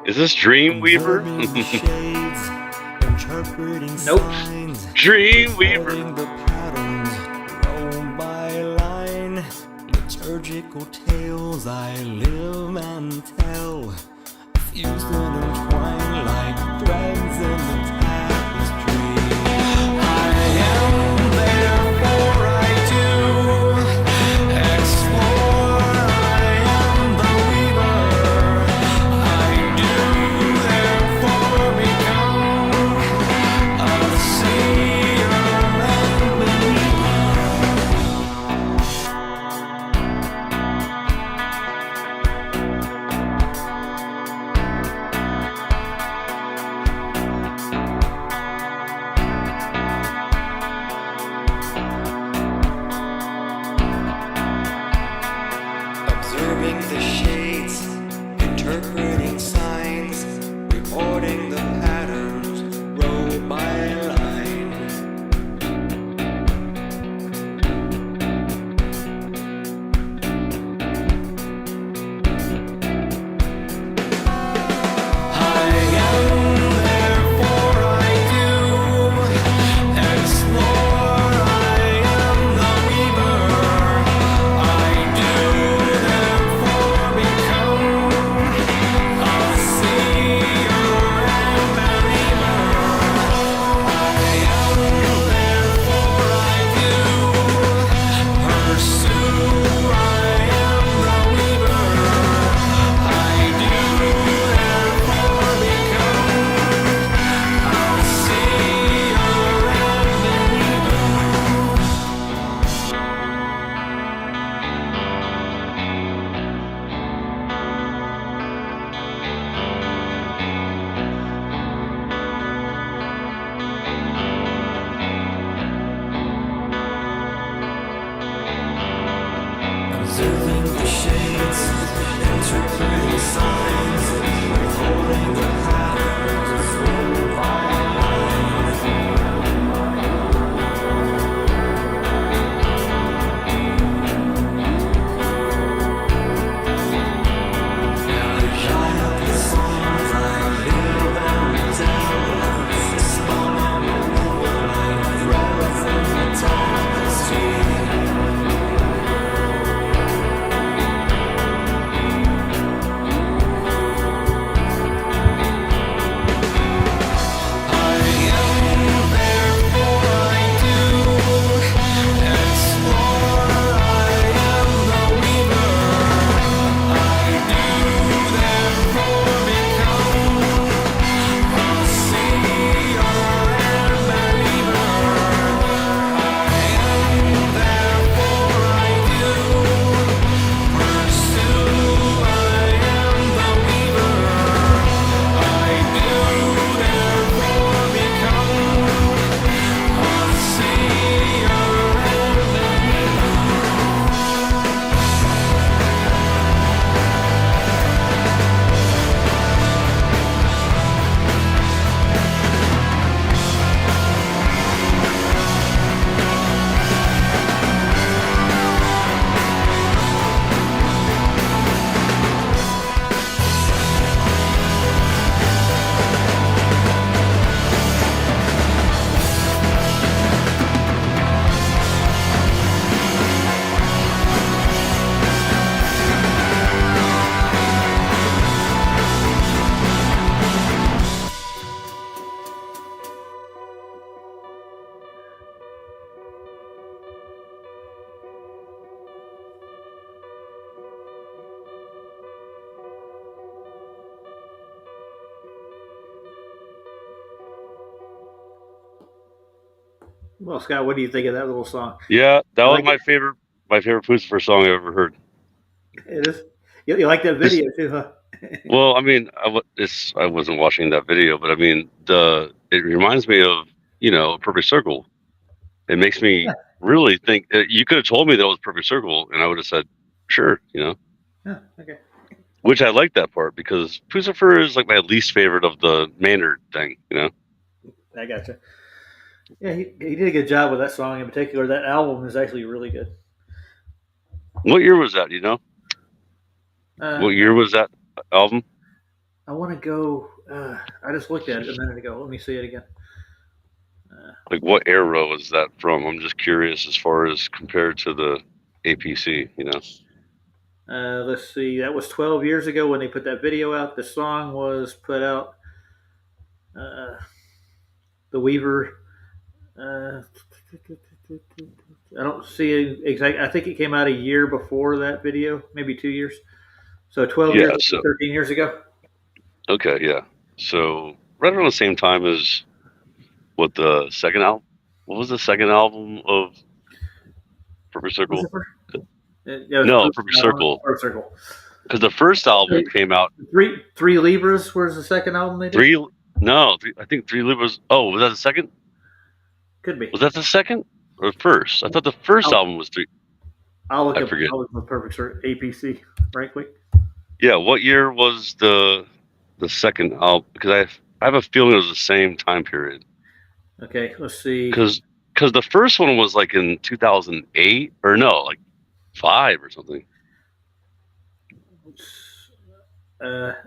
Is this Dreamweaver? Observing the shades, interpreting Nope. signs, Dreamweaver. recording the patterns, row by line. Liturgical tales I live and tell, fused and entwined like threads in the tapestry. I am, therefore I do explore. I am the weaver. I do, therefore become a seer and believer. Observing the shades, interpreting signs, recording the patterns, row by line. I am, therefore I do explore. I am the weaver. I do, therefore become a seer and believer. I am, therefore I do pursue. I am the weaver. I do, therefore become a seer and believer. Observing the shades, interpreting signs, recording the patterns, row by line. Shine up the songs I live and tell, spun and woven like threads in the tapestry. I am, therefore I do explore. I am the weaver. I do, therefore become a seer and believer. I am, therefore I do pursue. I am the weaver. I do, therefore become a seer and believer. Well, Scott, what do you think of that little song? Yeah, that You was like it? my favorite Pucifer song I ever heard. It is. You like that It's, video too, huh? well, I mean, I wasn't watching that video, but I mean, it reminds me of Perfect Circle. It makes me Yeah. really think. You could have told me that it was Perfect Circle, and I would have said sure. Yeah. Okay. Which I like that part because Pucifer is like my least favorite of the Maynard thing. I gotcha. Yeah, he did a good job with that song in particular. That album is actually really good. What year was that? What Uh, year was that album? I want to go. I just looked at it a minute ago. Let me see it again. Like, what era was that from? I'm just curious as far as compared to the APC. Let's see. That was 12 years ago when they put that video out. The song was put out. Uh, the Weaver. Uh, I don't see it exact. I think it came out a year before that video, maybe 2 years. So 12 years, Yeah. So 13 years ago. okay, yeah. So right around the same time as what the second album? What was the second album of Perfect What was Circle? the first? Yeah, it was No, Perfect, Perfect Circle. Perfect Circle. Because the first album came out Three Libras was the second album they did. three. No, I think Three Libras. Oh, was that the second? Could be. Was that the second or first? I thought the first I'll, album was three. I'll look I up. forget. I'll look up Perfect Circle APC right quick. Yeah, what year was the second album? Because I have a feeling it was the same time period. Okay, let's see. Because the first one was like in 2008 or no, like five or something.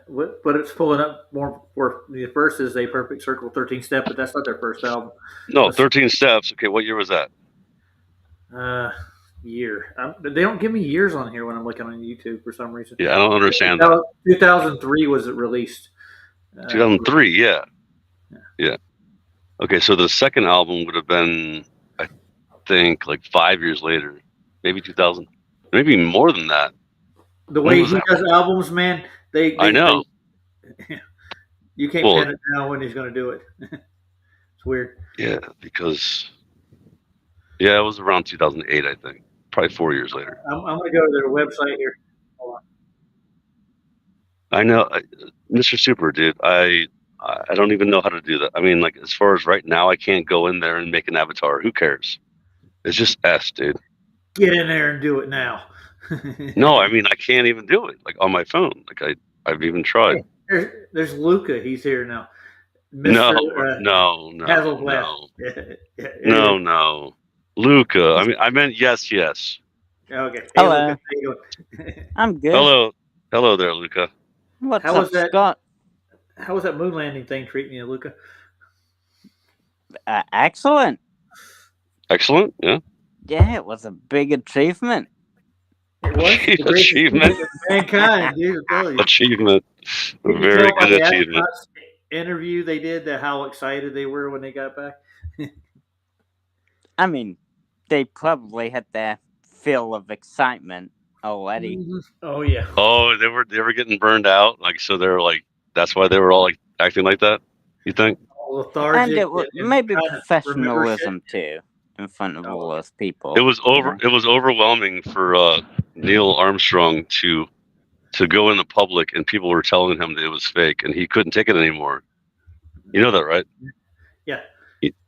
What it's pulling up more for the first is a Perfect Circle 13 Step, but that's not their first album. No, Let's 13 Steps. Okay, what year was that? uh, year. They don't give me years on here when I'm looking on YouTube for some reason. Yeah, I don't understand that. 2003 was it released? 2003. Yeah, yeah. Okay, so the second album would have been, I think, like 5 years later, maybe 2000, maybe more than that. The When way was he that? does albums, man, I know. you can't Well, pin it down when he's going to do it. It's weird. yeah, because yeah, it was around 2008, I think. Probably 4 years later. I'm going to go to their website here. Hold I know, Mr. Super, dude. I don't even know how to do that. I mean, like as far as right now, I can't go in there and make an avatar. Who cares? It's just S, dude. Get in there and do it now. No, I mean I can't even do it like on my phone. Like I've even tried. Hey, there's Luca. He's here now. Mr. No, no, no, Hazelblast. no, Yeah, no, no. Luca. I mean, I meant yes, yes. okay. Hey, Luca. Hello, How you doing? I'm good. Hello, hello there, Luca. What's How up, was that? Scott? How was that moon landing thing treating you, Luca? Excellent. Excellent. Yeah. Yeah, it was a big achievement. It was the greatest Achievement. achievement of mankind, dude. I'm telling you. Achievement. Did you Very tell by good the achievement. astronauts interview they did that how excited they were when they got back? I mean, they probably had their fill of excitement already. Oh yeah. Oh, they were getting burned out. Like so, they were like that's why they were all like acting like that. You think? All And lethargic it was and maybe trying to remember shit. professionalism too, in front of all Oh, those people. It was you know? It was overwhelming for Neil Armstrong to go in the public, and people were telling him that it was fake, and he couldn't take it anymore. You know that, right? yeah.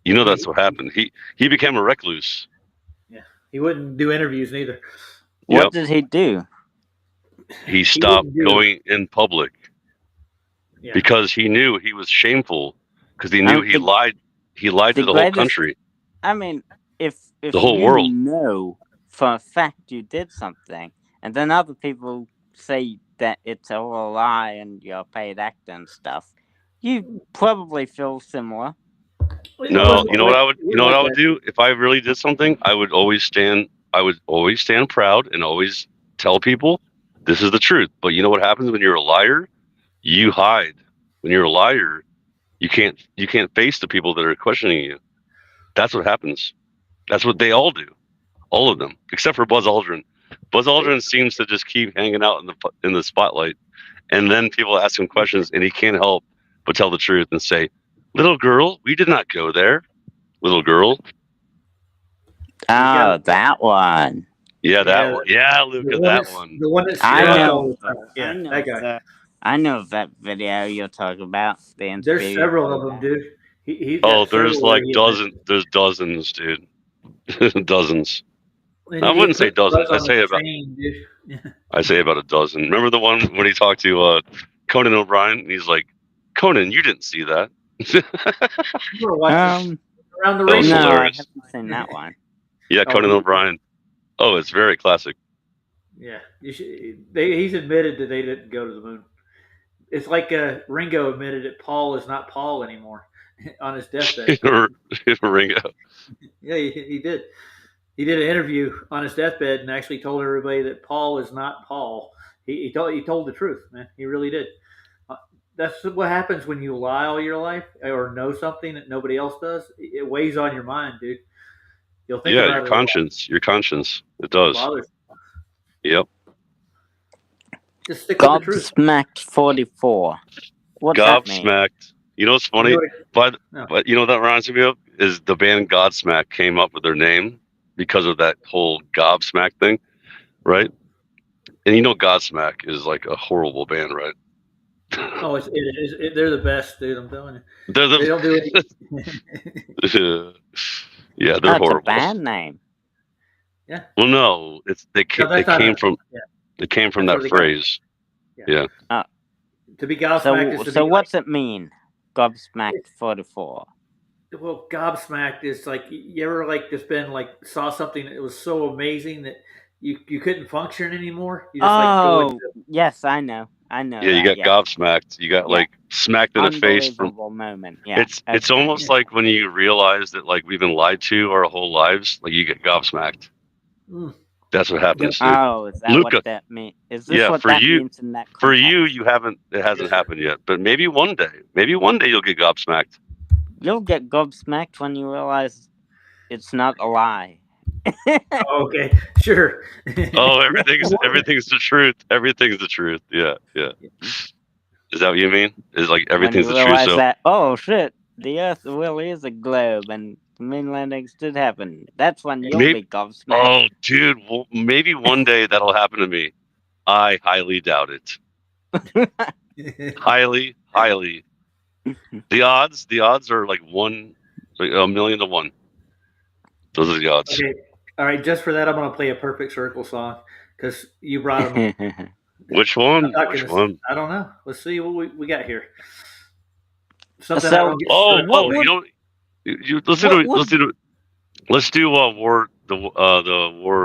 You know that's what happened. He became a recluse. Yeah. He wouldn't do interviews neither. What Yep. did he do? He stopped wouldn't do- going in public Yeah. because he knew he was shameful because he knew he lied. He lied to the whole greatest- country, I mean, if the whole you world. know for a fact you did something, and then other people say that it's all a lie and you're paid actor and stuff, you probably feel similar. No, you know what I would. You know what I would do if I really did something. I would always stand. I would always stand proud and always tell people this is the truth. But you know what happens when you're a liar? You hide. When you're a liar, you can't face the people that are questioning you. That's what happens. That's what they all do. All of them, except for Buzz Aldrin. Buzz Aldrin seems to just keep hanging out in the spotlight, and then people ask him questions, and he can't help but tell the truth and say, "Little girl, we did not go there." Little girl. Oh, that one. Yeah, that one. Yeah, Luca, that one. The one that's I drunk know. all the time. Yeah, I know that guy. I know that video you're talking about. There's several of them, dude. He's Oh, got there's several like where he dozens. There's dozens, dude. Dozens. And I he wouldn't say puts Buzz dozens. I on say the about. chain, dude. I say about a dozen. Remember the one when he talked to Conan O'Brien? And he's like, "Conan, you didn't see that." You were watching around the That was race. No, I hilarious. haven't seen that one. Yeah, Oh, Conan he- O'Brien. Oh, it's very classic. Yeah, he's admitted that they didn't go to the moon. It's like Ringo admitted that Paul is not Paul anymore on his deathbed. Ringo. Yeah, he did. He did an interview on his deathbed and actually told everybody that Paul is not Paul. He told the truth, man. He really did. Uh, that's what happens when you lie all your life or know something that nobody else does. It weighs on your mind, dude. You'll think Yeah, about it a lot. your conscience. It It does. bothers. Yep. Just stick with the truth. Gobsmacked44. What's that mean? Gobsmacked. You know what's funny? You know No. But you know what that reminds me of is the band Godsmack came up with their name because of that whole Gobsmack thing, right? And you know Godsmack is like a horrible band, right? Oh, they're the best, dude. I'm telling you. They're They don't do the yeah, they're That's a horrible. band name. Well, no, they No, that's not came it. from Yeah. they came from That's that where they got phrase. Yeah. To be gobsmacked is to So be what's it mean? Gobsmacked44. well, gobsmacked is like you ever like just been like saw something that was so amazing that you couldn't function anymore. You just like go Oh, into yes, I know. Yeah, you got gobsmacked. You got Yeah. like smacked in the face from. Unbelievable moment. Yeah. It's almost like when you realize that like we've been lied to our whole lives. Like you get gobsmacked. Mm. That's what happens, dude. Oh, is that Luca. what that means? Is this what for that you, means in that context? for you, you haven't. It hasn't happened yet, but maybe one day you'll get gobsmacked. You'll get gobsmacked when you realize it's not a lie. Oh, okay, sure. Oh, everything's the truth. Everything's the truth. Yeah. Is that what you mean? Is like everything's when the you truth? realize So that, oh shit, the Earth really is a globe and the moon landings did happen. That's when you'll be gobsmacked. oh, dude, well, maybe one day that'll happen to me. I highly doubt it. highly. The odds are like 1,000,000 to 1. Those are the odds. Okay, all right. Just for that, I'm going to play a Perfect Circle song because you brought them. Which one? I don't know. Let's see what we got here. Something I don't get let's do war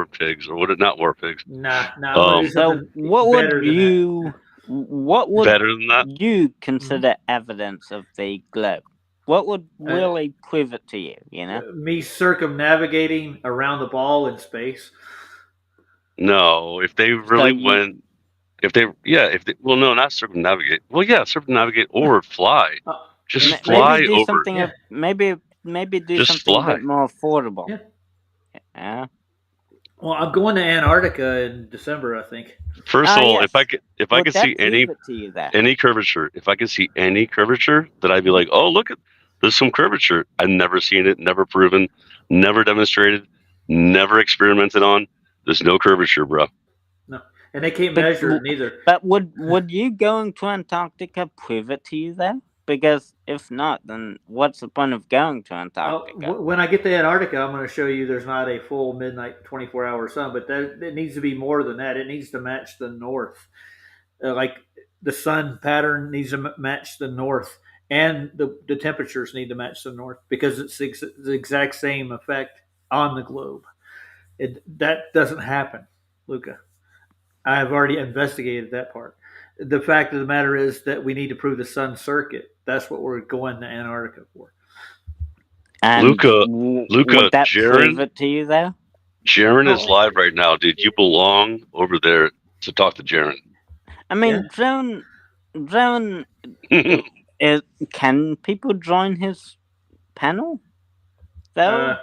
pigs or not war pigs. Nah. So what would better than that? you consider evidence of the globe? What would really prove it to you? You know, me circumnavigating around the ball in space. No, if they really went. Well, no, not circumnavigate. Well, yeah, circumnavigate or fly. Just fly maybe do over. Something maybe do Just something fly. a bit more affordable. Yeah. Well, I'm going to Antarctica in December, I think. First of all, yes. if I could see any curvature, if I could see any curvature, that I'd be like, oh, look there's some curvature. I've never seen it, never proven, never demonstrated, never experimented on. There's no curvature, bro. No. And they can't measure it neither. But would you going to Antarctica prove it to you then? Because if not, then what's the point of going to Antarctica? When I get to Antarctica, I'm going to show you there's not a full midnight 24-hour sun, but it needs to be more than that. It needs to match the north. Like the sun pattern needs to match the north, and the temperatures need to match the north because it's the exact same effect on the globe. That doesn't happen, Luca. I've already investigated that part. The fact of the matter is that we need to prove the sun circuit. That's what we're going to Antarctica for. And Luca, would that prove it to you, though? Jaron is live right now, dude. You belong over there to talk to Jaron. I mean, Jaron, can people join his panel? Though,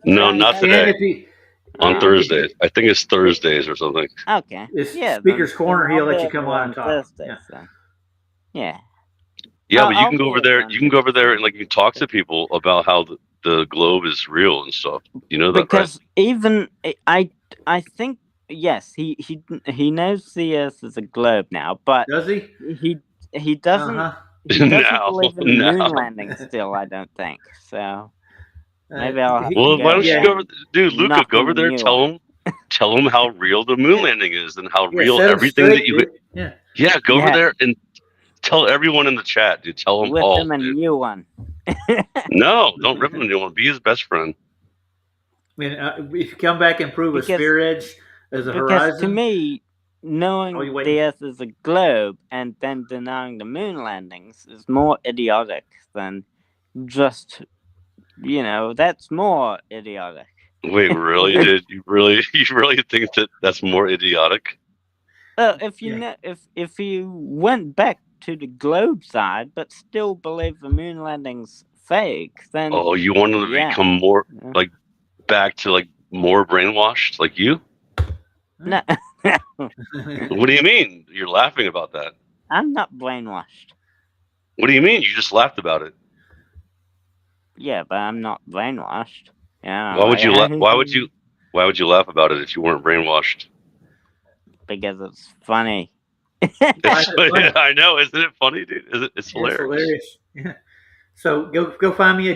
no, not today. On Thursdays. I think it's Thursdays or something. Okay. Speaker's Corner, he'll let you come on and talk. Thursdays, yeah, but you can go over there. You can go over there and you talk to people about how the globe is real and stuff. You know that, because even I think yes, he knows the Earth is a globe now, but does he? He doesn't. He doesn't believe in moon landing still. I don't think so. Maybe I'll. Well, why don't you go over, dude? Luca, go over there. Tell him how real the moon landing is and how real everything that you. Yeah, go over there and tell everyone in the chat, dude. Tell them all. Rip him a new one. No, don't rip him a new one. Be his best friend. I mean, if you come back and prove a spear edge as a horizon. To me, Oh, you knowing waiting? the Earth is a globe and then denying the moon landings is more idiotic than just, that's more idiotic. Wait, really, dude? You really think that that's more idiotic? If you Yeah. know, if you went back to the globe side but still believe the moon landing's fake, then Oh, you want them to yeah. become more Yeah. like back to like more brainwashed, like you? No, What do you mean? You're laughing about that? I'm not brainwashed. What do you mean? You just laughed about it. Yeah, but I'm not brainwashed. Yeah, Why would you? Why would you laugh about it if you weren't brainwashed? because it's funny. Why is it funny? I know, isn't it funny, dude? It's Yeah, it's hilarious. hilarious. Yeah. So go find me a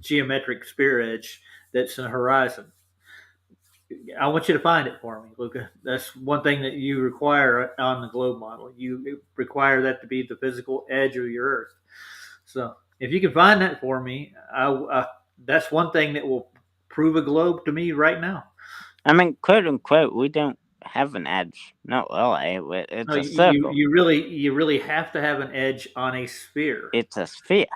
geometric spear edge that's in a horizon. I want you to find it for me, Luca. That's one thing that you require on the globe model. You require that to be the physical edge of your Earth. So if you can find that for me, that's one thing that will prove a globe to me right now. I mean, quote unquote, we don't have an edge. Not really. It's No, a circle. you really have to have an edge on a sphere. It's a sphere.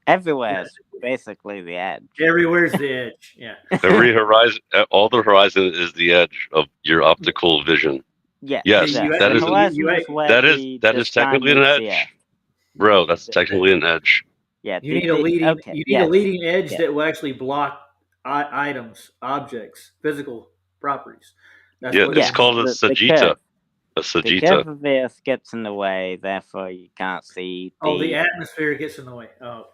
Everywhere's basically the edge. Everywhere's the edge. Yeah. Every horizon, all the horizon is the edge of your optical vision. Yes, Yes, You- that the is horizon is where that is the sky technically an meets the edge, Earth. bro. That's technically an edge. Yeah, You need a leading. okay, You need yes, a leading edge yes. that will actually block items, objects, physical properties. That's Yeah, what it's Yes, called a the sagitta. curve. A The sagitta. curve of the Earth gets in the way, therefore you can't see Oh, the atmosphere gets in the way. Oh,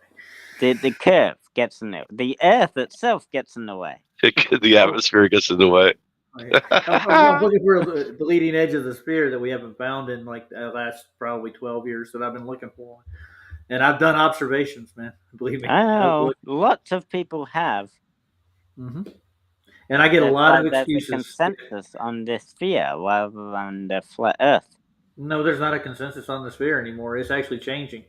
the curve gets in there. The Earth itself gets in the way. The atmosphere gets in the way. okay. I'm looking for the leading edge of the sphere that we haven't found in like the last probably 12 years that I've been looking for. And I've done observations, man. Believe me. I know lots of people have. Mm-hmm. And I get a That's lot why of there's a excuses. consensus on the sphere rather than the flat Earth. No, there's not a consensus on the sphere anymore. It's actually changing.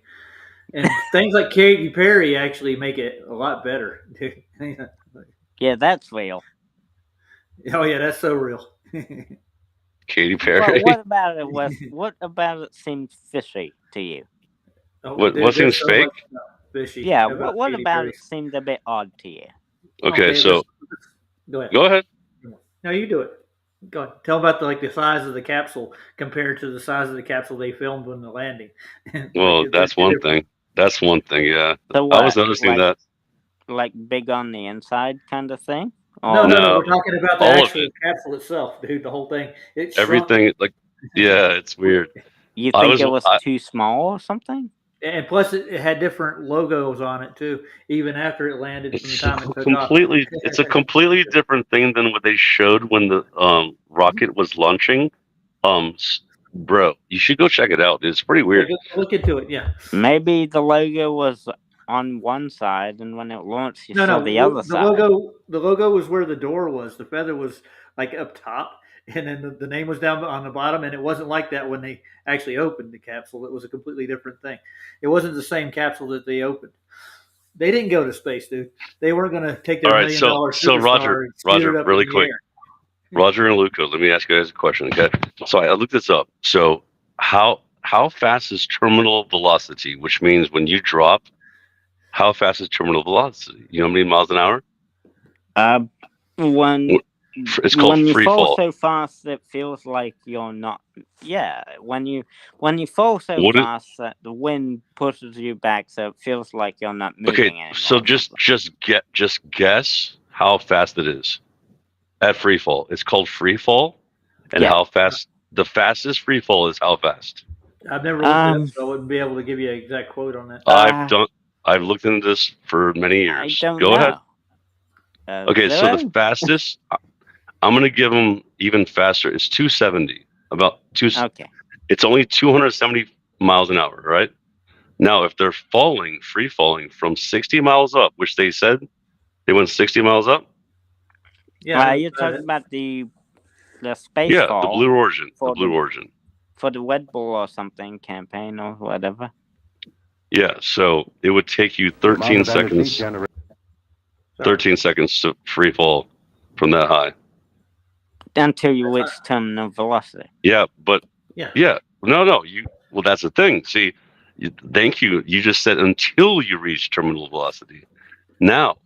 And things like Katy Perry actually make it a lot better. Yeah, that's real. Oh yeah, that's so real. Katy Well, Perry. what about it was? What about it seemed fishy to you? Oh, What seems so fake? much fishy. Yeah, about what Katy about Perry. it seemed a bit odd to you? Okay, so go ahead. go ahead. No, you do it. Go ahead. Tell about the size of the capsule compared to the size of the capsule they filmed when the landing. Well, that's one thing. That's one thing. Yeah, So I what? was noticing that. Like big on the inside kind of thing? No, Or No, we're talking about the all of actual it. capsule itself, dude. The whole thing. It shrunk. Everything, like, yeah, it's weird. you I think was- it was I- too small or something? And plus, it had different logos on it too, even after it landed from the It's time it took completely. off. It's a completely different thing than what they showed when the rocket was launching. Bro, you should go check it out. It's pretty weird. Look into it. Yeah. Maybe the logo was on one side, and when it launched, you saw the other side. The logo was where the door was. The feather was like up top, and then the name was down on the bottom. And it wasn't like that when they actually opened the capsule. It was a completely different thing. It wasn't the same capsule that they opened. They didn't go to space, dude. They weren't going to take their All right, $1 million so superstar and shoot Roger, it up really in the quick. air. Roger and Luca, let me ask you guys a question, okay? So I looked this up. So how fast is terminal velocity? Which means when you drop, how fast is terminal velocity? You know how many miles an hour? When It's called when you free fall fall. so fast, it feels like you're not. Yeah, when you fall so What fast that the wind pushes you back, so it feels like you're not moving Okay, anymore. so just guess how fast it is at free fall. It's called free fall, and Yeah. how fast the fastest free fall is how fast. I've never looked it up, so I wouldn't be able to give you an exact quote on that. I've looked into this for many years. I don't Go know. ahead. Okay, so the fastest, I'm gonna give them even faster. It's 270. About two. Okay. It's only 270 miles an hour, right? Now, if they're free falling from 60 miles up, which they said they went 60 miles up. Yeah, You're talking about the space Yeah, fall the Blue Origin. for The Blue Origin. for the Red Bull or something campaign or whatever. Yeah, so it would take you 13 seconds. 13 seconds to free fall from that high. until you reach terminal velocity. Yeah, but Yeah. no. Well, that's the thing. See, thank you. You just said until you reach terminal velocity. Now,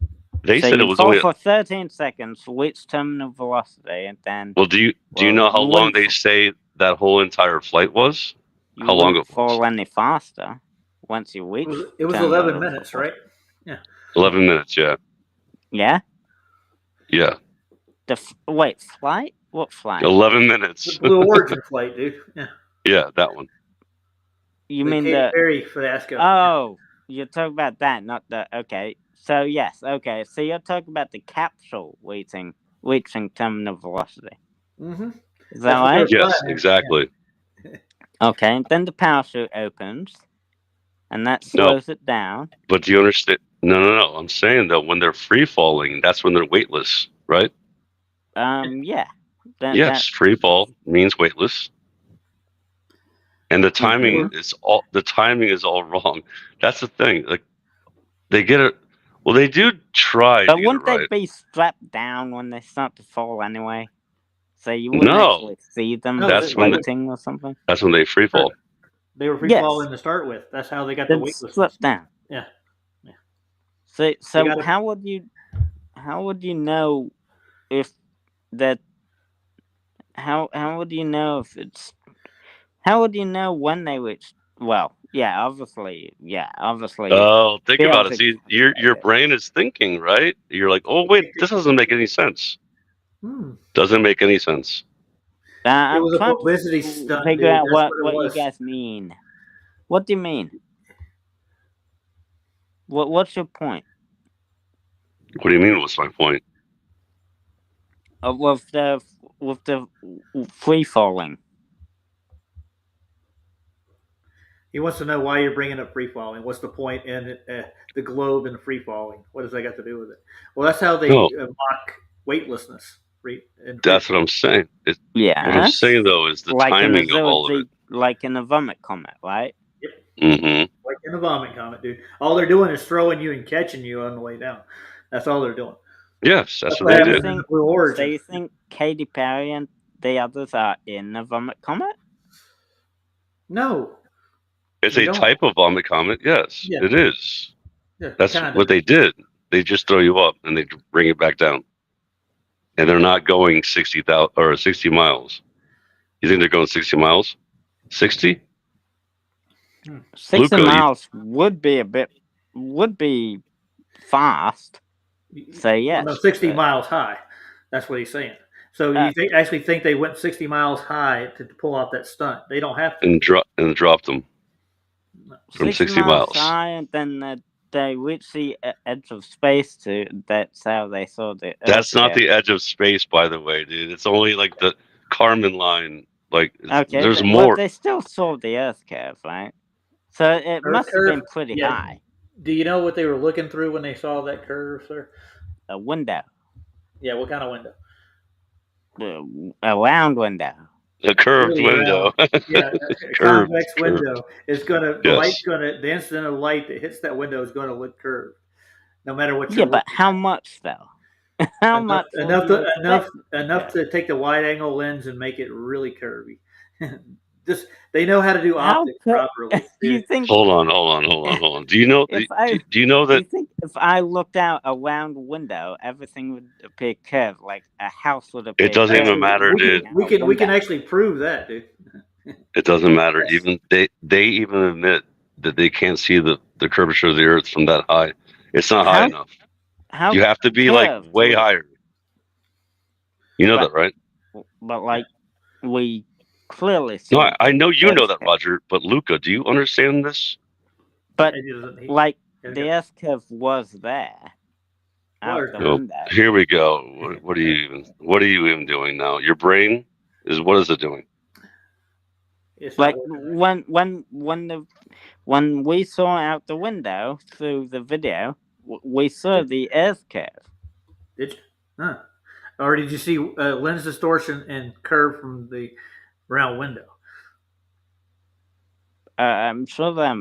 they So said it you was fall only. for 13 seconds, reach terminal velocity, and then Well, do you know how long they say that whole entire flight was? you How long wouldn't it was? fall any faster once you reach. It was terminal 11 minutes, velocity. right? Yeah. 11 minutes. Yeah. Yeah. Yeah. Wait, flight? What flight? 11 minutes. The Blue Origin flight, dude. Yeah. Yeah, that one. You The mean Katy the? Perry fiasco. Oh, you're talking about that, not the. Okay. So yes, okay. So you're talking about the capsule reaching terminal velocity. Mm-hmm. Is that right? Yes, exactly. Okay. And then the parachute opens, and that slows it down. But do you understand? No. I'm saying though, when they're free falling, that's when they're weightless, right? Yeah. Yes, free fall means weightless, and the timing Mhm. is all wrong. That's the thing. Like they get it. Well, they do try But to get it wouldn't they right. be strapped down when they start to fall anyway? So you wouldn't No, actually see them that's when floating or something? that's when they free fall. They were free Yes. falling to start with. That's how they got They'd the weightlessness. slip down. Yeah. So gotta- how would you know if that? How would you know if it's? How would you know when they reach? Well, yeah, obviously. Oh, think be about able it. to- See, your brain is thinking, right? You're like, oh wait, this doesn't make any sense. Doesn't make any sense. I'm was a trying publicity to stunt, figure dude. out That's what what it you was. guys mean. What do you mean? What's your point? What do you mean? What's my point? With the free falling. He wants to know why you're bringing up free falling. What's the point in the globe and free falling? What does that got to do with it? Well, that's how they mock weightlessness. That's what I'm saying. Yeah. What I'm saying though is the timing of all of it. Like in a vomit comet, right? Yep. Mm-hmm. Like in a vomit comet, dude. All they're doing is throwing you and catching you on the way down. That's all they're doing. Yes, that's what they did. So you think Katy Perry and the others are in a vomit comet? No. It's a type of vomit comet. Yes, it is. Yeah, that's what they did. They just throw you up and they bring it back down. And they're not going 60,000 or 60 miles. You think they're going 60 miles? 60? 60 miles would be fast. So yes. Well, no, 60 miles high. That's what he's saying. So you actually think they went 60 miles high to pull off that stunt? They don't have to. And dropped them from 60 miles high, and then they reach the edge of space. That's how they saw the. That's not the edge of space, by the way, dude. It's only like the Kármán line. Like, there's more. Well, they still saw the Earth curve, right? So it must have been pretty high. Do you know what they were looking through when they saw that curve, sir? A window. Yeah, what kind of window? A round window. A curved window. Yeah, a convex window. It's gonna the instant of light that hits that window is gonna look curved, no matter what. Yeah, but how much though? How much? Enough to take the wide angle lens and make it really curvy. Just they know how to do optics properly. You think? Hold on. Do you know? Do you know that? You think if I looked out a round window, everything would appear curved, like a house would appear? It doesn't even matter, dude. We can actually prove that, dude. It doesn't matter. Yes. Even they even admit that they can't see the curvature of the Earth from that high. It's not high enough. You have to be like way higher. You know that, right? But like we clearly see. No, I know you know that, Roger. But Luca, do you understand this? But like the S curve was there. Here we go. What are you even doing now? Your brain what is it doing? Like when we saw out the window through the video, we saw the Earth curve. Did you? Huh. Or did you see lens distortion and curve from the round window? I'm sure there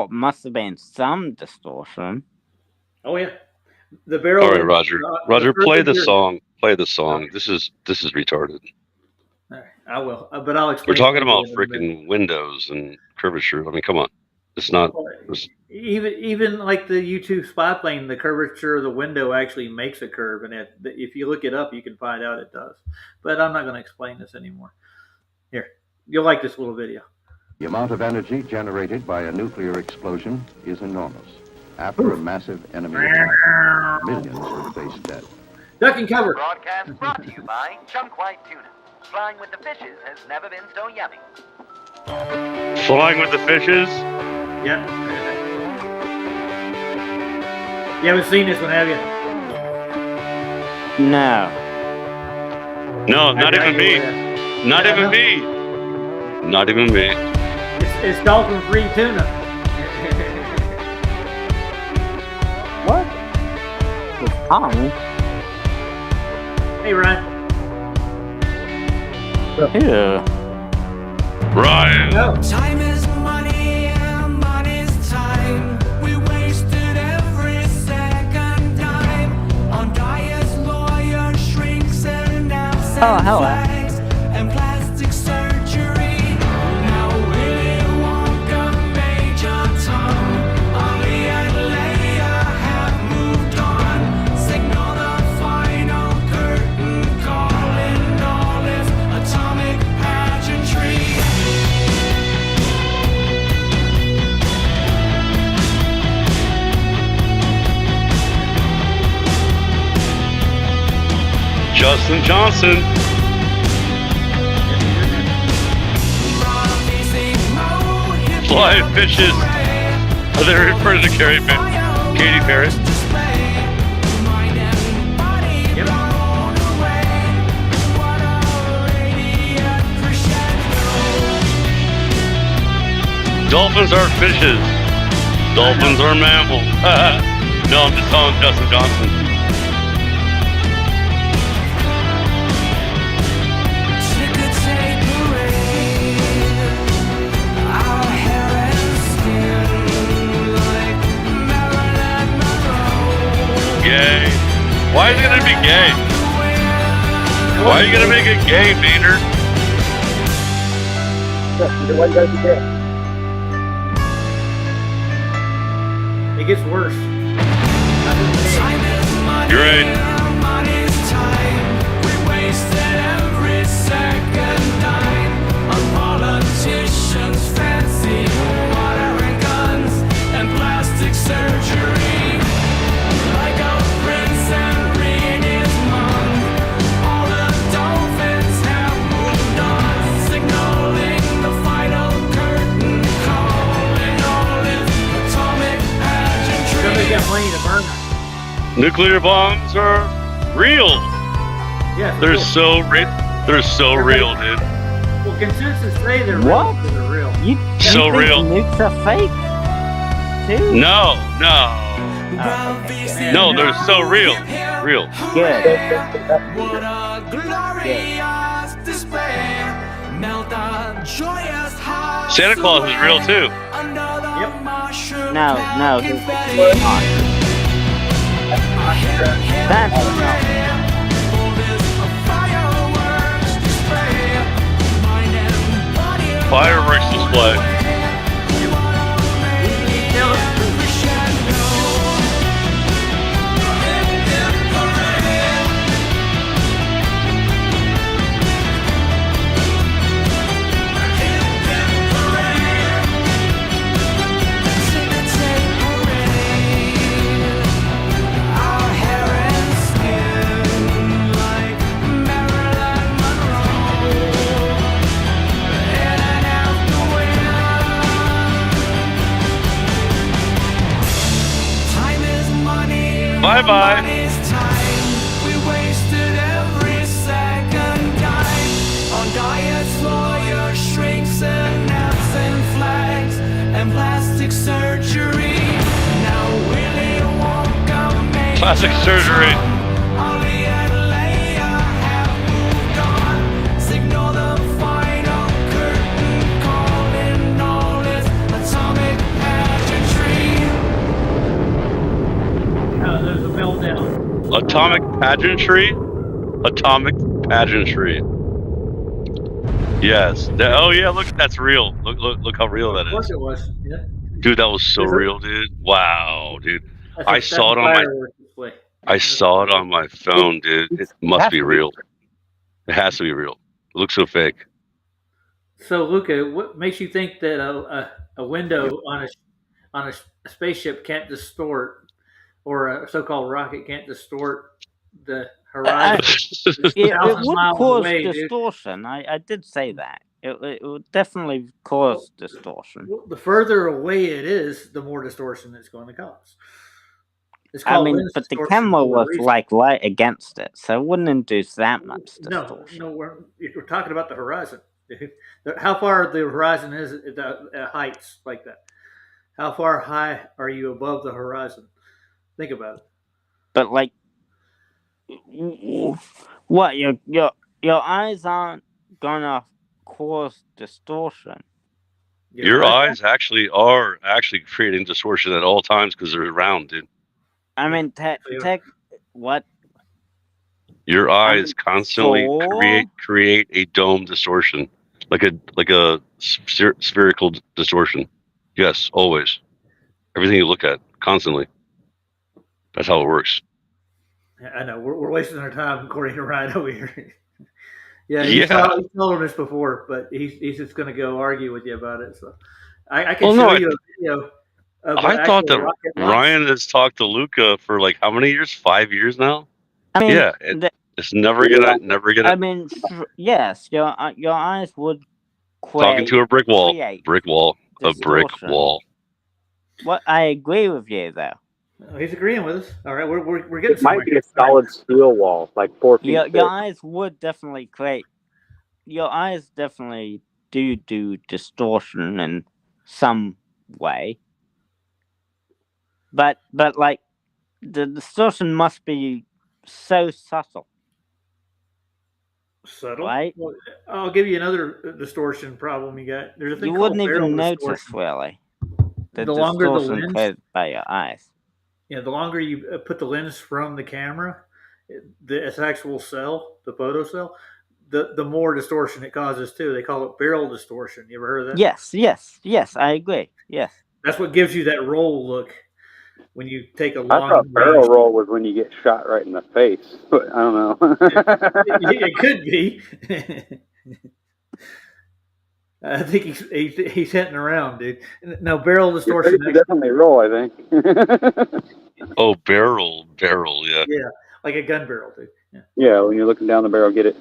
must have been some distortion. Oh yeah, the barrel. All right, Roger. Roger, play the song. play the song. This is retarded. All right, I will, but I'll We're explain. talking it to you about in a minute. freaking windows and curvature. I mean, come on. It's not. Even like the U2 spy plane, the curvature of the window actually makes a curve, and if you look it up, you can find out it does. But I'm not going to explain this anymore. Here, you'll like this little video. The amount of energy generated by a nuclear explosion is enormous. After a massive enemy attack, millions would face death. Duck and cover. Broadcast brought to you by Chunk White Tuna. Flying with the fishes has never been so yummy. Flying with the fishes. Yep. You haven't seen this one, have you? No. No, not even me. Not Yeah, even no. me. Not even me. It's dolphin-free tuna. What? With tongue? Hey, Ryan. Ew. Ryan. No. Time is money and money's time. We wasted every second dime on diets, lawyers, shrinks, and naps and Oh, hello. flags and plastic surgery. Now Willy Wonka, Major Tom, Ollie and Leia have moved on. Signal the final curtain call in all this atomic pageantry. Justin Johnson. Flying fishes. Are they referring to Katy Perry? Dolphins are fishes. Dolphins are mammals. No, I'm just telling Justin Johnson. Gay. Why is it gonna be gay? Why are you gonna make it gay, Maynard? It gets worse. You're right. Surgery, like a prince and Rene's mom. All the dolphins have moved on, signaling the final curtain call in all its atomic Somebody got pageantry. money to burn. Nuclear bombs are real. Yeah. They're cool. so they're so real, dude. Well, consensus say they're real. What? because They're real. You So think real. nukes are fake? Too? No. Oh, okay, No, they're so real. Real. good. What a glorious display. Melt a joyous heart. Santa Claus is real too. Under the Yep. mushroom No, cloud no, confetti. he's not. That's not. For this a fireworks display. Mind and body Fireworks display. Tell us. Bye bye. Money's time. We wasted every second dime on diets, lawyers, shrinks, and naps and flags and plastic surgery. Now Willy Wonka made Plastic surgery. Ollie and Leia have moved on. Signal the final curtain call in all its atomic pageantry. There's a meltdown. Atomic pageantry. Atomic pageantry. Yes. Oh yeah, look, that's real. Look how real that Of course is. it was. Yeah. Dude, that was so There's a- real, dude. Wow, dude. That's I a saw it on my fireworks display. I saw it on my phone, dude. It must be real. It has to be real. It looks so fake. So, Luca, what makes you think that a window on a spaceship can't distort, or a so-called rocket can't distort the I, horizon? It's it thousands of would miles cause away, dude. distortion. I did say that. It would definitely cause distortion. Well, the further away it is, the more distortion it's going to cause. It's I called mean, lens but the distortion camera for a was reason. like right against it, so it wouldn't induce that much No, distortion. no, we're talking about the horizon. How far the horizon is at heights like that? How far high are you above the horizon? Think about it. But like, what your eyes aren't gonna cause distortion. Your eyes actually are creating distortion at all times because they're round, dude. I mean, what? Your eyes constantly so? create a dome distortion, like a spherical distortion. Yes, always. Everything you look at, constantly. That's how it works. I know we're wasting our time according to Ryan over here. Yeah, Yeah. he's told him this before, but he's just going to go argue with you about it. So I can Well, show no, you a video of I thought that rocket launch. Ryan has talked to Luca for like how many years? 5 years now. I mean, Yeah, it's never gonna. I mean, yes, your eyes would Talking to a brick wall, create a brick distortion. wall. What I agree with you though. Oh, he's agreeing with us. All right, we're getting. It might be a solid steel wall, like 4 feet thick. Your eyes would definitely create. Your eyes definitely do distortion in some way, but like the distortion must be so subtle. Subtle, right? Well, I'll give you another distortion problem you got. There's a thing You called wouldn't barrel even notice distortion. really the longer the distortion lens, created by your eyes. Yeah, the longer you put the lens from the camera, the actual cell, the photo cell, the more distortion it causes too. They call it barrel distortion. You ever heard of that? Yes, I agree. Yes. That's what gives you that roll look when you take a I long thought barrel roll was when you get shot right in the face, but I don't know. it could be. I think he's hitting around, dude. No, barrel distortion. Definitely roll, I think. Oh, barrel, yeah. Yeah, like a gun barrel, dude. Yeah, when you're looking down the barrel, get it.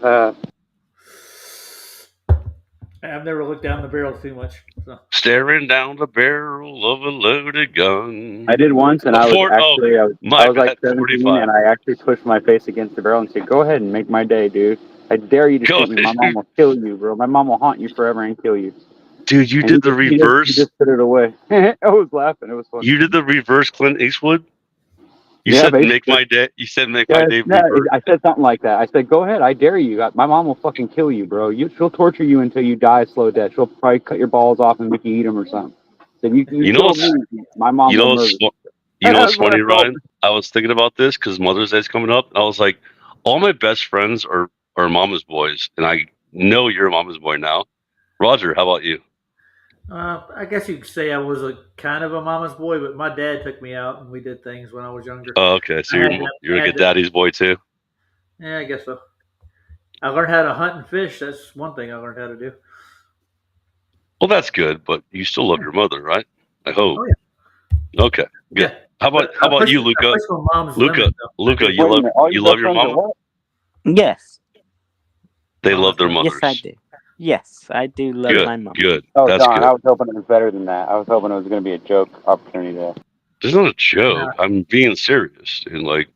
I've never looked down the barrel too much. So. Staring down the barrel of a loaded gun. I did once, and I was like 17, and I actually pushed my face against the barrel and said, "Go ahead and make my day, dude. I dare you to shoot me. My mom will kill you, bro. My mom will haunt you forever and kill you." Dude, you did the reverse. He just put it away. I was laughing. It was funny. You did the reverse Clint Eastwood? You said make my day. You said make my day. I said something like that. I said, "Go ahead, I dare you. My mom will fucking kill you, bro. She'll torture you until you die a slow death. She'll probably cut your balls off and make you eat them or something." So you know my mom. You know what's funny, Ryan? I was thinking about this because Mother's Day's coming up. And I was like, all my best friends are mama's boys, and I know you're a mama's boy now. Roger, how about you? I guess you could say I was a kind of a mama's boy, but my dad took me out and we did things when I was younger. Oh, okay. So you're like a daddy's boy too? Yeah, I guess so. I learned how to hunt and fish. That's one thing I learned how to do. Well, that's good, but you still love your mother, right? I hope. Oh, yeah. Okay. Good. Yeah. How about you, Luca? Luca, you love your mama? Yes. They love their mothers. Yes, I do. Yes, I do love my mom. Good. Oh, that's Don, good. I was hoping it was better than that. I was hoping it was going to be a joke opportunity there. There's not a joke. Yeah. I'm being serious. And like,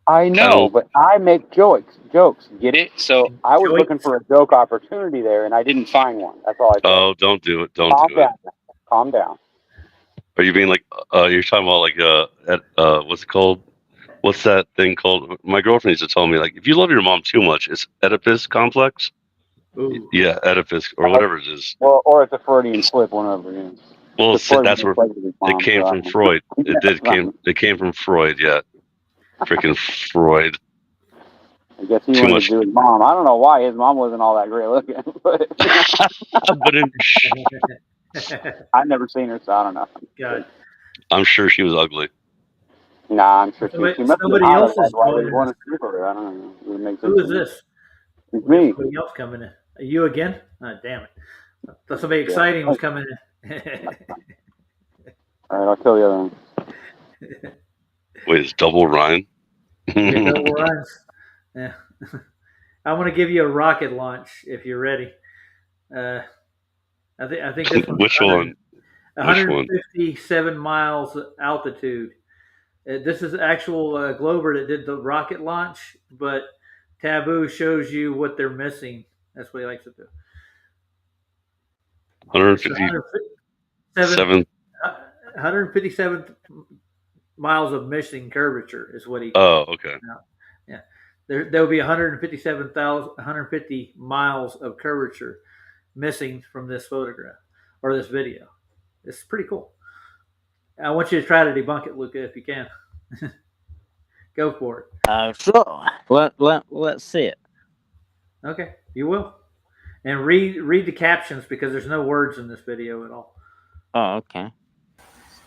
I know, but I make jokes. Get it? So I was looking for a joke opportunity there, and I didn't find one. That's all I said. Oh, don't do it. Calm down. Are you being like, you're talking about like, what's it called? What's that thing called? My girlfriend used to tell me, like, if you love your mom too much, it's Oedipus complex. Ooh. Yeah, Oedipus or whatever it is. Well, or it's a Freudian slip, whatever it is. Well, that's where it came from. Freud. It came from Freud. Yeah, freaking Freud. I guess he Too wanted much. to do his mom. I don't know why his mom wasn't all that great looking, but I've never seen her, so I don't know. God. I'm sure she was ugly. Nah, I'm sure she must have been Somebody hot. else Otherwise, is why would he joining want us. to sleep with her? I don't know. It would make sense Who to is me. this? It's We got me. somebody else coming in. You again? Oh, damn it. I thought somebody exciting was coming in. All right, I'll kill the other one. Wait, it's double Ryan? Get double runs. Yeah. I'm going to give you a rocket launch if you're ready. I think this one's Which one? 157 miles altitude. This is actual Glover that did the rocket launch, but Taboo shows you what they're missing. That's what he likes to do. 157 miles of missing curvature is what he. Oh, okay. Yeah, there will be 150 miles of curvature missing from this photograph or this video. It's pretty cool. I want you to try to debunk it, Luca, if you can. Go for it. Sure. Let's see it. Okay, you will. And read the captions because there's no words in this video at all. Oh, okay.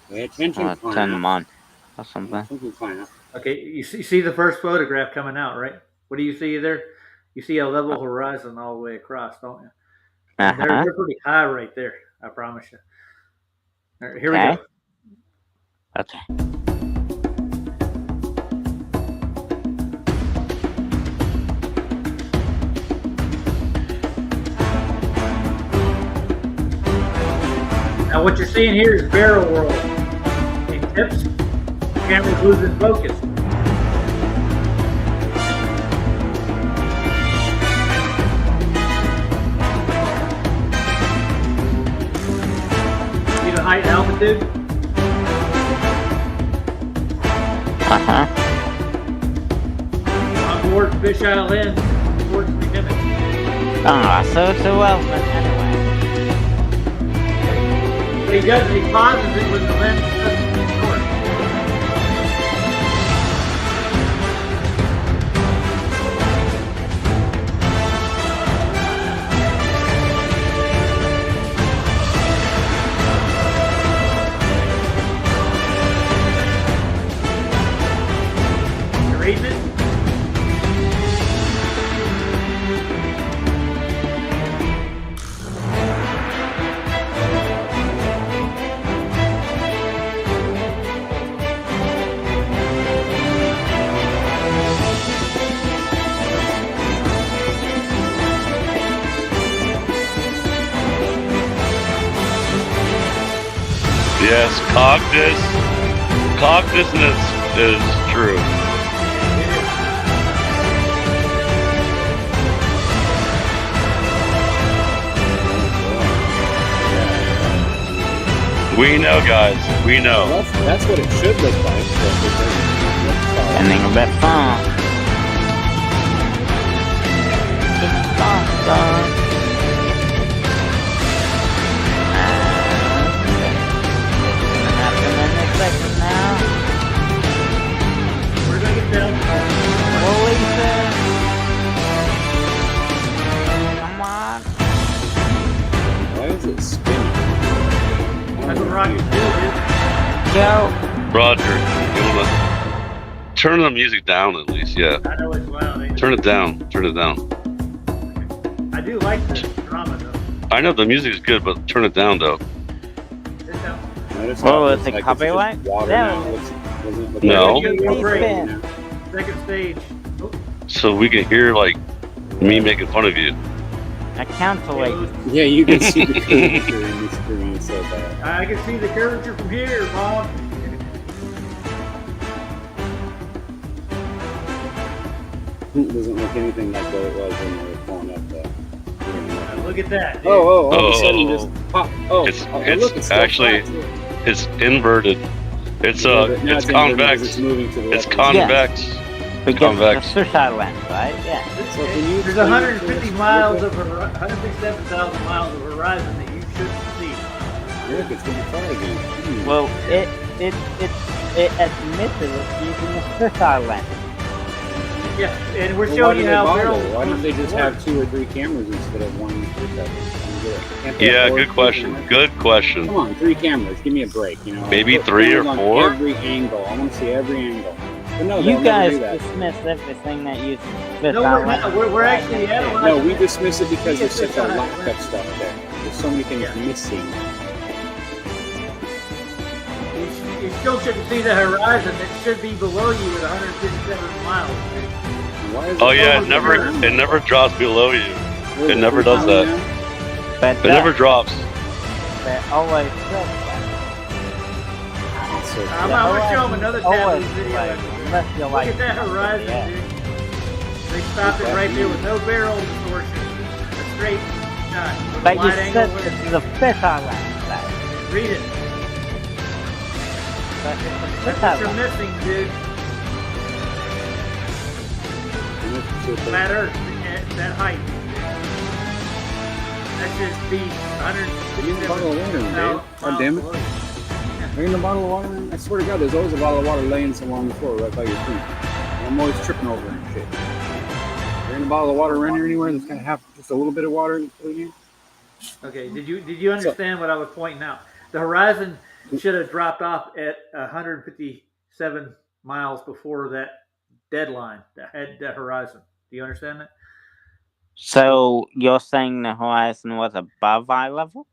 Pay attention. Turn them on or something. Okay, you see the first photograph coming out, right? What do you see there? You see a level horizon all the way across, don't you? And they're pretty high right there, I promise you. All right, here we go. Okay. Now what you're seeing here is barrel roll. It tips, the camera's losing focus. See the height and altitude? On board Fish Island, towards McKinnon. So it's a Wellsman anyway. What he does is he pauses it when the lens doesn't distort. You reading it? Yes, cognizance is true. We know, guys. We know. That's what it should look like. Ending a bit fun. Now. We're gonna get down. Come on. Why is it spinning? That's what rockets do, dude. Go. Roger, you wanna turn the music down at least, yeah. I know it's loud. Ain't it? Turn it down. I do like the drama though. I know the music is good, but turn it down though. Sit down. Notice What how was it's the like copyright? It's just water Yeah. now. Doesn't look No. like Give me a break. Spin. Second stage. Oh, So we can hear like me making fun of you. I calculate. Yeah, you can see the curvature in the screen so bad. I can see the curvature from here, Bob. It doesn't look anything like what it was when they were pulling up the. Look at that. Dude. All of a sudden just pop. Oh, It's look, it's still actually- flat, too. It's inverted. It's Yeah, but now it's inverted convex. because It's moving to the It's left. convex. Because Convex. the fish island, right? Yeah. So can you There's 150 miles of 157,000 miles of horizon that you shouldn't see. Look, it's getting far again. Well, it admitted it's using the fish island. Yeah, and we're Well, why showing do you they how bother? barrels. Why don't they just work. have 2 or 3 cameras instead of one? Can't they Yeah, afford good question. cameras? Good question. Come on, 3 cameras. Give me a break. You know, Maybe put 3 or cameras on 4. every angle. I want to see every angle. But no, You they'll never guys do that. dismiss everything that you spit No, out we're like not. We're like actually that, too. analyzing. No, we dismiss it because there's Yes, such a it's lack of stuff there. There's so many things Yeah. missing. You still shouldn't see the horizon. It should be below you at 157 miles. Why is Oh it yeah, over it never drops below you. What is It never does freezing that. now? But It never drops. That always says that. So I'm going to show them another taboo always video. like, unless you Look like at that horizon, yeah. dude. They stopped it right there with no barrel distortion. A straight shot. With a But you wide said angle this lens. is a fish island. Read it. But it's a That's fish what you're island. missing, dude. Flat Earth, that height. That should be 100. Give me a bottle of water, dude. God damn it. Bring a bottle of water in. I swear to God, there's always a bottle of water laying somewhere on the floor right by your feet. And I'm always tripping over it and shit. Bring a bottle of water in here anywhere that's gonna have just a little bit of water in here. Okay, did you understand what I was pointing out? The horizon should have dropped off at 157 miles before that deadline that had the horizon. Do you understand that? So you're saying the horizon was above eye level?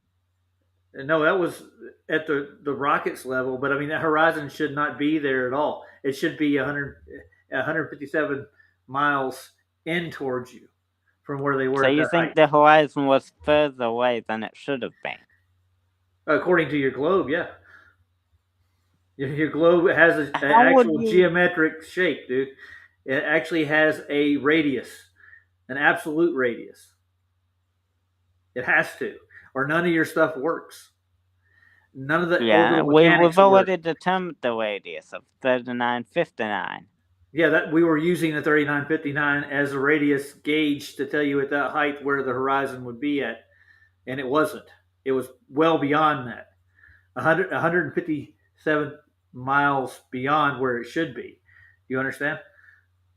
No, that was at the rocket's level, but I mean, that horizon should not be there at all. It should be 157 miles in towards you from where they were So at you that think height. the horizon was further away than it should have been? According to your globe, yeah. Your globe has an How would actual you- geometric shape, dude. It actually has a radius, an absolute radius. It has to, or none of your stuff works. None of the Yeah, orbital we've mechanics already work. determined the radius of 3959. Yeah, that we were using the 3959 as a radius gauge to tell you at that height where the horizon would be at, and it wasn't. It was well beyond that. 157 miles beyond where it should be. You understand?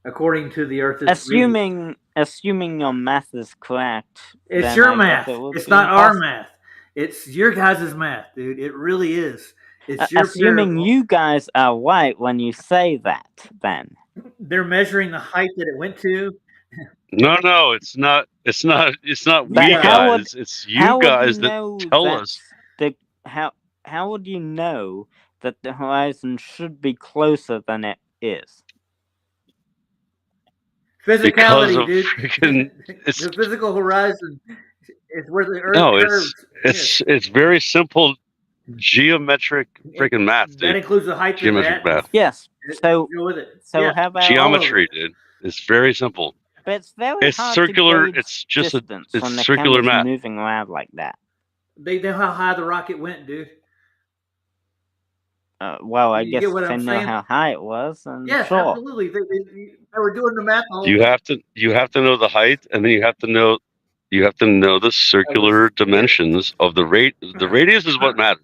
According to the Earth's radius. Assuming your math is correct, It's then your I math. guess it would It's be not our impossible. math. It's your guys' math, dude. It really is. It's your Assuming parable. you guys are right when you say that, then. They're measuring the height that it went to. No, it's not. It's not. It's not But we how guys. It's you how would guys you that know tell that us. how would you know that the horizon should be closer than it is? Because Physicality, of dude. freaking. It's The physical horizon is where the Earth no. curves. It's very simple geometric freaking math, That dude. includes the height of the Geometric math. atmosphere. Yes. So Go with it. so Yeah. how about Geometry, dude. It's very simple. But it's very It's hard circular. to gauge It's just distance it's when the circular camera's math. moving around like that. They know how high the rocket went, dude. Well, I You guess get what they I'm know saying? how high it was, and Yes, sure. absolutely. They were doing the math. You have to know the height, and then you have to know the circular dimensions of the rate. The radius is what matters.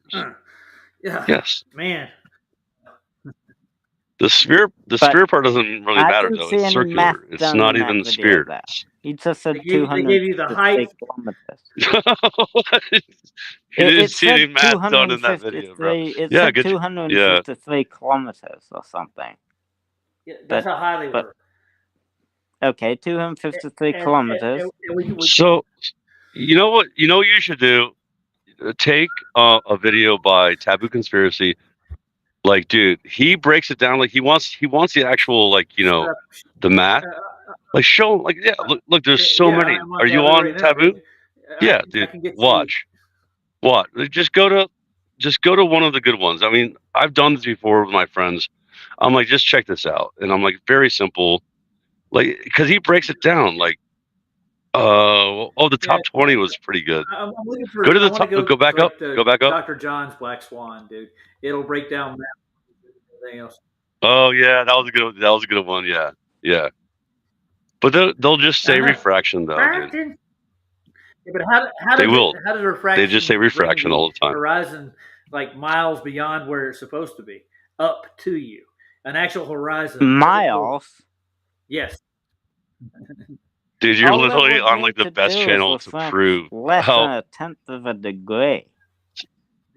Yeah. Yes. Man. The sphere part doesn't really I matter didn't though. see It's any circular. math It's done not in even that the video sphere. there. He just said They gave you the 253 height. kilometers. You didn't It see any said math done in that video, bro. 253. It Yeah, said good. 253 kilometers or something. Yeah, that's how high they were. Okay, 253 kilometers. So, you know what? You know what you should do? Take a video by Taboo Conspiracy. Like, dude, he breaks it down. Like, he wants the actual, like, the math. Like, show, like, yeah, look, there's so many. Are you on right now, Taboo? dude. Yeah, I dude. can get Watch. What? Just go to one of the good ones. I mean, I've done this before with my friends. I'm like, just check this out, and I'm like, very simple, like, because he breaks it down. Like, the top 20 was pretty good. I'm looking for. Go to the I want top. to Go back up. Go back up. Dr. John's Black Swan, dude. It'll break down math and everything else. Oh yeah, that was a good one. Yeah. But they'll just say refraction though, dude. Yeah, but how They will. How does refraction? They just say refraction bring all the time. Horizon like miles beyond where it's supposed to be, up to you. An actual horizon. Miles. Yes. Dude, you're All it literally would on need like the to best do is channel to refract prove less how. than a tenth of a degree.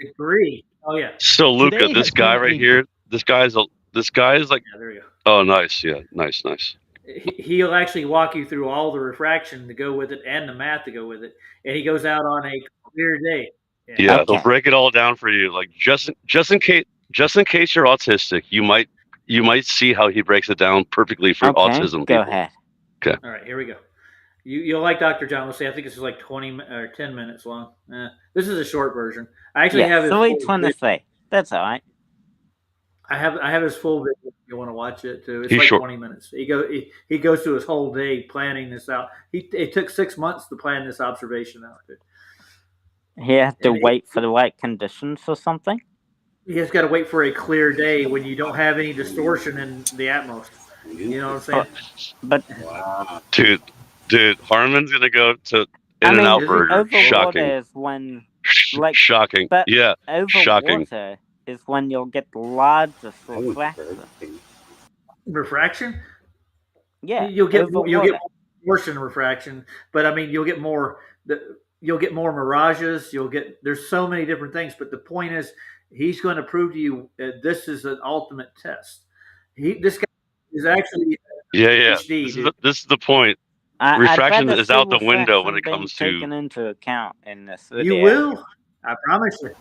Degree. Oh yeah. So Luca, Today this has guy been right a- here, this guy is like. Yeah, there you go. Oh, nice. Yeah, nice. He'll actually walk you through all the refraction to go with it and the math to go with it, and he goes out on a clear day. Yeah, Okay. they'll break it all down for you. Like just in case you're autistic, you might see how he breaks it down perfectly for Okay, autism go people. ahead. Okay. All right, here we go. You'll like Dr. John. Let's see. I think this is like 20 or 10 minutes long. This is a short version. I actually have his full 323. That's all right. I have his full video if you want to watch it too. It's He's like short. 20 minutes. He goes through his whole day planning this out. It took 6 months to plan this observation out. Dude. He had to wait for the right conditions or something? You just got to wait for a clear day when you don't have any distortion in the Atmos. You know what I'm saying? But Wow. Dude, Harmon's gonna go to In-N-Out Burger. Overwater Shocking. is when, like, Shocking. but Yeah. Shocking. overwater is when you'll get larger refraction. Refraction? Yeah, You'll get more overwater. distortion refraction, but I mean you'll get more mirages. There's so many different things, but the point is he's going to prove to you this is an ultimate test. This guy is actually Yeah. HD, This is the point. Refraction is out the window when it comes to taken into account in this video. You will, I promise you.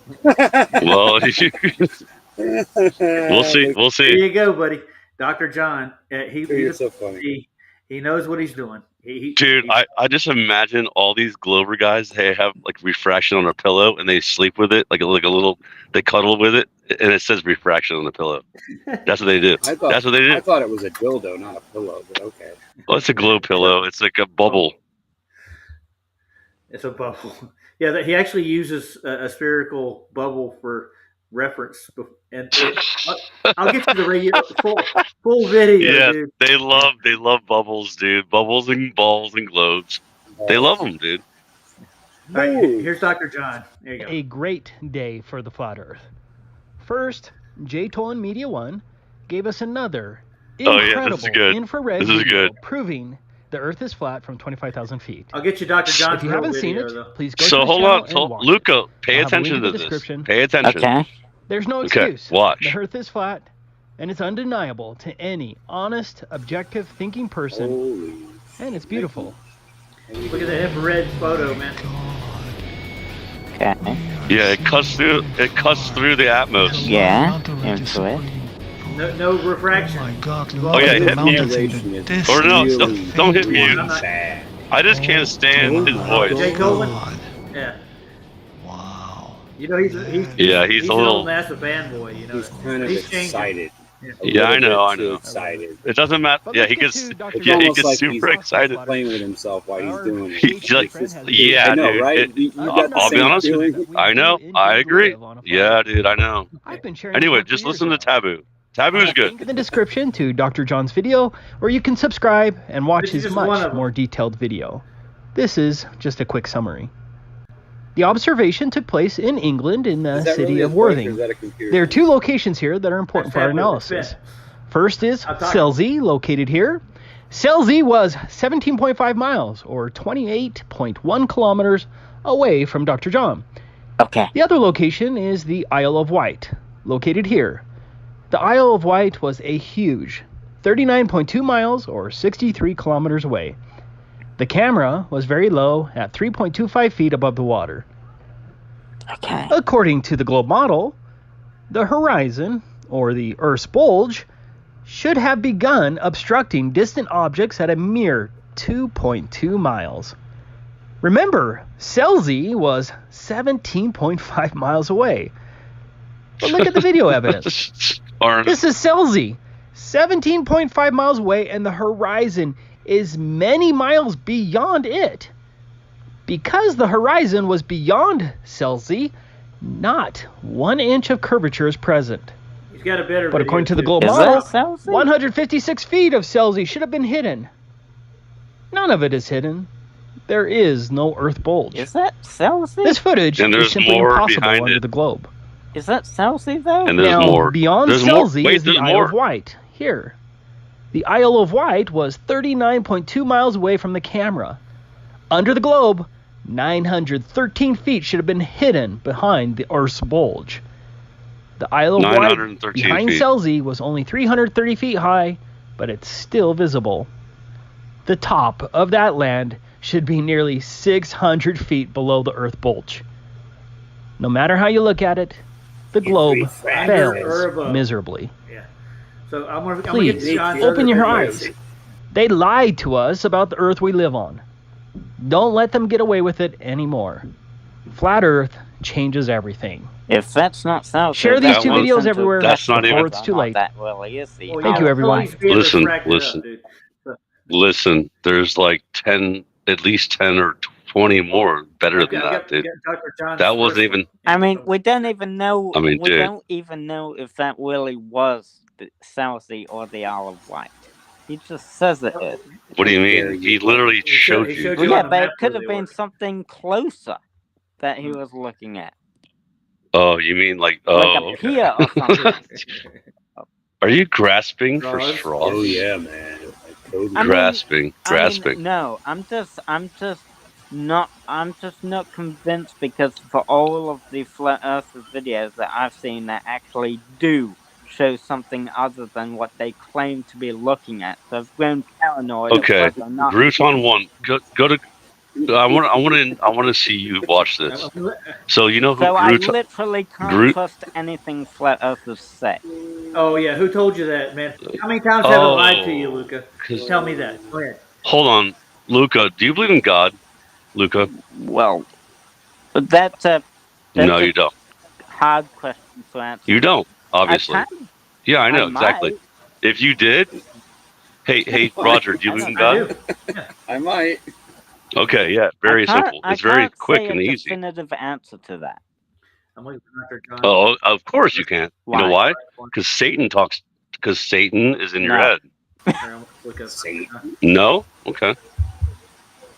Well, we'll see. There you go, buddy. Dr. John, You're so funny. He knows what he's doing. Dude, I just imagine all these Glover guys. They have like refraction on their pillow, and they sleep with it, like a little. They cuddle with it, and it says refraction on the pillow. That's what they do. That's what they do. I thought it was a dildo, not a pillow, but okay. Well, it's a glow pillow. It's like a bubble. It's a bubble. Yeah, he actually uses a spherical bubble for reference. And I'll get you the full video, Yeah, dude. they love bubbles, dude. Bubbles and balls and globes. They love them, dude. All right, here's Dr. John. There you go. A great day for the flat Earth. First, J-Tolan Media One gave us another incredible infrared video proving the Earth is flat from 25,000 feet. I'll get you Dr. John's If you haven't seen video, it, though. please go So to the hold channel on, and watch Luca, it. pay I'll have a link attention in to the this. description. Pay attention. Okay. There's no Okay, excuse. watch. The Earth is flat, and it's undeniable to any honest, objective thinking person, Holy. and it's beautiful. Look at that infrared photo, man. Okay. Yeah, it cuts through the Atmos. Yeah, infrared. No refraction. Oh yeah, hit mute. Or no, don't hit mute. I just can't stand his voice. Jay Coleman? Yeah. You know, he's a an little old NASA fanboy. You know, He's kind of excited. Yeah, I know. Excited. It doesn't matter. But Yeah, let's he get gets. to Dr. Yeah, he John's gets like super he's excited. Playing with himself while he's doing it. He's like, yeah, I know, dude. right? You got the I'll be same honest with feeling? you. I know. I agree. Yeah, dude, I know. I've been sharing Anyway, this for just years listen to now. Taboo. Taboo's good. Link in the description to Dr. John's video, where you can subscribe and watch This is his just one much of them. more detailed video. This is just a quick summary. The observation took place in England in the Is that city really of his voice, or Worthing. is that a computer? There are two locations here that are important for our That's analysis. fit. First is I'm talking- Selzy, located here. Selzy was 17.5 miles, or 28.1 kilometers, away from Dr. John. Okay. The other location is the Isle of Wight, located here. The Isle of Wight was a huge 39.2 miles, or 63 kilometers away. The camera was very low at 3.25 feet above the water. Okay. According to the globe model, the horizon, or the Earth's bulge, should have begun obstructing distant objects at a mere 2.2 miles. Remember, Selzy was 17.5 miles away. But look at the video evidence. This is Selzy, 17.5 miles away, and the horizon is many miles beyond it. Because the horizon was beyond Selzy, not 1 inch of curvature is present. He's got a better. But according to the video, globe too. Is model, that Selzy? 156 feet of Selzy should have been hidden. None of it is hidden. There is no Earth bulge. Is that Selzy? This footage And is there's simply more impossible behind under it. the globe. Is that Selzy though? And there's Now, more. beyond There's more. Selzy Wait, is the there's Isle more. of Wight, here. The The Isle of Wight was 39.2 miles away from the camera. Under the globe, 913 feet should have been hidden behind the Earth's bulge. The Isle of Wight behind Selzy was only 330 feet high, but it's still visible. The top of that land should be nearly 600 feet below the Earth bulge. No matter how you look at it, the globe fails miserably. Yeah. So I'm gonna Please, open your eyes. They lied to us about the Earth we live on. Don't let them get away with it anymore. Flat Earth changes everything. If that's not so, share these two videos everywhere before it's too late. That really is the Thank you, everyone. Listen. There's like 10, at least 10 or 20 more better than that, dude. That wasn't even. I mean, we don't even know. I mean, we don't even know if that really was the Southie or the Isle of Wight. He just says it is. What do you mean? He literally showed you. Well, yeah, but it could have been something closer that he was looking at. Oh, you mean like a pier or something? Are you grasping for straws? Oh yeah, man. Grasping. No, I'm just not convinced, because for all of the Flat Earthers videos that I've seen that actually do show something other than what they claim to be looking at, so I've grown paranoid. Okay, Bruton 1. Go to. I want to see you watch this. So you know who? So I literally can't trust anything Flat Earthers say. Oh yeah, who told you that, man? How many times have I lied to you, Luca? Tell me that. Go ahead. Hold on, Luca. Do you believe in God, Luca? Well, that's no, you don't. Hard question to answer. You don't, obviously. Yeah, I know exactly. Might. If you did, hey, Roger, do you believe in God? I might. Okay, yeah, very simple. It's very quick and easy. Definitive answer to that. Oh, of course you can't. You know why? Because Satan talks. Because Satan is in your head. Satan. No. Okay.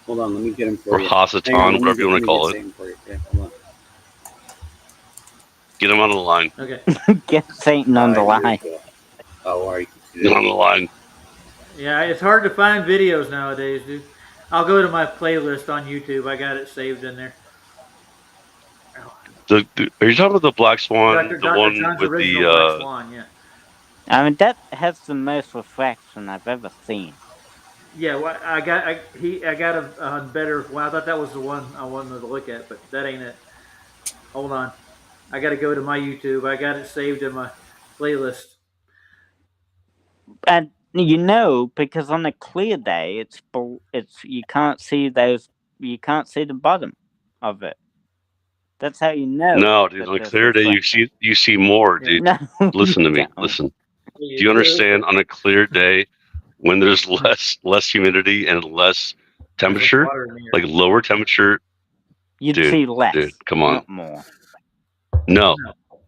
Hold on, let me get him for you. Or Hasatan, whatever you want to call it. Yeah, hold on. Get him on the line. Okay. Get Satan on the line. How are you? Get on the line. Yeah, it's hard to find videos nowadays, dude. I'll go to my playlist on YouTube. I got it saved in there. Are you talking about the Black Swan? Dr. one John's with the Black Swan, yeah. I mean, that has the most reflection I've ever seen. Yeah, well, I got a better. Well, I thought that was the one I wanted to look at, but that ain't it. Hold on, I got to go to my YouTube. I got it saved in my playlist. And you know, because on a clear day, it's you can't see the bottom of it. That's how you know. No, dude. On a clear day, you see more, dude. No, listen to me. Listen. Do you understand? On a clear day, when there's less humidity and less temperature, like lower temperature, you'd see less. Dude, come on. Not more. No.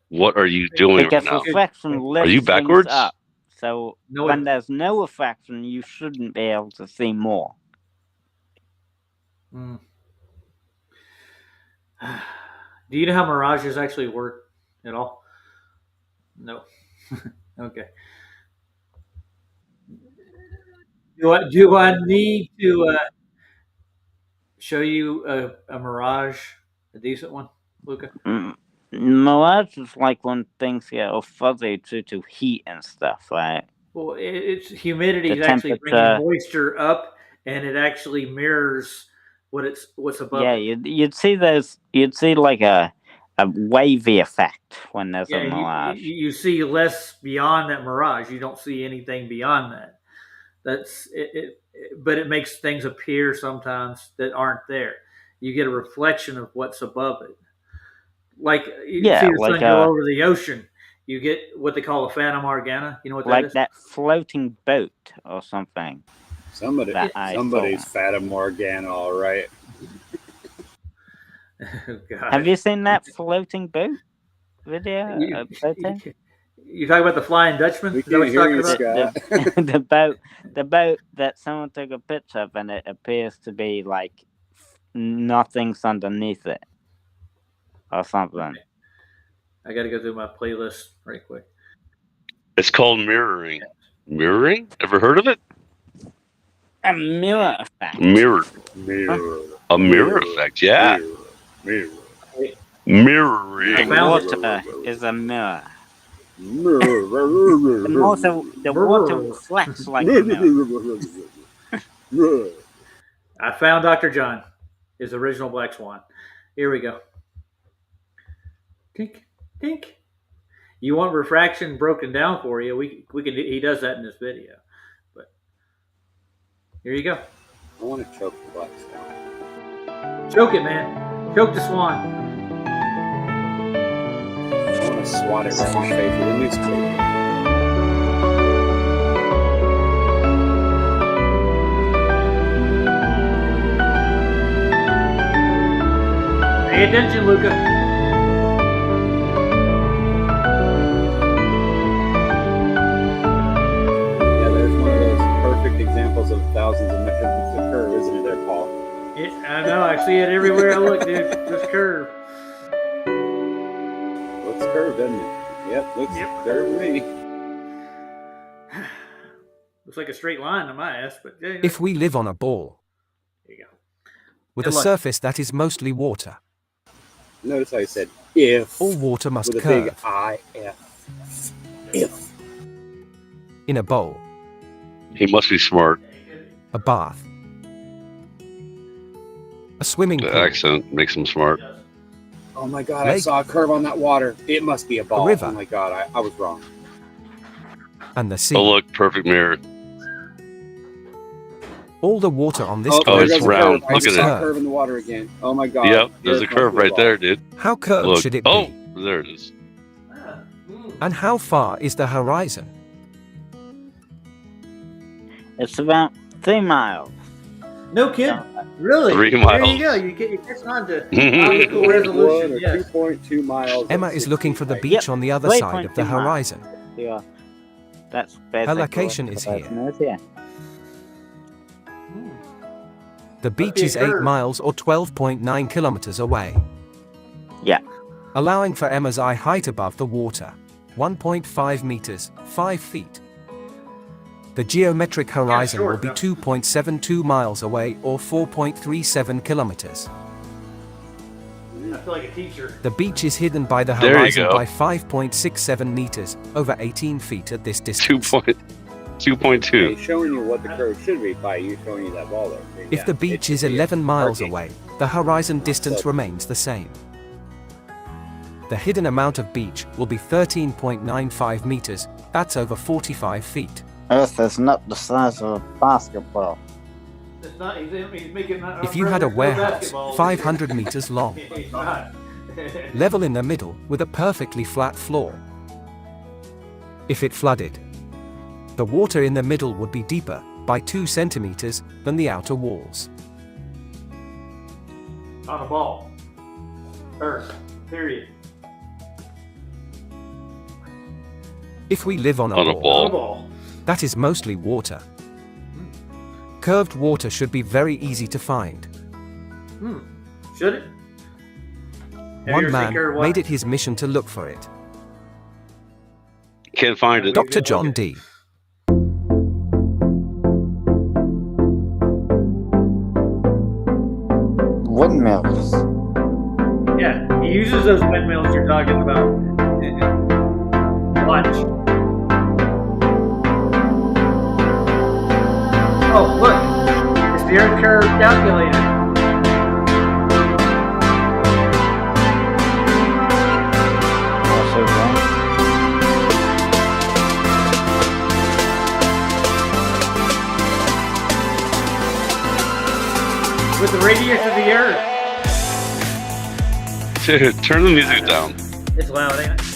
What are you doing right now? Are you backwards? Up. So when there's no reflection, you shouldn't be able to see more. Mm. Do you know how mirages actually work at all? No. Okay. Do I need to show you a mirage, a decent one, Luca? Mirage is like when things get all fuzzy due to heat and stuff, right? Well, it's humidity is actually bringing moisture up, and it actually mirrors what's above. Yeah, you'd see those. You'd see like a wavy effect when there's a mirage. You see less beyond that mirage. You don't see anything beyond that. That's it. But it makes things appear sometimes that aren't there. You get a reflection of what's above it. Like you see the sun go over the ocean. You get what they call a Phantom Morgana. You know what that is? Like that floating boat or something. Somebody's Phantom Morgana, all right. Oh, have you seen that floating boat video? You talking about the Flying Dutchman? We can't hear you, Scott. The boat that someone took a picture of, and it appears to be like nothing's underneath it or something. Okay. I got to go through my playlist right quick. It's called mirroring. Mirroring? Ever heard of it? A mirror effect. Mirror. A mirror effect, yeah. Mirroring. The water is a mirror. The water reflects like a mirror. I found Dr. John, his original Black Swan. Here we go. Tink, tink. You want refraction broken down for you? We can. He does that in this video. But here you go. I want to choke the Black Swan. Choke it, man. Choke the swan. I want to swat it right in the face with a newspaper. Pay attention, Luca. Yeah, there's one of those perfect examples of thousands of measurements of curve, isn't it there, Paul? Yeah, I know. I see it everywhere I look, dude. This curve. Looks curved, doesn't it? Yep, looks curved to me. Looks like a straight line on my ass, but yeah. If we live on a ball There you go. with a surface that is mostly water, Notice how he said if. all water must with a curve big I-F. If. in a bowl, He must be smart. a bath, a swimming The pool, accent makes him smart. Oh my god, I Lake. saw a curve on that water. It must be a ball. river. Oh my god, I was wrong. and the sea. Oh, look, perfect mirror. All the water on this Oh, Oh, there it's goes a round. curve. I Look just at saw it. a curve in the water again. Oh my god. Yep, there's a This curve must be a right ball. there, dude. How curved Look. should it Oh, be? there it is. And how far is the horizon? It's about 3 miles. No kid. Really? 3 There miles. you go. You're catching on to Mhm. optical 1 resolution. or Yes. 2.2 miles. Emma and is looking for the 60 beach on the other side of the 3.2 miles. horizon. Yeah. That's basically location what is the here. person is, yeah. The beach be a is 8 curve. miles or 12.9 kilometers away, Yeah. allowing for Emma's eye height above the water, 1.5 meters, 5 feet. The geometric horizon short, will be no? 2.72 miles away or 4.37 kilometers. I feel like a teacher. The beach is hidden by the There you horizon go. by 5.67 meters, over 18 feet at this 2.2. He's showing you what the curve should be by you showing you that ball there. If Yeah, the it beach should is be 11 miles arcing. away, the horizon distance So- remains the same. The hidden amount of beach will be 13.95 meters, that's over 45 feet. Earth is not the size of a basketball. It's not. He's making. If you had a warehouse basketball. 500 meters long, He's not. level in the middle with a perfectly flat floor. If it flooded, the water in the middle would be deeper, by 2 centimeters, than the outer walls. On a ball. Earth. Period. If we live on a On a ball, ball. On a ball. that is mostly water. Curved water should be very easy to find. Should it? Have One you ever seen man curved water? made it his mission to look for it. Can't find it. Dr. John D. Windmills. Yeah, he uses those windmills you're talking about. Watch. Oh, look. It's the Earth curve calculator. Also wrong. With the radius of the Earth. Dude, turn the music down. It's loud, ain't it?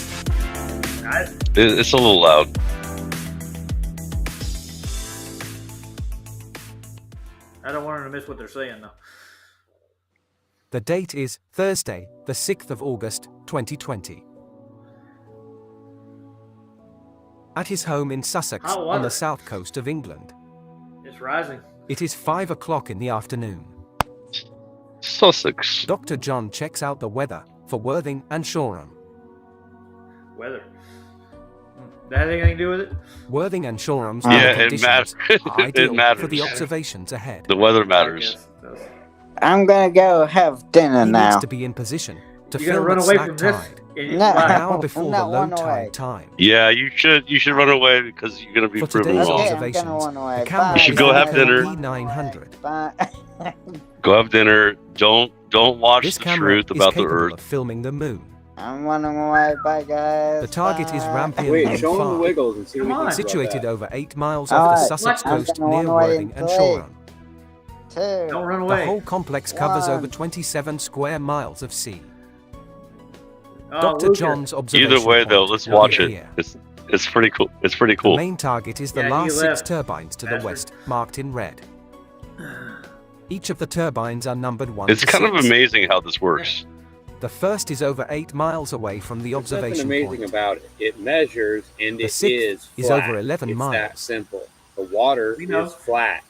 It's a little loud. I don't want her to miss what they're saying, though. The date is Thursday, the 6th of August, 2020. At his home in Sussex, Hot on water. the south coast of England. It's rising. It is 5 o'clock in the afternoon. Sussex. Dr. John checks out the weather for Worthing and Shoreham. Weather. That has anything to do with it? Worthing and Shoreham's Yeah, weather it conditions matters. are It ideal for matters. the observations ahead. The weather I matters. guess it does. I'm gonna go have dinner He now. needs to be in position to You gonna film run at away slack from this? tide, No. an hour before I'm the not low running away. tide time. Yeah, you should run away because you're gonna be For proven today's wrong. Okay, I'm gonna observations, run away. the camera Bye, You should is go the have dinner. P900. Bye. Go have dinner. Don't watch This the camera truth is about the capable Earth. of filming the moon. I'm running away. Bye, guys. The target is Bye. Rampion Wait, Lane show him the Farm, wiggles and see what Come he on. thinks about situated that. over 8 miles All off the right, Sussex I'm coast gonna near run away Worthing in and 3, Shoreham. 2. Don't run The away. whole complex covers 1. over 27 square miles of sea. Oh, Dr. Luca. John's observation Either way, though, point let's will be watch it. here. It's pretty cool. It's pretty The cool. main target is the Yeah, he last 6 left. turbines to the Bastard. west, marked in red. Each of the turbines are numbered 1 It's to kind of 6. amazing how this works. The first is over 8 miles away from the There's nothing observation amazing point. about it. It measures and The it sixth is is flat. over 11 it's miles. that simple. The water We know. is flat.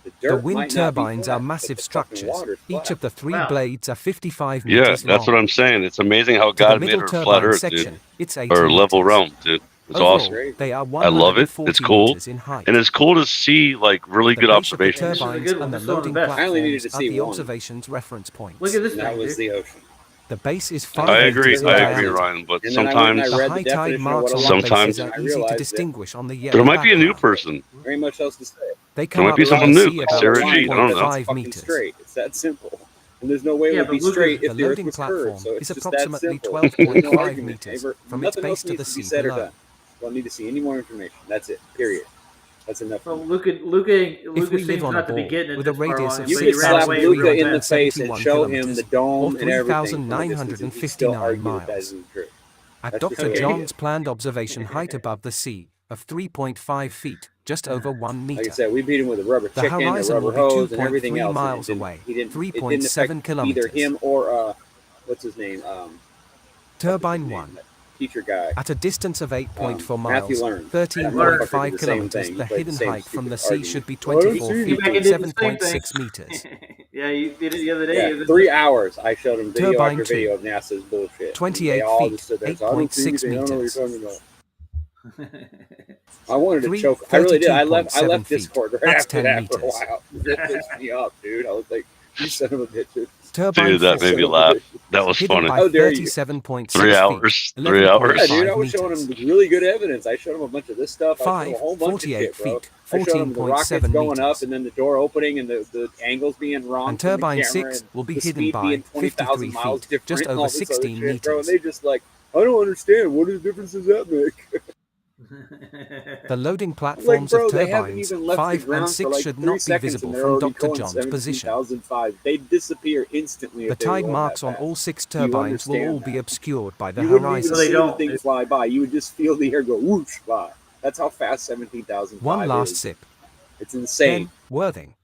The The dirt wind might not be turbines flat, are but massive the fucking structures. water's Each flat. of the 3 Wow. blades are 55 Yeah, meters that's long. what I'm saying. It's amazing how To the God made middle her flat turbine Earth, section, dude, it's 80 or level meters. realm, dude. It's Overall, awesome. they are I love it. 140 It's cool, meters in height. and it's cool to see like really The good base of the observations. This is a turbines good one. and the This is one of the loading best. I only needed platforms to are see the one. observations reference points. Look at this And that thing, was dude. the ocean. The base is 5 I meters agree. in I agree, diameter. Ryan. But And then I went and sometimes, I The read high the tide definition of marks what a on the lump bases Sometimes- is, are and I easy to realized that distinguish on the there yellow might be a new background. person. there ain't much else to say. They There come might up be from someone the new, sea like about Sarah G. I don't know. 2.5 fucking meters. straight. It's that simple. And there's no way Yeah, it would be but Lucas- straight The if the Earth loading was platform curved. So it's is just that approximately simple. 12.5 There's no argument. meters Ever- from its nothing base else to the needs to be sea said or below. done. Don't need to see any more information. That's it. Period. That's enough. Well, for me. Luca If we seems live on a not to be ball getting it with a this far radius along, of You but could he ran slap away Luca real in the fast. face and 6,371 show him the kilometers, dome or and everything from a distance, and he'd still 3,959 argue that that miles. isn't true. At That's Dr. just okay. John's planned observation height above the sea of 3.5 feet, just over 1 Like I meter. said, we beat him with a rubber The chicken, a horizon rubber will be hose, and everything 2.3 else. miles and away, it didn't 3.7 affect either kilometers. him or what's his name? Turbine 1. That teacher guy. At a distance of 8.4 Matthew miles, Learn. 13.5 That motherfucker did the same kilometers, thing. the He played hidden the same height from the stupid sea should be argument. 24 You feet, back and did the same 7.6 thing. meters. Yeah, you did it the other day. Yeah, 3 hours. I showed him video Turbine after video 2. of NASA's bullshit. 28 They all feet, just stood there, so I don't see 8.6 anything. I don't know what you're meters. talking about. I wanted to Three, choke. I really did. I left 32.7 feet. Discord right That's after 10 that for a meters. while. It pissed me off, dude. I was like, you son of a bitch. Turbine Dude, that 4. made me laugh. That was Hidden funny. by How dare you. 37.6 3 feet, hours. 3 hours. Yeah, 11.5 dude, I was showing meters. him really good evidence. I showed him a bunch of this stuff. I showed him 5, a whole bunch of 48 shit, bro. feet, I showed him the rockets 14.7 going up meters. and then the door opening and the angles being wrong. And from the turbine camera 6 and will be the hidden speed by being 20,000 53 miles feet, different just and over all this other 16 shit, bro. And meters. they just like, I don't understand. What difference does that make? The loading Like, platforms bro, of they haven't turbines even left 5 the ground and for 6 like should 3 not be seconds visible and they're from already Dr. going John's position. 17,005. They'd disappear instantly The if they were tide going marks that on fast. all 6 Do you turbines will understand all be that? obscured by the You wouldn't even horizon. They see the don't. thing fly by. You would just feel the air go whoosh by. That's how fast 17,005 One last is. sip. It's insane. Then, Worthing.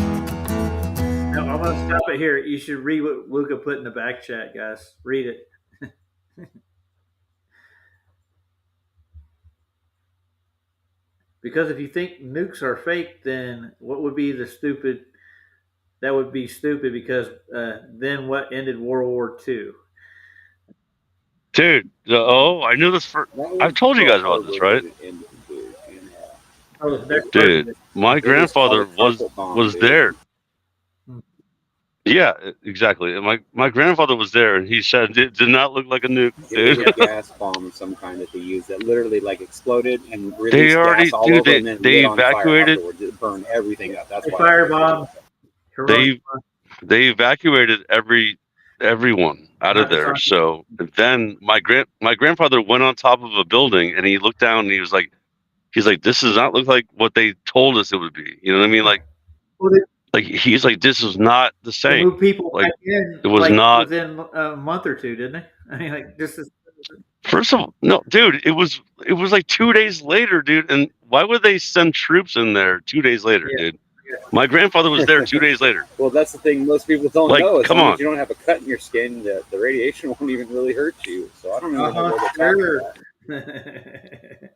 No, I'm gonna stop it here. You should read what Luca put in the back chat, guys. Read it. Because if you think nukes are fake, then what would be the stupid? That would be stupid because then what ended World War II? Dude, I knew this for. I've told you guys about this, right? Oh, the next Dude, person. my grandfather was there. Hmm. Yeah, exactly. And my grandfather was there, and he said it did not look like a nuke, It was dude. a gas bomb of some kind that they used that literally like exploded and released They already, gas all dude. over and then They lit on fire evacuated. afterwards. It burned everything up. That's They why. firebomb. They evacuated everyone out of there. So then my grandfather went on top of a building, and he looked down, and he's like, this does not look like what they told us it would be. You know what I mean? Like he's like, this is not the They same. moved people Like, back in. it was like, not. within a month or two, didn't they? I mean, like this is. First of all, no, dude, it was like 2 days later, dude. And why would they send troops in there 2 days later, dude? My grandfather was there 2 days later. Well, that's the thing most people don't Like, know. As come long on. as you don't have a cut in your skin, the radiation won't even really hurt you. So I don't even know what they're talking about.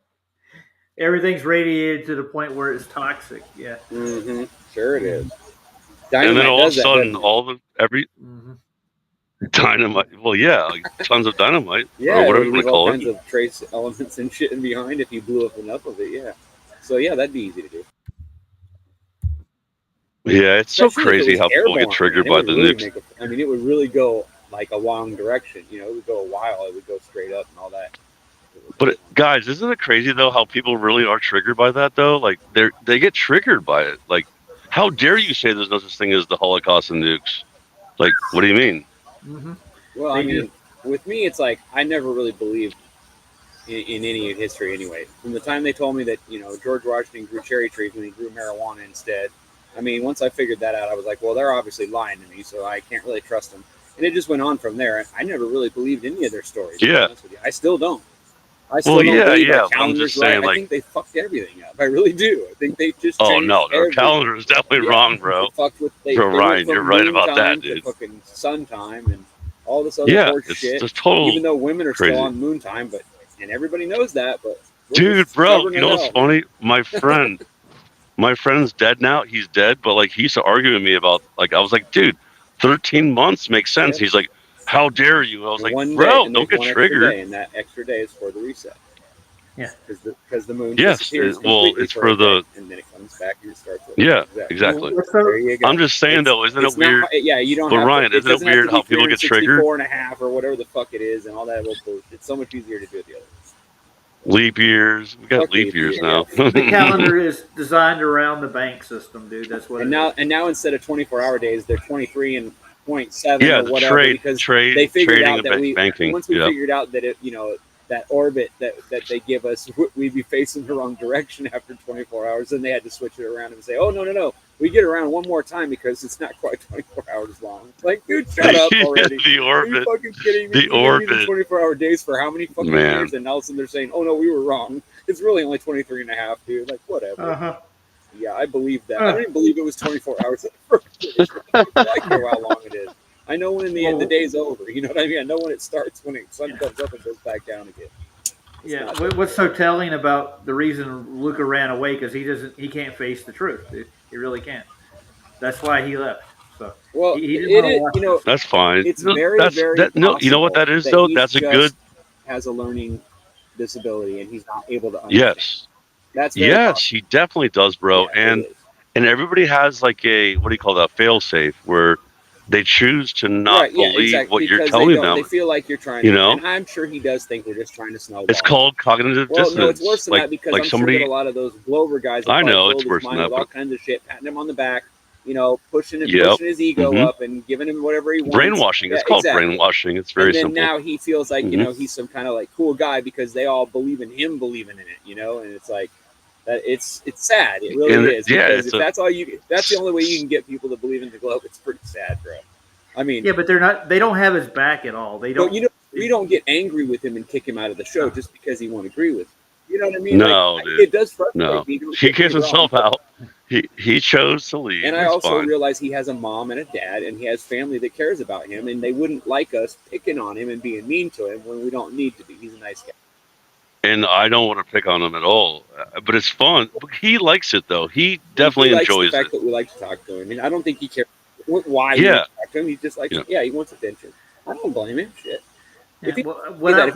Everything's radiated to the point where it's toxic. Yeah. Mm-hmm. Sure it is. and then all of a does that, sudden, doesn't it? every Mhm. dynamite. Well, yeah, like tons of dynamite Yeah, or it whatever would you want leave to all call kinds it. of trace elements and shit in behind if you blew up enough of it. Yeah. So yeah, that'd be easy to do. Yeah, it's so Especially if it crazy was how people get airborne, triggered man. It by would the really nukes. make a. I mean, it would really go like a long direction. You know, it would go a while. It would go straight up and all that. But guys, isn't it crazy though how people really are triggered by that though? Like they get triggered by it. Like, how dare you say there's no such thing as the Holocaust and nukes? Like, what do you mean? Mhm. Well, They I mean, with me, it's like I never really believed in any history anyway. From the time they told me that George Washington grew cherry trees when he grew marijuana instead, I mean, once I figured that out, I was like, well, they're obviously lying to me, so I can't really trust them. And it just went on from there. I never really believed any of their stories. To be Yeah. honest with you, I still don't. I still Well, don't believe our yeah, but I'm just calendar's right. saying, I like, think they fucked everything up. I really do. I think they just oh changed no, their everything. calendar is definitely Yeah, wrong, they bro. fucked with they Bro, went Ryan, from you're right moon about that, time to dude. fucking sun time and all this other Yeah, horse it's shit. just total Even though women are still crazy. on moon time, and everybody knows that, but we're Dude, just bro, stubborn you as know what's hell. funny? My friend's dead now. He's dead, but like he used to argue with me about like I was like, dude, 13 months makes sense. Yeah. He's like, how dare you? I was like, One day, bro, and don't there's get one extra triggered. day, and that extra day is for the reset. Yeah. Because the moon Yes, disappears well, completely it's for a for day, the and then it comes back and it starts over. yeah, exactly. There you go. I'm just saying though, isn't it weird? Not, yeah, you don't But have Ryan, to. It isn't it doesn't have to weird be how people get triggered? 364 and a half or whatever the fuck it is, and all that old bullshit. It's so much easier to do it the other way. Leap years. We got Fuck leap years year, now. yeah. The calendar is designed around the bank system, dude. That's what. And now instead of 24-hour days, they're 23 and 0.7 Yeah, or the whatever, because they figured trading out that banking. once we Yeah. figured out that that orbit that they give us, we'd be facing the wrong direction after 24 hours. Then they had to switch it around and say, oh, no, we get around one more time because it's not quite 24 hours long. Like, dude, shut up already. The orbit. Are you fucking kidding me? The orbit. 24-hour days for how many fucking Man. years? And all of a sudden they're saying, oh, no, we were wrong. It's really only 23 and a half, dude. Like, whatever. Uh-huh. Yeah, I believe that. I don't even believe it was 24 hours at first. I care how long it is. I know when the day's over. You know what I mean? I know when it starts, when the sun comes up and goes back down again. Yeah, what's so telling about the reason Luca ran away? Because he can't face the truth, dude. He really can't. That's why he left. So well, he didn't want to watch this. That's fine. It's very, very no. You know what that is though? That's a good. Has a learning disability and he's not able to understand. Yes. That's he definitely does, bro. Yeah, and everybody has like a what do you call that? Fail safe where they choose to not believe what you're telling them. They feel like you're trying. You know, and I'm sure he does think we're just trying to snowball. It's called cognitive dissonance. No, it's worse than that because I'm somebody, sure that a lot of those Glover guys. I know it's worse than that. With all kinds of shit, patting him on the back, pushing his ego up and giving him whatever he wants. Brainwashing. It's called brainwashing. It's very simple. And then now he feels like he's some kind of like cool guy because they all believe in him believing in it. And it's like. That it's sad. It really is. Yeah, because if that's the only way you can get people to believe in the globe. It's pretty sad, bro. I mean, yeah, but they're not. They don't have his back at all. They don't. We don't get angry with him and kick him out of the show just because he won't agree with. You know what I mean? No, like, dude. It does frustrate me. He kicks himself out. He chose to leave. And I also realize he has a mom and a dad, and he has family that cares about him, and they wouldn't like us picking on him and being mean to him when we don't need to be. He's a nice guy. And I don't want to pick on him at all, but it's fun. He likes it though. He definitely enjoys the fact that we like to talk to him. I mean, I don't think he cares why we talk to him. He just likes, he wants attention. I don't blame him. Shit. If he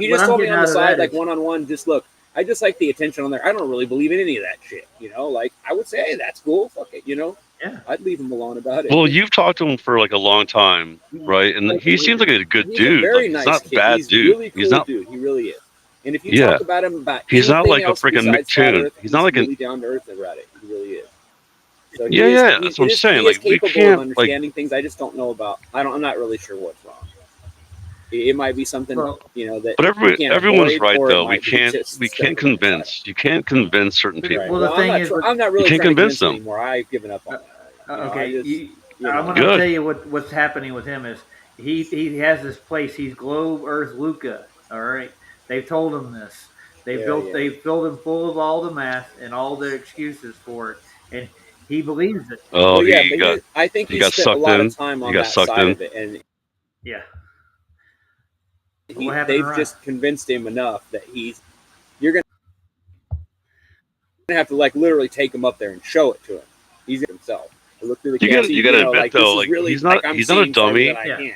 just told me on the side, like one-on-one, just look, I just like the attention on there. I don't really believe in any of that shit. Like I would say, hey, that's cool. Fuck it. Yeah. I'd leave him alone about it. Well, you've talked to him for like a long time, right? And he seems like a good dude. Very nice. He's not kid. Bad he's dude. Really cool he's not. Dude. He really is. And if you talk about him he's not like a freaking McToon. He's not like really down to earth about it. He really is. So that's what I'm saying. He is capable of understanding things. I just don't know about. I'm not really sure what's wrong. It might be something that. But everyone's right though. We can't convince. You can't convince certain people. Well, the thing is, I'm not really you can't trying to convince them anymore. I've given up on that. Okay, I'm going to tell you what's happening with him is he has this place. He's Globe Earth Luca. All right. They've told him this. They filled him full of all the math and all the excuses for it, and he believes it. Oh, I think he spent a lot of time on that side of it, and they've just convinced him enough that you're gonna have to like literally take him up there and show it to him. He's himself. I look through the You camera. got to admit like, though, this like is really he's not I'm a seeing farther dummy. than I can.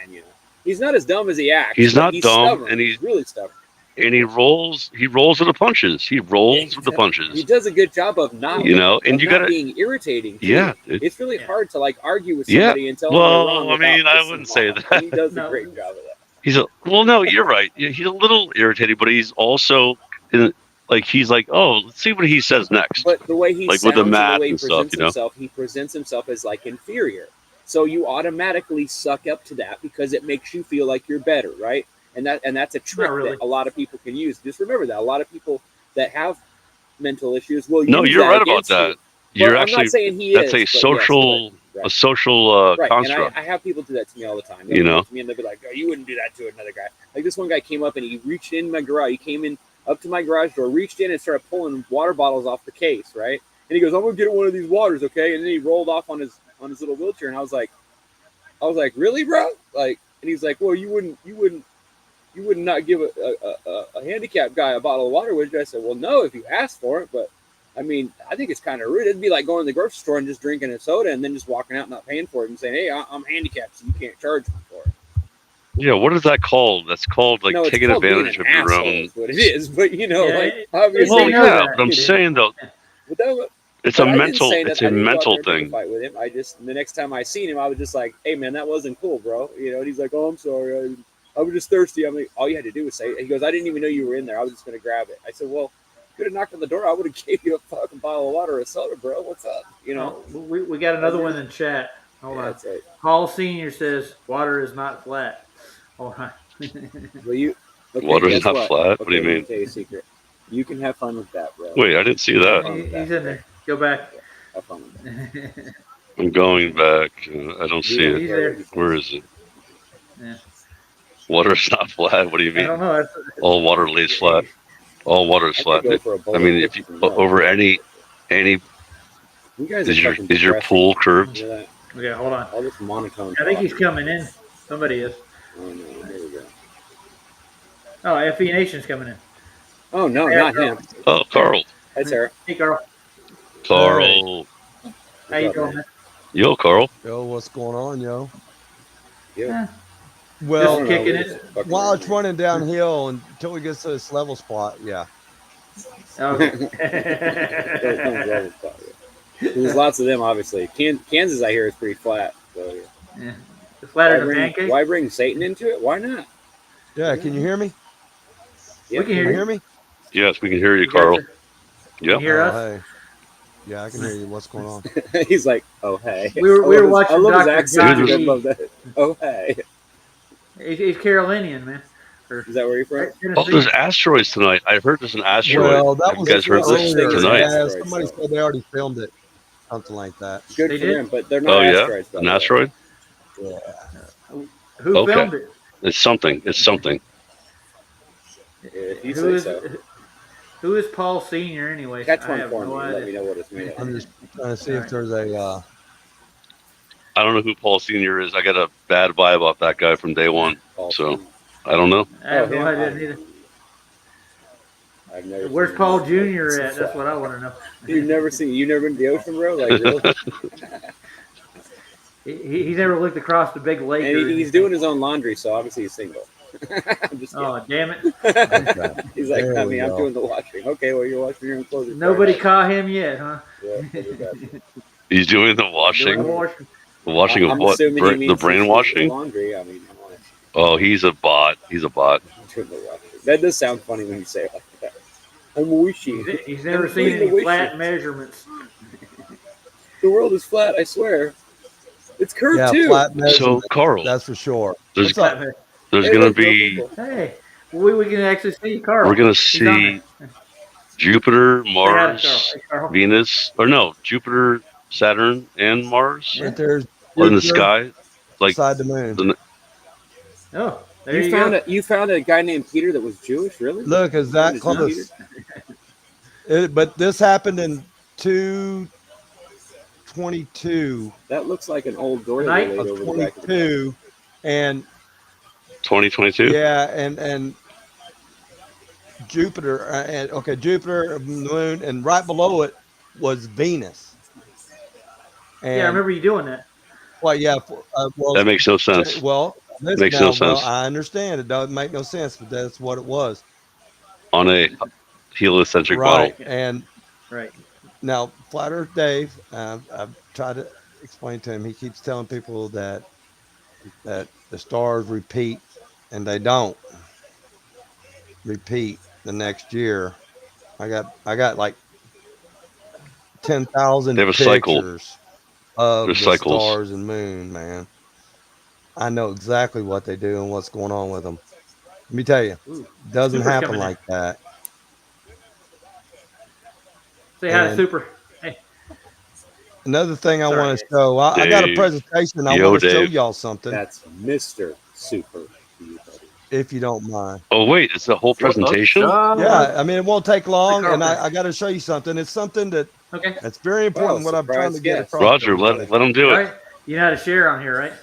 He's not as dumb as he acts. He's but not he's dumb, stubborn. and he's really stubborn. And he rolls with the punches. He rolls with the punches. He does a good job of not, and you got to being irritating. Too. Yeah, it's really hard to like argue with somebody and tell them they're wrong. I mean, I wouldn't say that. And he does a great job of that. No, you're right. He's a little irritating, but he's also he's like, oh, let's see what he says next. But the way he like sounds with the math and the way he and stuff, presents himself, he presents himself as like inferior. So you automatically suck up to that because it makes you feel like you're better, right? And that's a trick that a lot of people can use. Just remember that a lot of people that have mental issues will use No, you're that right about that. You're actually. I'm not saying he that's is. That's a social right. construct. And I have people do that to me all the time. They'll come to me and they'll be like, "Oh, you wouldn't do that to another guy." Like this one guy came up and he reached in my garage. He came in up to my garage door, reached in and started pulling water bottles off the case, right? And he goes, "I'm gonna get one of these waters, okay?" And then he rolled off on his little wheelchair, and I was like, "Really, bro?" Like, and he's like, "Well, you would not give a handicapped guy a bottle of water, would you?" I said, "Well, no, if you asked for it, but I mean, I think it's kind of rude. It'd be like going to the grocery store and just drinking a soda and then just walking out and not paying for it and saying, 'Hey, I'm handicapped, so you can't charge me for it.'" Yeah, what is that called? That's called taking advantage of your own. Is what it is, but obviously. Well, yeah, but I'm saying though, it's a mental thing. Fight with him. The next time I seen him, I was just like, "Hey, man, that wasn't cool, bro." And he's like, "Oh, I'm sorry. I was just thirsty." I'm like, all you had to do was say it. He goes, "I didn't even know you were in there. I was just going to grab it." I said, "Well, could have knocked on the door. I would have gave you a fucking bottle of water or a soda, bro. What's up?" We got another one in chat. Hold on. That's right. Paul Senior says water is not flat. Hold on. Water is not flat. What do you mean? I'll tell you a secret. You can have fun with that, bro. Wait, I didn't see that. He's in there. Go back. Have fun with that. I'm going back. I don't see it. He's there. Where is it? Yeah. Water is not flat. What do you mean? I don't know. All water lays flat. All water is flat. I mean, if you over any, is your pool curved? Okay, hold on. All this monotone. I think he's coming in. Somebody is. Oh no, here we go. Oh, FE Nation's coming in. Oh no, not him. Oh, Carl. Hi, Sarah. Hey, Carl. Carl. How you doing, man? Yo, Carl. Yo, what's going on, yo? Yeah. Well, just kicking it. While it's running downhill until we get to this level spot, yeah. Okay. There's lots of them, obviously. Kansas, I hear, is pretty flat. So, yeah. It's flatter than pancake. Why bring Satan into it? Why not? Yeah, can you hear me? Yeah, we can hear me. Yes, we can hear you, Carl. Yeah. You hear us? Hey. Yeah, I can hear you. What's going on? He's like, "Oh hey." We were watching. I love Dr. his accent. I love that. Oh hey. He's Carolinian, man. Is that where you're from? Oh, there's asteroids tonight. I heard there's an asteroid. Well, that Have was you guys heard this tonight? Yeah, somebody said they already filmed it. Something like that. Good for them, but they're not asteroids. An asteroid? Yeah. Who filmed it? It's something. It's something. Who is Paul Senior anyway? Catch one for me. Let me know what it's made of. I'm just trying to see if there's a. I don't know who Paul Senior is. I got a bad vibe off that guy from day one. So I don't know. I have no idea either. Where's Paul Jr. at? That's what I want to know. You've never been to the ocean, bro? Like really? He's never looked across the big lake. And he's doing his own laundry, so obviously he's single. I'm just oh, damn it. He's like, I'm doing the washing. Okay, well, you're washing your own clothes. Nobody caught him yet, huh? Yeah, he's doing the washing. The washing of what? The brainwashing? Laundry, I mean. Oh, he's a bot. He's a bot. That does sound funny when you say it like that. I'm wishing. He's never seen any flat measurements. The world is flat, I swear. It's curved too. Flat so, Carl. That's for sure. There's going to be... Hey, we can actually see Carl. We're going to see Jupiter, Mars, Venus, or no, Jupiter, Saturn, and Mars. Right there's in the sky. Like beside the moon. Oh, there you go. You found a guy named Peter that was Jewish, really? Look, is that close? But this happened in 2022. That looks like an old door laid over the back of the and 2022. Yeah, and Jupiter, Jupiter, the moon, and right below it was Venus. And, yeah, I remember you doing that. Well, yeah. Well, That makes no sense. Well, Makes now, no sense. well, I understand it doesn't make no sense, but that's what it was. On a heliocentric Right. model. And Right. now, Flat Earth Dave, I've tried to explain to him. He keeps telling people that the stars repeat, and they don't repeat the next year. I got like 10,000 They have a cycle. pictures of There's the cycles. stars and moon, man. I know exactly what they do and what's going on with them. Let me tell you, Ooh, doesn't Super's happen coming in. like that. Say hi to And Super. Hey. another thing I Sorry. want to show, I got a Dave. presentation. I Yo, want to show Dave. y'all something, That's Mr. Super. if you don't mind. Oh wait, it's a whole presentation. Yeah, I mean it won't take long, and I got to show you something. It's something Okay. that's very important. Well, what I'm trying to surprise get guest. across. to Roger, everybody. let him do All it. right. You know how to share on here, right?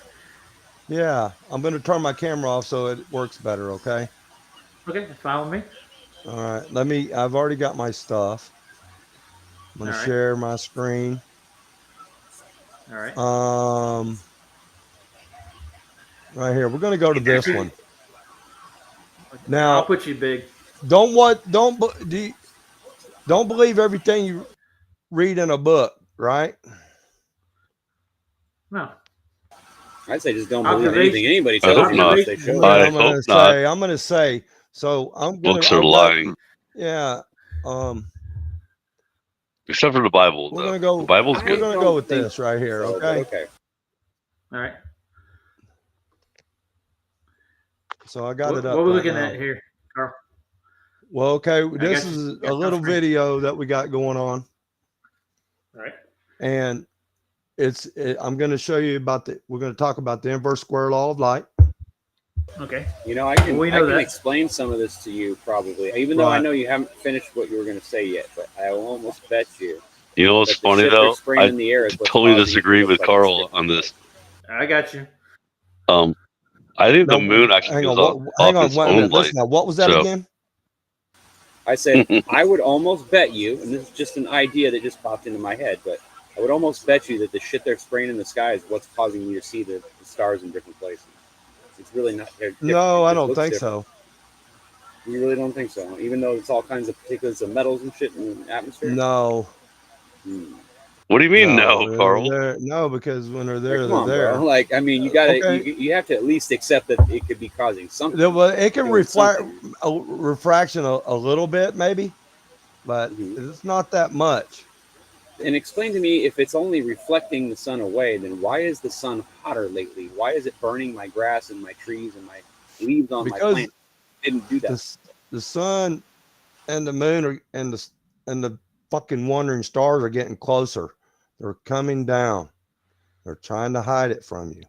Yeah, I'm going to turn my camera off so it works better. Okay. Okay, that's fine with me. All right. I've already got my stuff. I'm going to share my screen. All right. Right here. We're going to go to this one. Now, I'll put you big. don't believe everything you read in a book, right? No. I'd say just don't believe anything anybody tells hope you not. unless they show I I'm hope going to say. So I'm going Books are lying. Yeah. Except for the Bible. We're though. going to go. The Bible's We're good. going to go with this right here. so, Okay. Okay. All right. So I got it up. What are we right looking now. at here, Carl? Well, okay. I This got is you. a little video that we got going on, All right. and I'm going to show you we're going to talk about the inverse square law of light. Okay. You know, I can that. explain some of this to you probably, even though I know you haven't finished what you were going to say yet. But I will almost bet you. You know what's that the funny shit they're though? spraying I in the air is what's totally causing it to disagree look with like Carl on this. I got you. I think the No, moon actually hang gives on. off Hang on. its Wait a own minute. light. Listen now. What was that So- again? I said I would almost bet you, and this is just an idea that just popped into my head, but I would almost bet you that the shit they're spraying in the sky is what's causing you to see the stars in different places. It's really not. No, I don't think so. You really don't think so, even though it's all kinds of particulates of metals and shit in the atmosphere. No. What do you mean, no, Carl? No, because when they're there, Come on, they're there. bro. Like, I mean, you gotta, Okay. you have to at least accept that it could be causing something. Well, it can Doing reflect something. a refraction a little bit, maybe, but it's not that much. And explain to me, if it's only reflecting the sun away, then why is the sun hotter lately? Why is it burning my grass and my trees and my leaves on my plant? It didn't do that. The sun and the moon and the fucking wandering stars are getting closer. They're coming down. They're trying to hide it from you.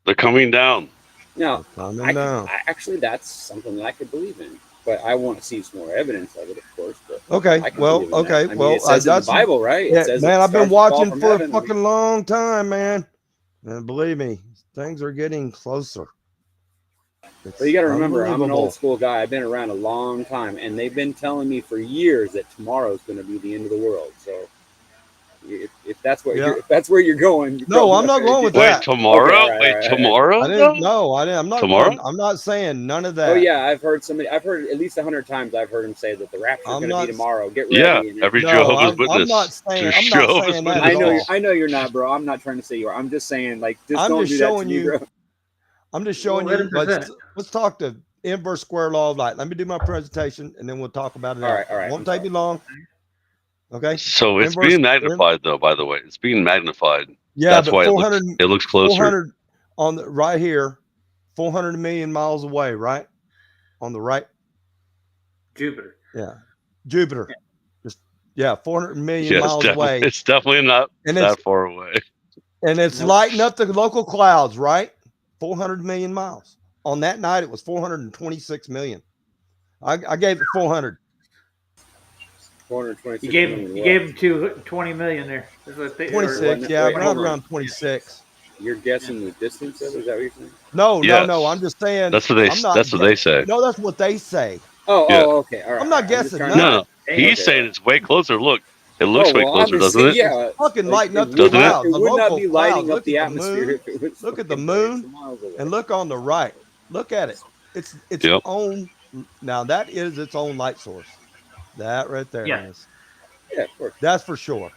They're coming down. Now, down. Actually, that's something that I could believe in, but I want to see some more evidence of it, of course. But Okay, well, okay, well, it says in the Bible, right? Yeah, It says man, that I've been stars fall watching from for heaven. a fucking long time, man, and believe me, things are getting closer. But you got to remember, I'm an old school guy. I've been around a long time, and they've been telling me for years that tomorrow is going to be the end of the world. So, if that's what if that's where you're going, no, I'm not going with that. Wait, tomorrow? Okay, Tomorrow? I didn't. No, I didn't. I'm not. Tomorrow? I'm not saying none of that. Oh yeah, I've heard at least 100 times. I've heard him say that the rapture is going to be tomorrow. Get ready. Yeah, every Jehovah's Witness. I'm not saying that. I know you're not, bro. I'm not trying to say you are. I'm just saying, like, don't do that to me, bro. I'm just showing you. Let's talk to inverse square law of light. Let me do my presentation, and then we'll talk about it. All right. Won't take me long. Okay. So it's being magnified, though. By the way, it's being magnified. Yeah, that's why it looks closer. 400 on the right here, 400 million miles away, right? On the right. Jupiter. Yeah, Jupiter. Yeah. 400 million miles away. It's definitely not that far away. And it's lighting up the local clouds, right? 400 million miles. On that night, it was 426 million. I gave it 400. 426 you gave him 20 million there. 26, yeah, around 26. You're guessing the distance of it? Is that what you're saying? No. I'm just saying. That's what they say. No, that's what they say. Oh, okay. All right. I'm not guessing. No. He's saying it's way closer. Look, It looks way closer, doesn't it? Yeah, It's fucking lighting up the Doesn't it? clouds. It The would not local be clouds. lighting up Look the at the atmosphere moon. if it was Look at the fucking waves moon miles away. and look on the right. Look at it. It's Yep. own. Now that is its own light source. That right there Yeah. is. Yeah, of course. That's for sure.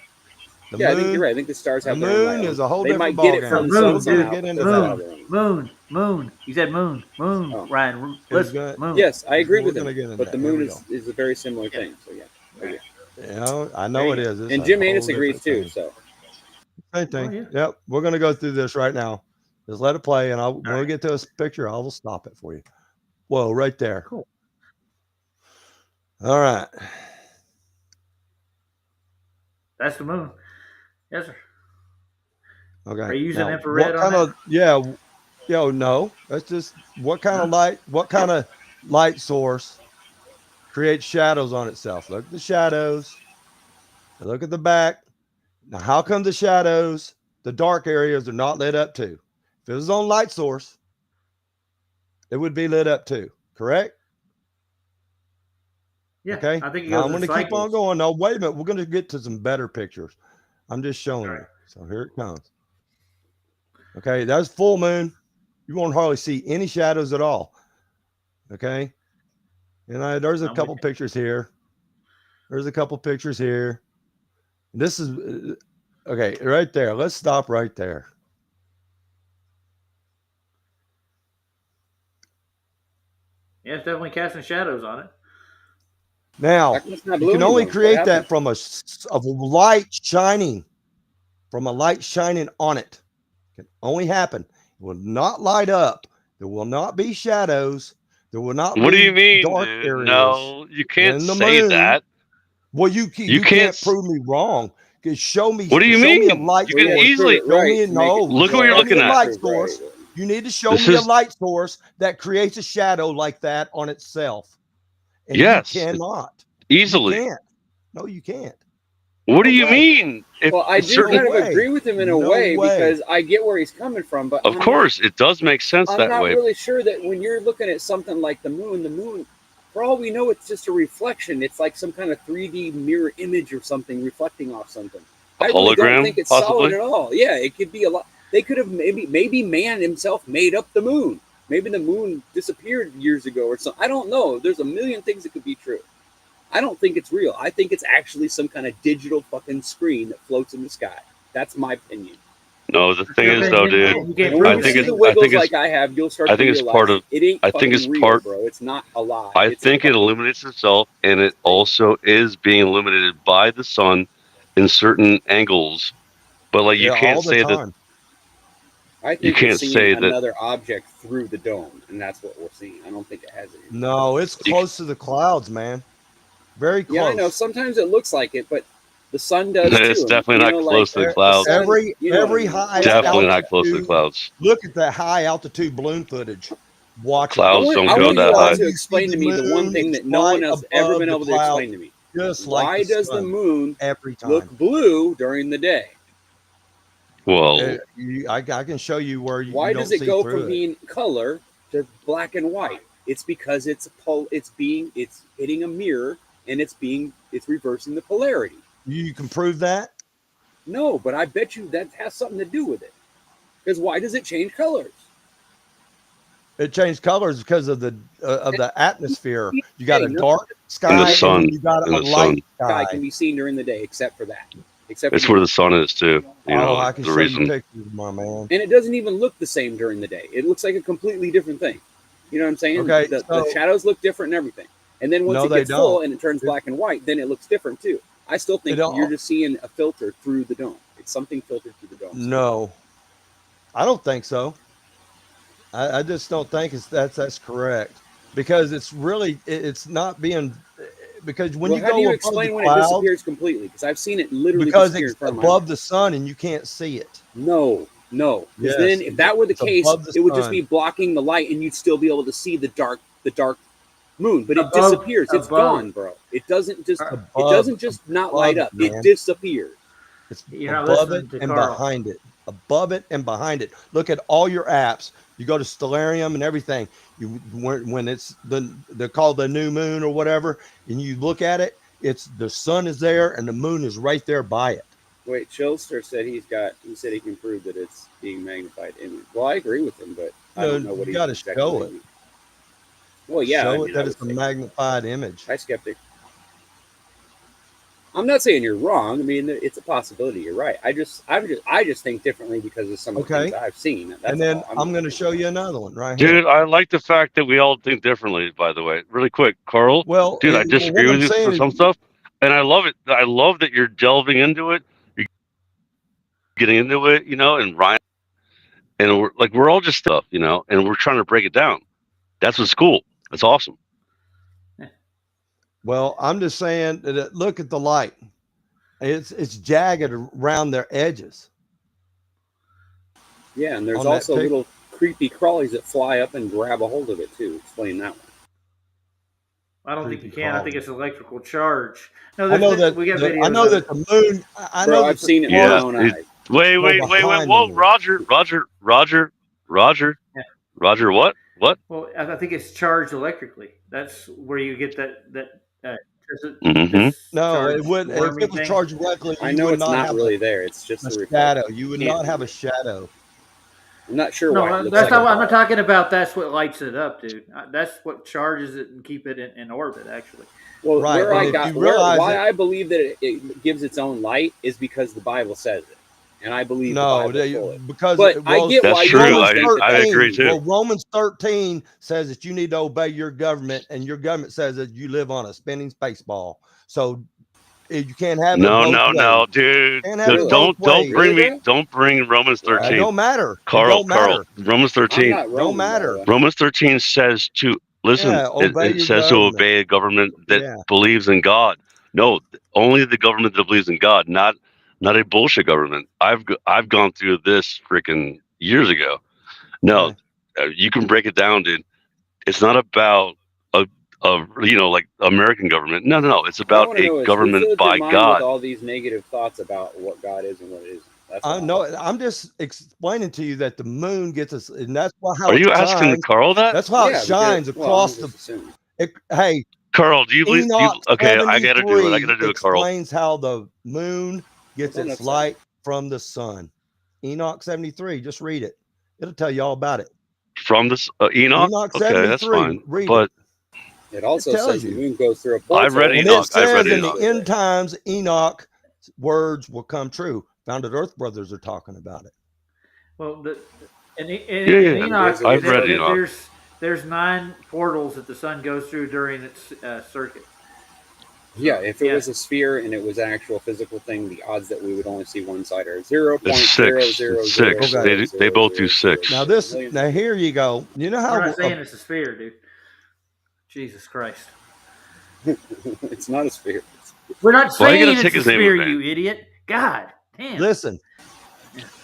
The Yeah, I think moon. you're right. I think the stars The have their own moon light. is a whole They different might get it ballgame. from the Moon, sun We're gonna somehow, get but into does that that. have their own? Moon. You said moon. Oh. Ryan, It was listen. good. Moon. Yes, I agree We're with gonna him. get into But that. the Here moon we is a very similar thing. So yeah. Okay. You know, I know it is. It's And a Jim whole Anus agrees different too. thing. So Same thing. yeah. Yep. We're gonna go through this right now. Just let it play, and when we right. get to this picture, I will stop it for you. Whoa, right there. Cool. All right. That's the moon. Yes, sir. Okay. Are you using Now, infrared what on kind that? of no. That's just what kind of light, what kind of light source creates shadows on itself. Look at the shadows. Look at the back. Now, how come the shadows, the dark areas are not lit up too? If it was on light source, it would be lit up too, correct? Yeah. Okay. I think it Now goes I'm in going to keep on cycles. going. No, wait a minute. We're going to get to some better pictures. I'm just showing you. So here it comes. Okay, that's full moon. You won't hardly see any shadows at all. Okay. And there's a couple pictures here. There's a couple pictures here. This is okay, right there. Let's stop right there. Yeah, it's definitely casting shadows on it. Now, That one's not you can blowing, only though. create What that from a light shining, from a light shining on it. It can only happen. It will not light up. There will not be shadows. There will not What do be you mean, dark dude? areas. No, you can't in the say moon. that. Well, you can't prove me wrong. Show me. What do you show mean? me a light You can source. easily Show me look what you're show looking me a at. light source. You need to show This me a is- light source that creates a shadow like that on itself. And Yes, you cannot. easily. You can't. No, you can't. What do you mean? Well, I do kind of agree with him in a way because I get where he's coming from, but Of course, it does make sense I'm that not way. really sure that when you're looking at something like the moon, for all we know, it's just a reflection. It's like some kind of 3D mirror image or something reflecting off something. I really don't think it's solid at all. Yeah, it could be a lot. They could have maybe man himself made up the moon. Maybe the moon disappeared years ago or something. I don't know. There's a million things that could be true. I don't think it's real. I think it's actually some kind of digital fucking screen that floats in the sky. That's my opinion. No, the thing is though, dude, I think it's the wiggles like I have. You'll start. I think to it's part of. it ain't I think it's real, part, bro. It's not a lie. I think it illuminates itself, and it also is being illuminated by the sun in certain angles. But like you can't say that. I think you can't say that another object through the dome, and that's what we're seeing. I don't think it has it. No, it's close to the clouds, man. Very close. Yeah, I know. Sometimes it looks like it, but the sun does too. It's definitely not close to the clouds. Every high definitely not close to the clouds. Look at the high altitude balloon footage. Watch clouds don't go that high. To explain to me the one thing that no one else ever been able to explain to me. Why does the moon every time look blue during the day? Well, I can show you where you. Why does it go from it. being color to black and white? It's because it's hitting a mirror and it's reversing the polarity. You can prove that? No, but I bet you that has something to do with it. Because why does it change colors? It changed colors because of the atmosphere. You got a dark sky and the sun. And you got a light sky. Can be seen during the day, except for that. It's where the sun is too. You know, I can the show reason. you pictures, my man. And it doesn't even look the same during the day. It looks like a completely different thing. You know what I'm saying? Okay, the shadows look different and everything. And then once it gets full and it turns black and white, then it looks different too. I still think you're just seeing a filter through the dome. It's something filtered through the dome. No, I don't think so. I just don't think that's correct because it's not being because when you go how do you above explain the when clouds, it disappears completely? Because I've seen it literally because disappear it's in front of above the sun and you can't see it. No. Because Yes, then if that were the case, above the it would just sun. be blocking the light and you'd still be able to see the dark moon. But it disappears. It's gone, bro. It doesn't just not light up. man. It disappears. It's above it and behind it. Above it and behind it. Look at all your apps. You go to Stellarium and everything. When it's they're called the new moon or whatever, and you look at it, It's the sun is there and the moon is right there by it. Wait, Chillster said he said he can prove that it's being magnified image. Well, I agree with him, but I don't know what you he's got to exactly show it. mean. Well, yeah, show it that it's a magnified image. Hi, skeptic. I'm not saying you're wrong. I mean, it's a possibility. You're right. I just think differently because of some of the things I've seen. That's and then I'm going to show you another one right dude, here. Dude, I like the fact that we all think differently, by the way. Really quick, Carl. Well, dude, I disagree with you for some stuff. And I love it. I love that you're delving into it. You're getting into it, you know, and Ryan. And we're all just stuff, you know, and we're trying to break it down. That's what's cool. That's awesome. Well, I'm just saying that look at the light. It's jagged around their edges. Yeah, and there's also little creepy crawlies that fly up and grab a hold of it too. Explain that one. I don't think you can. I think it's electrical charge. No, I know that we got videos. I know that the moon. I know I've seen it with my own eyes. Wait. Whoa, Roger. What? Well, I think it's charged electrically. That's where you get that. No, it wouldn't. If it was charged electrically, I know it's not really there. It's just a shadow. You would not have a shadow. I'm not sure why. No, that's not what I'm not talking about. That's what lights it up, dude. That's what charges it and keep it in orbit, actually. Well, why I believe that it gives its own light is because the Bible says it, and I believe because I get that's why true. I agree too. Well, Romans 13 says that you need to obey your government, and your government says that you live on a spinning space ball. So you can't have no, dude. Don't bring Romans 13. It don't matter. Carl, Romans 13 don't matter. Romans 13 says to listen. It says to obey a government that believes in God. No, only the government that believes in God, not a bullshit government. I've gone through this freaking years ago. No, you can break it down, dude. It's not about like American government. No. It's about a government by God. With all these negative thoughts about what God is and what it isn't. No, I'm just explaining to you that the moon gets us, and that's how. Are you asking Carl that? That's how it shines across the. Hey, Carl, do you believe? Okay, I gotta do it. Carl. Explains how the moon gets its light from the sun. Enoch 73. Just read it. It'll tell you all about it. From this Enoch. Okay, that's fine. But it also says the moon goes through a portal. I've read Enoch. I've read Enoch. In the end times, Enoch's words will come true. Founded Earth Brothers are talking about it. Well, in Enoch, I've read Enoch. There's 9 portals that the sun goes through during its circuit. Yeah, if it was a sphere and it was an actual physical thing, the odds that we would only see one side are 0.000. They both do 6. Now here you go. You know how we're not saying it's a sphere, dude. Jesus Christ. It's not a sphere. We're not saying it's a sphere, you idiot. God damn. Listen.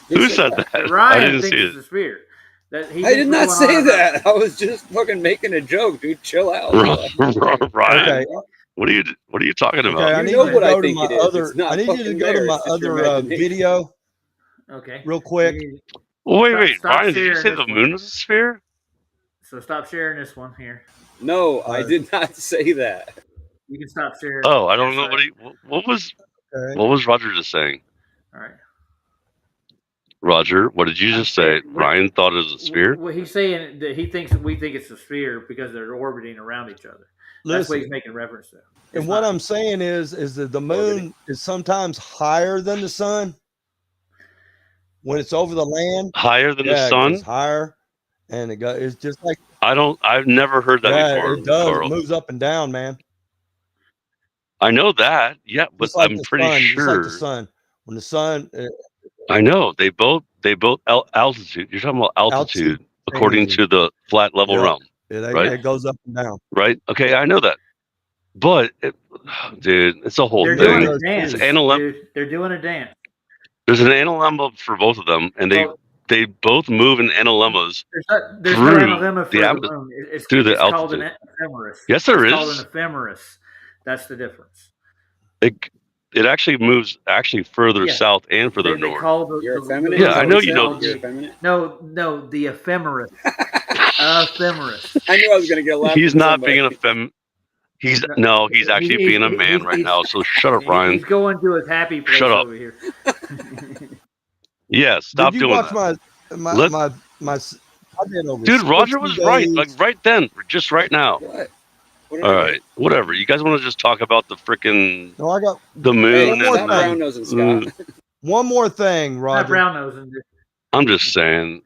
Who said that? Ryan thinks it's a sphere. I did not say that. I was just fucking making a joke, dude. Chill out. Ryan. Okay. What are you talking about? Okay, I need you to go to my other. I need you to go to my other video. Okay. Real quick. Wait, Ryan, did you say the moon is a sphere? So stop sharing this one here. No, I did not say that. You can stop sharing. Oh, I don't know what was Roger just saying? All right. Roger, what did you just say? Ryan thought it was a sphere? Well, he's saying that we think it's a sphere because they're orbiting around each other. That's what he's making reference to. And what I'm saying is that the moon is sometimes higher than the sun when it's over the land. Higher than the sun? It's higher, and it's just like I've never heard that before. It does. Carl. It moves up and down, man. I know that, but like I'm pretty sure. Just like the sun. When the sun. I know they both altitude. You're talking about altitude according to the flat level realm. Right? It goes up and down. Right. Okay, I know that. But dude, it's a whole thing. Doing a dance, dude. They're doing a dance. There's an analemma for both of them, and they both move in analemmas. There's no analemma for the moon. It's the altitude. Called an ephemeris. Yes, there is. It's called an ephemeris. That's the difference. It actually moves further south and further north. You're effeminate? Yeah, I know you know. No, the ephemeris. Ephemeris. I knew I was going to get a laugh. He's not being an effeminate. He's actually being a man right now. So shut up, Ryan. He's going to his happy place Shut up. over here. Yeah, stop Did you doing watch that. my I did over Dude, Roger 60 was right. days. Like right then, just right now. What? All right, whatever. You guys want to just talk about the freaking No, I got the moon? Hey, stop brown nosing, Scott. one more thing, Not Roger. brown nosing. I'm just saying.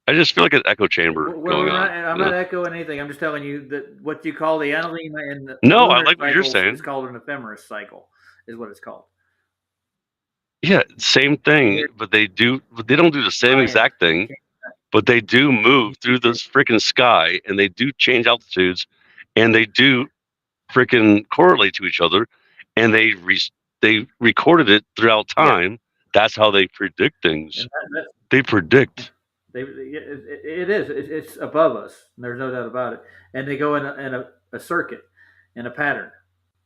I just feel like an echo chamber going on. I'm not echoing anything. I'm just telling you that what you call the analemma and the No, I lunar like what you're cycles saying. is called an ephemeris cycle, is what it's called. Yeah, same thing, but they don't do the same exact thing, but they do move through this freaking sky, and they do change altitudes, and they do freaking correlate to each other, and they recorded it throughout time. That's how they predict things. They predict. It is. It's above us. There's no doubt about it. And they go in a circuit, in a pattern,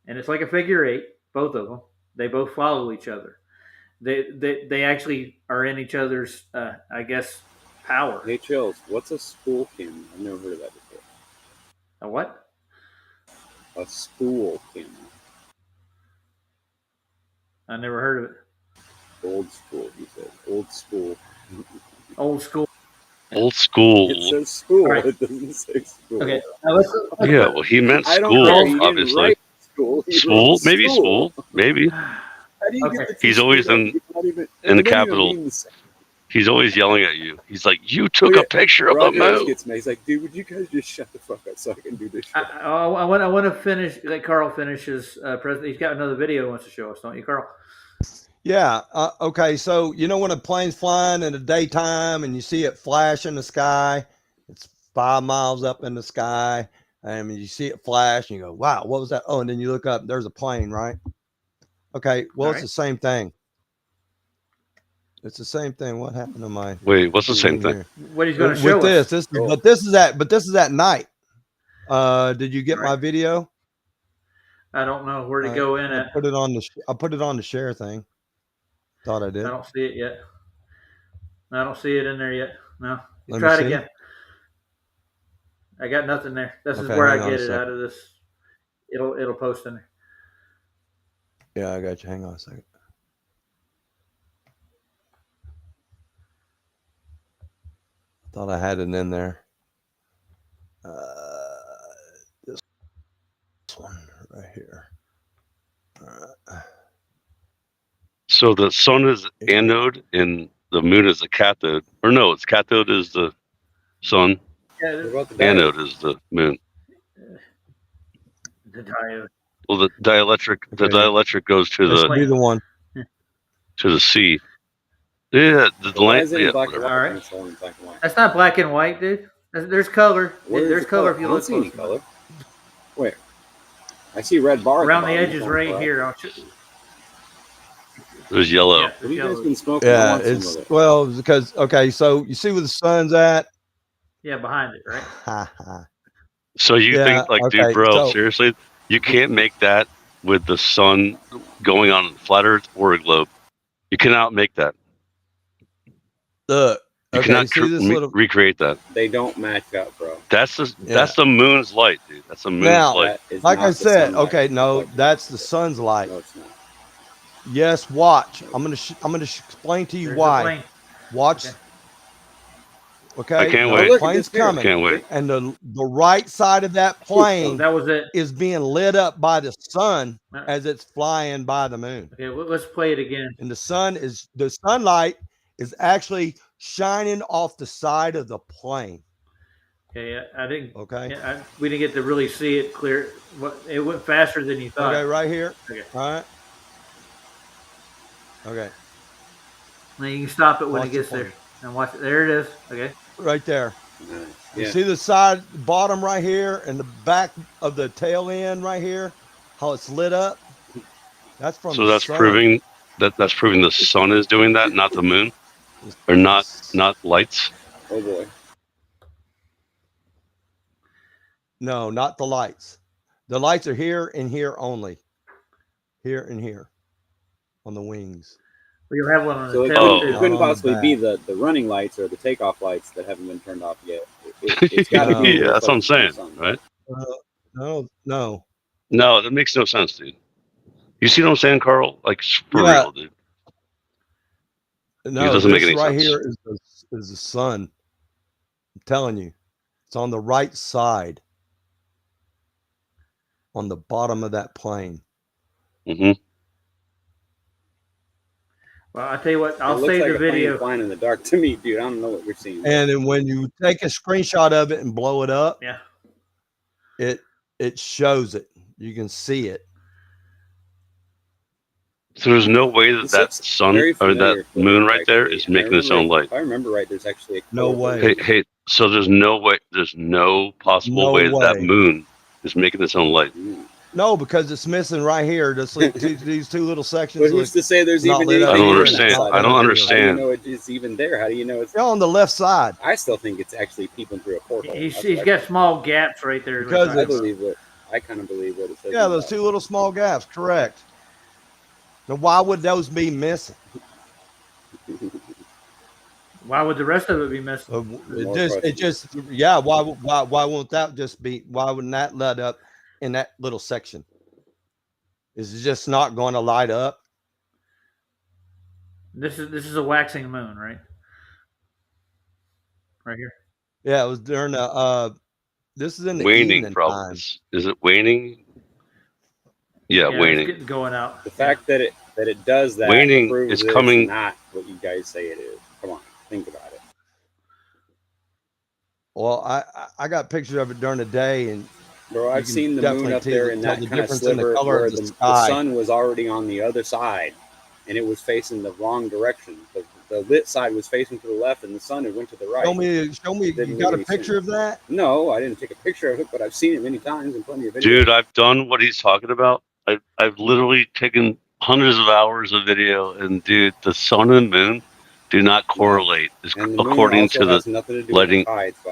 and it's like a figure eight. Both of them. They both follow each other. They actually are in each other's, I guess, power. Hey, Chills, what's a spool camera? I've never heard of that before. A what? A spool camera. I never heard of it. Old school, he said. Old school. Old school. Old school. It says school. Right. It doesn't say school. Okay. Yeah, well, he meant I don't care. He school, didn't obviously. write school. He School, wrote maybe school. school, maybe. How do you get the two He's always schools? in the capital. He's always yelling at you. He's like, "You took a picture of the Roger moon." gets me. He's like, "Dude, would you guys just shut the fuck up so I can do this shit?" I want to finish. Let Carl finish his present. He's got another video he wants to show us, don't you, Carl? Yeah. Okay. So you know when a plane's flying in the daytime and you see it flash in the sky, it's 5 miles up in the sky, and you see it flash, and you go, "Wow, what was that?" Oh, and then you look up, there's a plane, right? Okay. Well, it's the same thing. It's the same thing. What happened to my? Wait, what's the same thing? What he's going to show with us? but this is at night. Did you get my video? I don't know where to go in I at. put it on the share thing. Thought I did. I don't see it yet. I don't see it in there yet. No. Let me Try it see. again. I got nothing there. This is Okay, where hang I on a get it second. out of this. It'll post in there. Yeah, I got you. Hang on a second. Thought I had it in there. This one right here. All right. So the sun is anode and the moon is the cathode. Or no, it's cathode is the sun. Yeah, Anode is the moon. the diode. Well, the dielectric goes to This will be the one. to the sea. Yeah, the Why light. is it Yeah, in black and whatever. white? All right. It's all in black and white. That's not black and white, dude. There's color. Where's There's the color if you I don't look see any close. color. Where? I see red bar Around the bottom. edges right Well, here. There's yellow. Yeah, What have you guys been smoking? Yeah, I want some it's of it. well because okay. So you see where the sun's at. Yeah, behind it, right? So you Yeah, think like, okay, dude, bro, so- seriously, you can't make that with the sun going on flat Earth or a globe. You cannot make that. Look. You Okay. cannot See this little. recreate that. They don't match up, bro. That's the moon's light, dude. That's the moon's Now, light. That is like not I the said, sunlight. okay, no, Like- that's the sun's light. No, it's not. Yes, watch. I'm gonna explain to you There's a why. plane. Watch. Okay. I can't the wait. Look at Plane's this here. coming, Can't wait. and the right side of that plane That was it. is being lit up by the sun Uh, as it's flying by the moon, Okay, let's play it again. and the sunlight is actually shining off the side of the plane. Okay, I didn't. Okay. Yeah, we didn't get to really see it clear. It went faster than you thought. Okay, right here. Okay. All right. Okay, Now you can stop it when Watch it the gets there plane. and watch it. There it is. Okay. right there. Nice. You Yeah. see the bottom right here, and the back of the tail end right here, how it's lit up. That's from. So the that's sun. proving that's proving the sun is doing that, not the moon, or not lights. Oh boy. No, not the lights. The lights are here and here only. Here and here, on the wings. We have one on So the it tail Oh. couldn't, too. it couldn't On the possibly back. be the running lights or the takeoff lights that haven't been turned off yet. It's got to be. Yeah, that's what I'm saying, reflecting the sun. right? No. No, that makes no sense, dude. You see what I'm saying, Carl? Like for Yeah. real, dude. No, doesn't make this any right sense. here is the sun. I'm telling you, it's on the right side, on the bottom of that plane. Mm-hmm. Well, I tell you what, I'll it looks save like the a plane video. flying in the dark to me, dude. I don't know what you're seeing. And then when you take a screenshot of it and blow it up, Yeah. it shows it. You can see it. So there's no way that This that looks sun very or that familiar, moon Flavor, right there actually. is And I making its remember, own light. if I remember right, there's actually a No quote way. Hey, so there's no way, there's no possible No way that way. moon is making its own light. No, because it's missing right here. These two little sections. But who's to say there's not even lit up anything I don't on understand. that side? I don't How do understand. you know it's even there? How do you know it's They're on the left side? I still think it's actually peeping through a porthole. He's got small gaps right there. Because I believe what I kind of believe what it says. Yeah, those two little small gaps. Correct. Now, why would those be missing? Why would the rest of it be missing? It just, yeah. Why won't that just be? Why wouldn't that let up in that little section? Is it just not going to light up? This is a waxing moon, right? Right here. Yeah, it was during the. This is in the waning, evening probably. time. Is it waning? Yeah, waning. It's getting going out. The fact that it does that waning proves is coming. It's not what you guys say it is. Come on, think about it. Well, I got pictures of it during the day, and bro, I've seen the moon up there in that kind of sliver where the sun was already on the other side, and it was facing the wrong direction. The lit side was facing to the left, and the sun had went to the right. Show me. You got a picture of that? No, I didn't take a picture of it, but I've seen it many times in plenty of videos. Dude, I've done what he's talking about. I've literally taken hundreds of hours of video, and dude, the sun and moon do not correlate according to the lighting.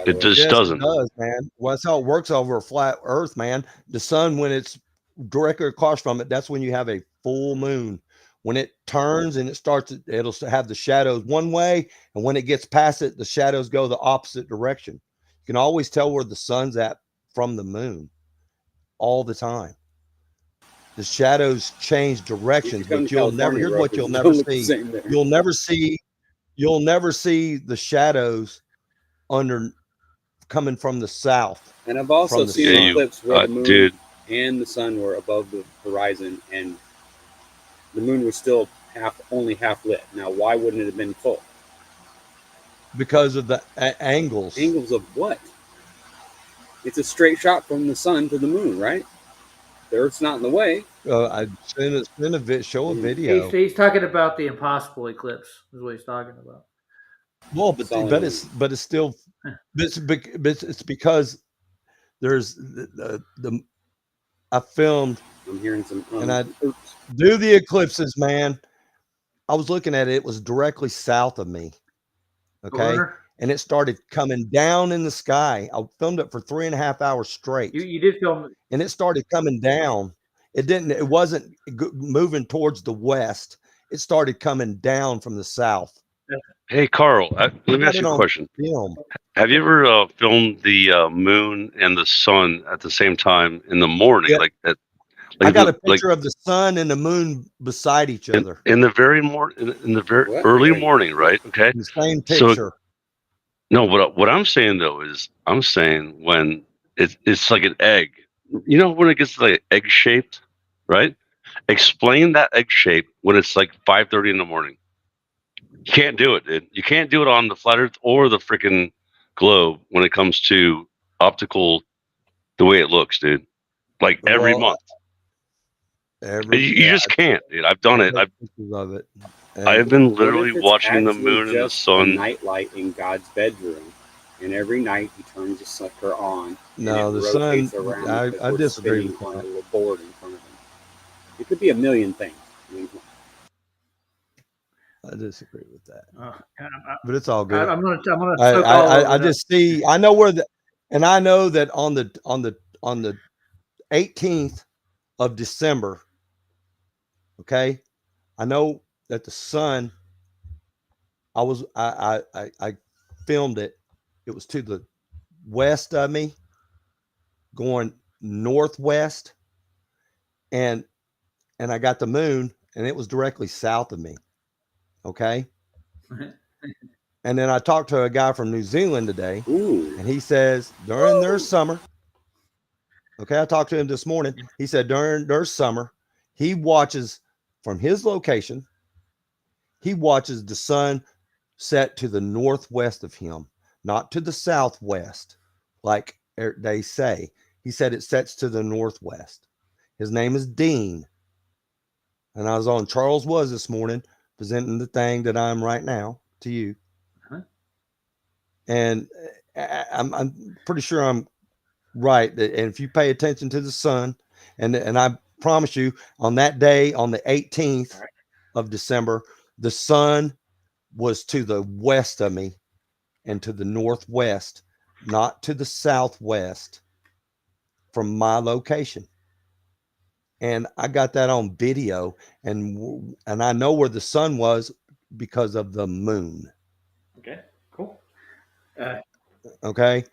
It just doesn't. It does, man. Well, that's how it works over a flat Earth, man. The sun, when it's directly across from it, that's when you have a full moon. When it turns and it'll have the shadows one way, and when it gets past it, the shadows go the opposite direction. You can always tell where the sun's at from the moon all the time. The shadows change directions, but you'll never. Here's what you'll never see. You'll never see the shadows coming from the south. And I've also seen clips where the moon and the sun were above the horizon, and the moon was still only half lit. Now, why wouldn't it have been full? Because of the angles. Angles of what? It's a straight shot from the sun to the moon, right? The Earth's not in the way. I've seen show a video. He's talking about the impossible eclipse. Is what he's talking about. Well, but it's still, it's because there's I filmed. I'm hearing some. And I do the eclipses, man. I was looking at it. It was directly south of me. Okay. And it started coming down in the sky. I filmed it for 3.5 hours straight. You did film it. And it started coming down. It wasn't moving towards the west. It started coming down from the south. Hey, Carl, let me ask you a question. Have you ever filmed the moon and the sun at the same time in the morning? Yeah. Like that? I got a picture of the sun and the moon beside each other. In the very early morning, right? Okay. The same picture. So, no, what I'm saying though is I'm saying when it's like an egg. You know when it gets like egg shaped, right? Explain that egg shape when it's like 5:30 in the morning. You can't do it, dude. You can't do it on the flat Earth or the freaking globe when it comes to optical, the way it looks, dude. Like every month. You just can't, dude. I've done it. I've been literally watching the moon and the sun. Nightlight in God's bedroom, and every night he turns the sucker on. No, the sun. I disagree with on a little board in front of him. It could be a million things. I disagree with that, but it's all good. I'm gonna. I just see. I know where and I know that on the 18th of December. Okay, I know that the sun. I filmed it. It was to the west of me, going northwest, and I got the moon, and it was directly south of me. Okay. And then I talked to a guy from New Zealand today, and he says during their summer, okay, I talked to him this morning. He said during their summer, he watches from his location, he watches the sun set to the northwest of him, not to the southwest, like they say. He said it sets to the northwest. His name is Dean. And I was on Charles Was this morning presenting the thing that I'm right now to you. And I'm pretty sure I'm right. And if you pay attention to the sun, and I promise you, on that day, on the 18th of December, the sun was to the west of me and to the northwest, not to the southwest from my location. And I got that on video, and I know where the sun was because of the moon. Okay, cool. Okay.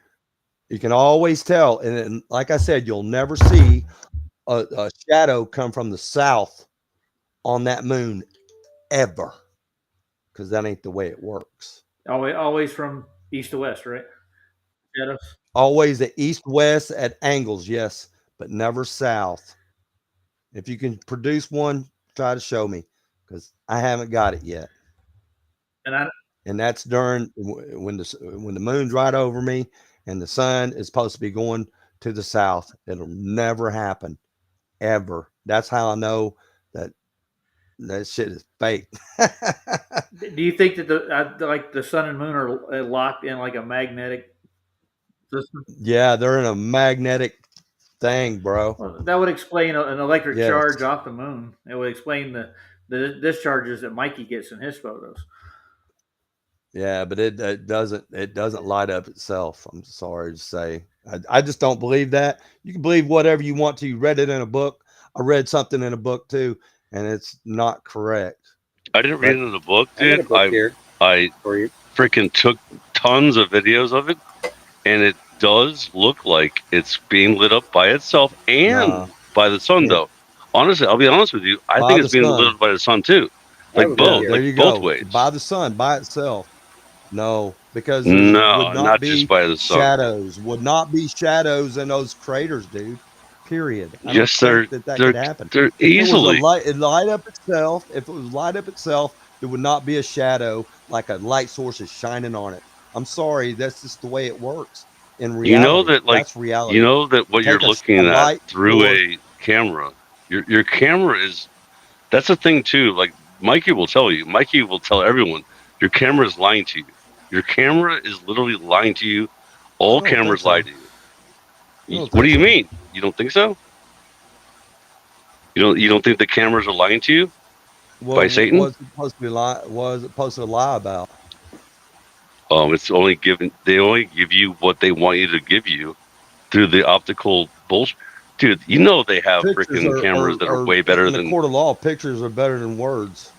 You can always tell. And like I said, you'll never see a shadow come from the south on that moon ever, because that ain't the way it works. Always from east to west, right? Shadows. Always at east west at angles, yes, but never south. If you can produce one, try to show me, because I haven't got it yet. And that's during when the moon's right over me and the sun is supposed to be going to the south. It'll never happen, ever. That's how I know that shit is fake. Do you think that the sun and moon are locked in like a magnetic system? Yeah, they're in a magnetic thing, bro. Well, that would explain an electric charge off the moon. It would explain the discharges that Mikey gets in his photos. Yeah, but it doesn't light up itself. I'm sorry to say. I just don't believe that. You can believe whatever you want to. You read it in a book. I read something in a book too, and it's not correct. I didn't read it in the book, dude. I freaking took tons of videos of it, and it does look like it's being lit up by itself and by the sun, though. Honestly, I'll be honest with you. I think it's being lit up by the sun too. Like both, like both ways. By the sun, by itself. No, because no, would not be just by the sun. Shadows would not be shadows in those craters, dude. Period. I yes, don't think that could happen. They're easily. It light up itself. If it was light up itself, it would not be a shadow like a light source is shining on it. I'm sorry, that's just the way it works. In reality, you know that, like, that's reality. You know that what you're looking at through a camera, your camera is. That's the thing too. Like Mikey will tell you. Mikey will tell everyone. Your camera is lying to you. Your camera is literally lying to you. All cameras lie to you. What do you mean? You don't think so? You don't think the cameras are lying to you by Satan? What's it supposed to be lie? What is it supposed to lie about? It's only they only give you what they want you to give you through the optical bullshit. Dude, you know they have freaking cameras that are way better than. In the court of law, pictures are better than words.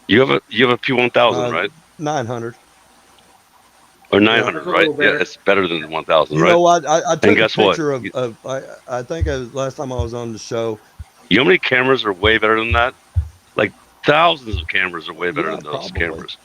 You have a P1000, right? 900. Or 900, right? Yeah, it's better than 1000, right? You know what? I took a picture of I think last time I was on the show. You know how many cameras are way better than that? Like thousands of cameras are way better than those cameras.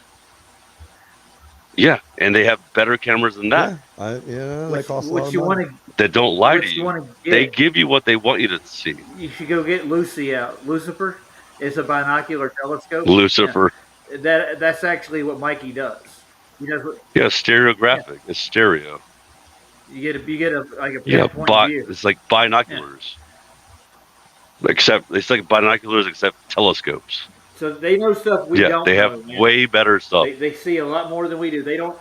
Yeah, and they have better cameras than that. Yeah, they cost a lot of money. That don't lie to you. They give you what they want you to see. You should go get Lucy out. Lucifer is a binocular telescope. Lucifer. Yeah. That's actually what Mikey does. He does what, stereographic. Yeah. It's stereo. You get a like a pinpoint view. It's like binoculars. Yeah. Except it's like binoculars except telescopes. So they know stuff we don't know. Yeah, they have way better stuff. They see a lot more than we do. They don't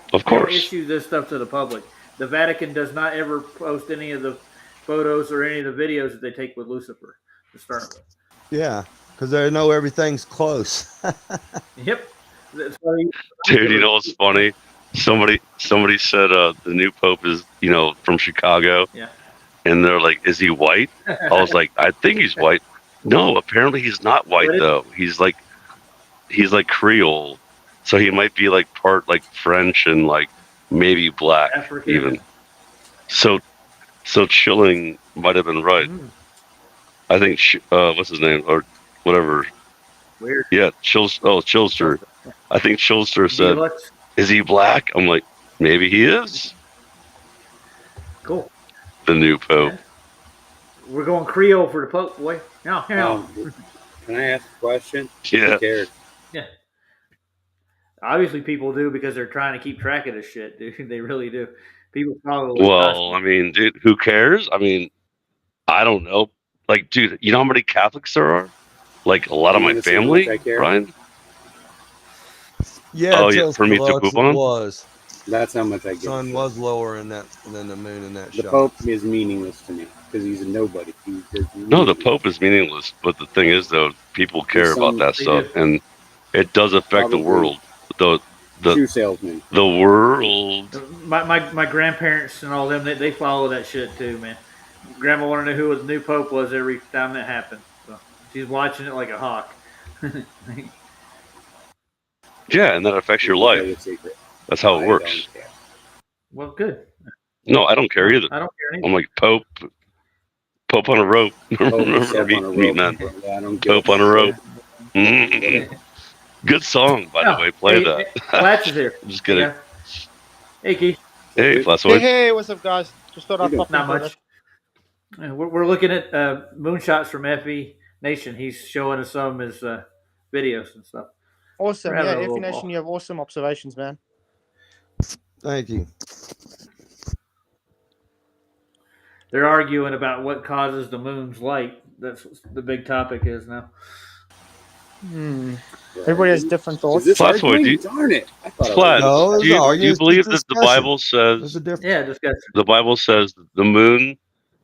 issue this stuff to the public. The Vatican does not ever post any of the photos or any of the videos that they take with Lucifer to start with. Yeah, because they know everything's close. Yep. Dude, you know what's funny? Somebody said the new pope is, from Chicago. Yeah. And they're like, is he white? I was like, I think he's white. No, apparently he's not white though. He's like Creole. So he might be like part like French and like maybe black even. So Chilling might have been right. I think what's his name or whatever. Weird. Yeah, Chilster. I think Chilster said, Deluxe. "Is he black?" I'm like, maybe he is. Cool. The new pope. Yeah. We're going Creole for the Pope, boy. No. Can I ask a question? Yeah. Who cares? Yeah. Obviously, people do because they're trying to keep track of this shit, dude. They really do. People follow. Well, I mean, dude, who cares? I mean, I don't know. Like, dude, you know how many Catholics there are? Like a lot of my family, Brian. Yeah, oh yeah, for me to poop on. Was. That's how much I get. Sun was lower in that than the moon in that the shot. Pope is meaningless to me because he's a nobody. No, the Pope is meaningless, but the thing is, though, people care about that stuff, and it does affect the world. The shoe salesman. The world. My grandparents and all them, they follow that shit too, man. Grandma wanted to know who the new Pope was every time that happened. So she's watching it like a hawk. Yeah, and that affects your life. That's how it works. Well, good. No, I don't care either. I don't care either. I'm like Pope on a rope. Meat man. Pope on a rope. Good song, by the way. Play that. Flats is here. Just kidding. Yeah. Hey, Keith. Hey, Flats. Hey, what's up, guys? Just thought I'd pop in. Not much. We're looking at moonshots from FE Nation. He's showing us some of his videos and stuff. Awesome. Yeah, FE Nation, you have awesome observations, man. Thank you. They're arguing about what causes the moon's light. That's what the big topic is now. Everybody has different thoughts. Flats, darn it! Flats, do you believe that the Bible says? Discussion. The Bible says the moon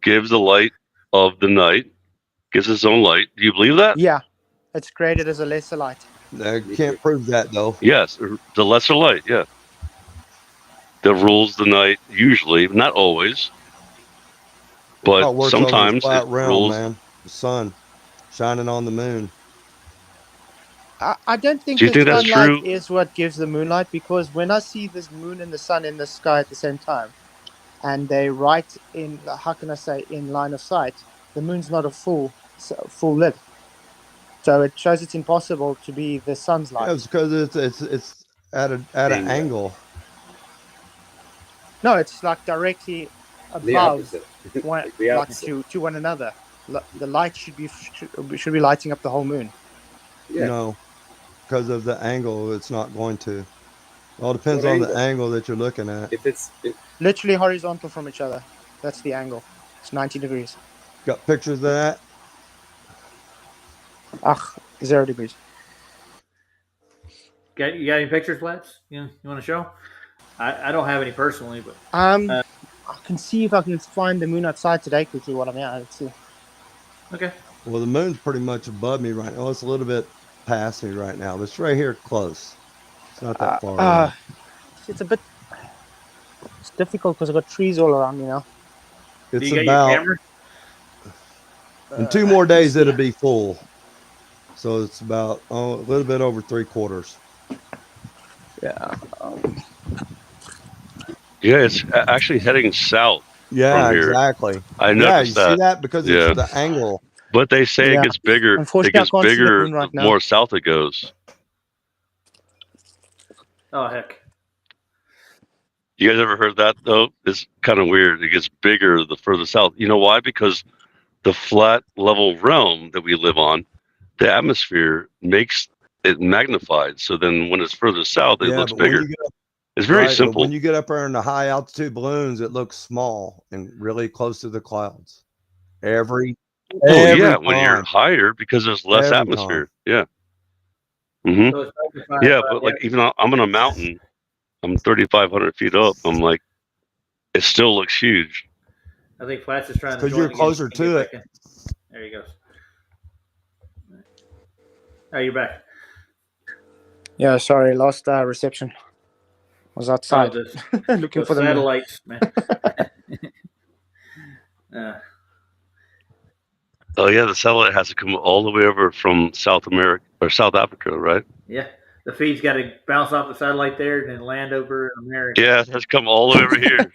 gives the light of the night, gives its own light. Do you believe that? Yeah, it's created as a lesser light. I can't prove that though. Yes, the lesser light. Yeah, that rules the night usually, not always, but sometimes it rules. Man. The sun shining on the moon. I don't think Do you think that's sunlight true? is what gives the moonlight, because when I see this moon and the sun in the sky at the same time, and they right in, how can I say, in line of sight, the moon's not a full lit. So it shows it's impossible to be the sun's light. Yeah, it's because it's at an angle. No, it's like directly above the opposite. to one another. The light should be lighting up the whole moon. Yeah. No, because of the angle, it's not going to. It all depends on the angle that you're looking at. If it's literally horizontal from each other, that's the angle. It's 90 degrees. Got pictures of that? 0 degrees. You got any pictures, Flats? You want to show? I don't have any personally, but I can see if I can find the moon outside today quickly while I'm out. Let's see. Okay. Well, the moon's pretty much above me right now. It's a little bit past me right now, but it's right here close. It's not that far away. It's difficult because I've got trees all around me now. It's you got about your camera? in 2 more days it'll be full. So it's about a little bit over 3/4. Yeah. Yeah, it's actually heading south. Yeah, from here. Exactly. I noticed you see that because it's the angle. But they say it gets bigger. It gets bigger the more south it goes. Oh heck! You guys ever heard that though? It's kind of weird. It gets bigger the further south. You know why? Because the flat level realm that we live on, the atmosphere makes it magnified. So then when it's further south, it looks bigger. It's very simple. When you get up there in the high altitude balloons, it looks small and really close to the clouds. Every when time. you're higher because there's less atmosphere. Yeah. Mm-hmm. So But like even I'm on a mountain, I'm 3,500 feet up. I'm like, it still looks huge. I think Flats is trying to. Because you're closer to it. There he goes. Oh, you're back. Yeah, sorry, lost reception. Was outside looking for the satellites, man. Oh yeah, the satellite has to come all the way over from South America or South Africa, right? Yeah, the feed's got to bounce off the satellite there and then land over in America. Yeah, it has to come all the way over here.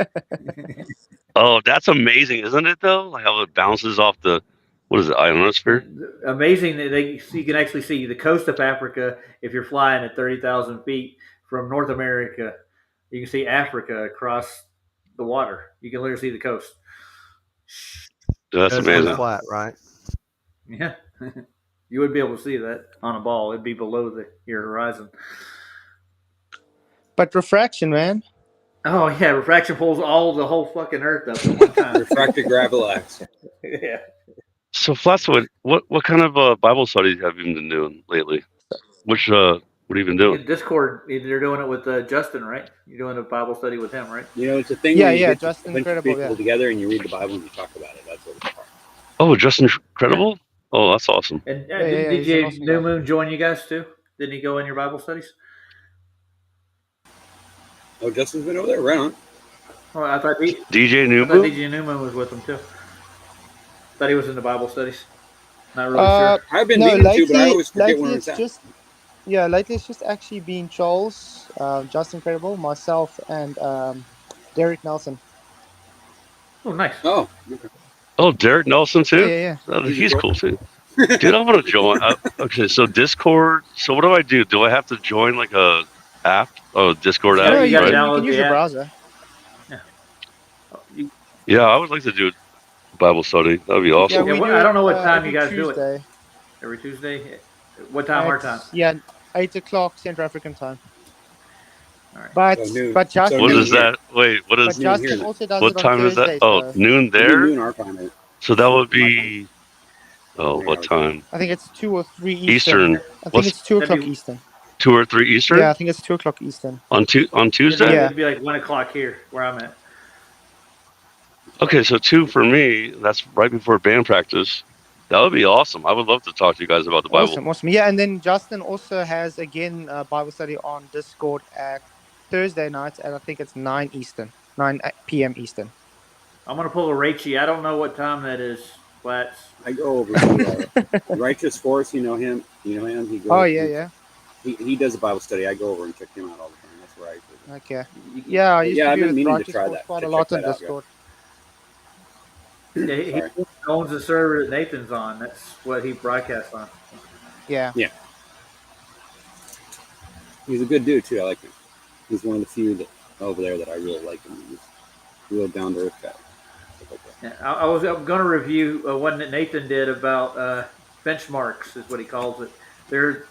Oh, that's amazing, isn't it? Though, like how it bounces off the What is it? Ionosphere? Amazing that you can actually see the coast of Africa if you're flying at 30,000 feet from North America. You can see Africa across the water. You can literally see the coast. That's amazing. Flat, right? Yeah. You would be able to see that on a ball. It'd be below your horizon. But refraction, man. Oh yeah, refraction pulls the whole fucking Earth up at one time. Refracted gravillax. Yeah. So Flatwood, what kind of Bible studies have you been doing lately? What have you been doing? In Discord, they're doing it with Justin, right? You're doing a Bible study with him, right? You know, it's a thing where you get a bunch of people together and you read the Bible and you talk about it. That's what it's called. Oh, Justin Credible? Yeah. Oh, that's awesome. And did awesome New Moon join you guys too? Didn't he go in your Bible studies? Oh, Justin's been over there, right on. Oh, I thought DJ New Moon? DJ New Moon was with him too. Thought he was in the Bible studies. Not really sure. I've been meaning to, but I always forget when it's at. Lately it's just actually been Charles, Justin Credible, myself, and Derek Nelson. Oh, nice. Oh, okay. Oh, Derek Nelson too? Yeah. He's cool too. Dude, I'm gonna join. Okay, so Discord. So what do I do? Do I have to join like a app? Oh, Discord app. No, you right? can use your browser. Yeah, I would like to do Bible study. That'd be awesome. Yeah, I don't know what time you guys do it. Every Tuesday. What time? Our time? Yeah, 8 o'clock Central African time. All right. But Justin. What is that? Wait, what is? But Justin also does what it on time Thursdays, is that? Oh, noon there. Noon our time. So that would be. Oh, what time? I think it's 2 or 3 Eastern. I think it's 2 o'clock Eastern. 2 or 3 Eastern? Yeah, I think it's 2 o'clock Eastern. On Tuesday? Yeah, it'd be like 1 o'clock here, where I'm at. Okay, so 2 for me. That's right before band practice. That would be awesome. I would love to talk to you guys about the Bible. Awesome. Yeah, and then Justin also has again a Bible study on Discord at Thursday nights, and I think it's 9 p.m. Eastern. I'm gonna pull a Rachie. I don't know what time that is. Flats. I go over to Righteous Force. You know him. He goes. Yeah. He does a Bible study. I go over and check him out all the time. That's where I. Okay. Yeah, I've been meaning to try that. Quite a lot on Discord. Yeah, he owns the server that Nathan's on. That's what he broadcasts on. Yeah. He's a good dude too. I like him. He's one of the few that over there that I really like him. He's a real down to earth guy. Yeah, I'm going to review one that Nathan did about benchmarks, is what he calls it. They're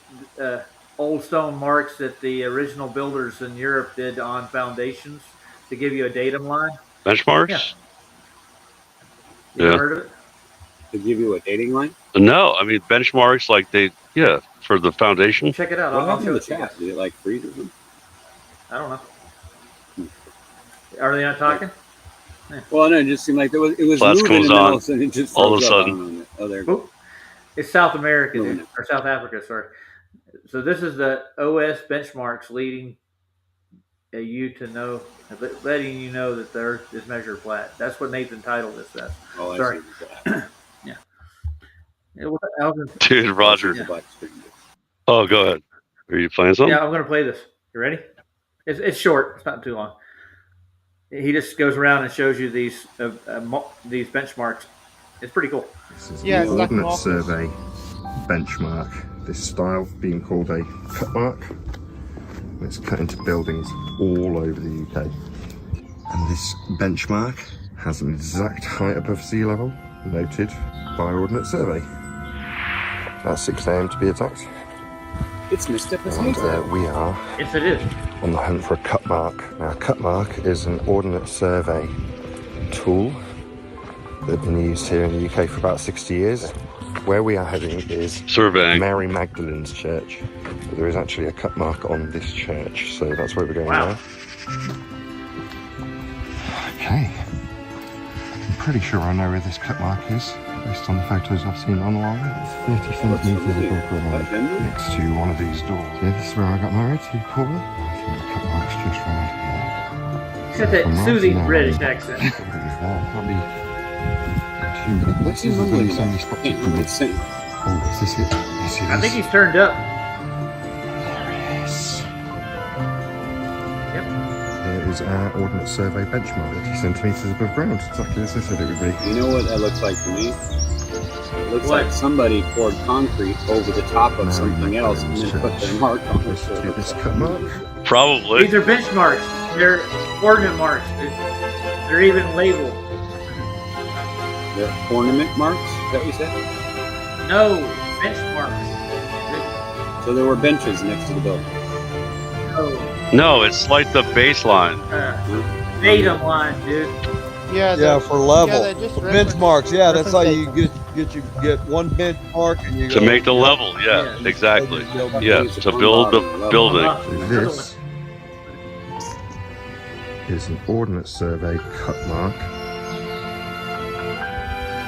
old stone marks that the original builders in Europe did on foundations to give you a datum line. Benchmarks? Yeah. You heard of it? To give you a dating line? No, I mean benchmarks like for the foundation. Check it out. What happened in the chat? Is it like free or something? I don't know. Are they not talking? Yeah. Well, no, it just seemed like it was Flats moving comes and on. And it just all of a sudden. Oh, there it goes. It's South America, or South Africa, sorry. So this is the OS benchmarks leading you to know, letting you know that the Earth is measured flat. That's what Nathan titled this as. Oh, sorry. Yeah. Dude, Roger. Yeah. Oh, go ahead. Are you playing something? Yeah, I'm going to play this. You ready? It's short. It's not too long. He just goes around and shows you these benchmarks. It's pretty cool. This is the Ordnance Survey benchmark. This style being called a cut mark. It's cut into buildings all over the UK. And this benchmark has an exact height above sea level, noted by Ordnance Survey. At 6 AM to be exact. It's Mr. And we are yes, it is. on the hunt for a cut mark. Now, a cut mark is an Ordnance Survey tool that's been used here in the UK for about 60 years. Where we are heading is surveying Mary Magdalene's church. But there is actually a cut mark on this church, so that's where we're going now. Okay. I'm pretty sure I know where this cut mark is, based on the photos I've seen online. It's 30 centimetres above ground, next to one of these doors. Yeah, this is where I got married, to Paula. I think the cut mark's just round here. He's got that soothing British accent. Can't be too many. This is really so many spots you can miss. Oh, is this it? Yes, it is. I think he's turned up. There he is. Yep. There is our Ordnance Survey benchmark, 30 centimetres above ground, exactly as I said it would be. You know what that looks like to me? It looks What? like somebody poured concrete over the top of something else and then put their mark on it. Let's do this cut mark. Probably. These are benchmarks. They're coordinate marks. They're even labeled. They're ornament marks? Is that what you said? No, benchmarks. So there were benches next to the building. No, it's like the baseline. Datum line, dude. Yeah, for level. Yeah, they're just For benchmarks. Yeah, that's how you reference get one benchmark and you To go, make the level, yeah, exactly. Yeah, to build the building. This is an Ordnance Survey cut mark.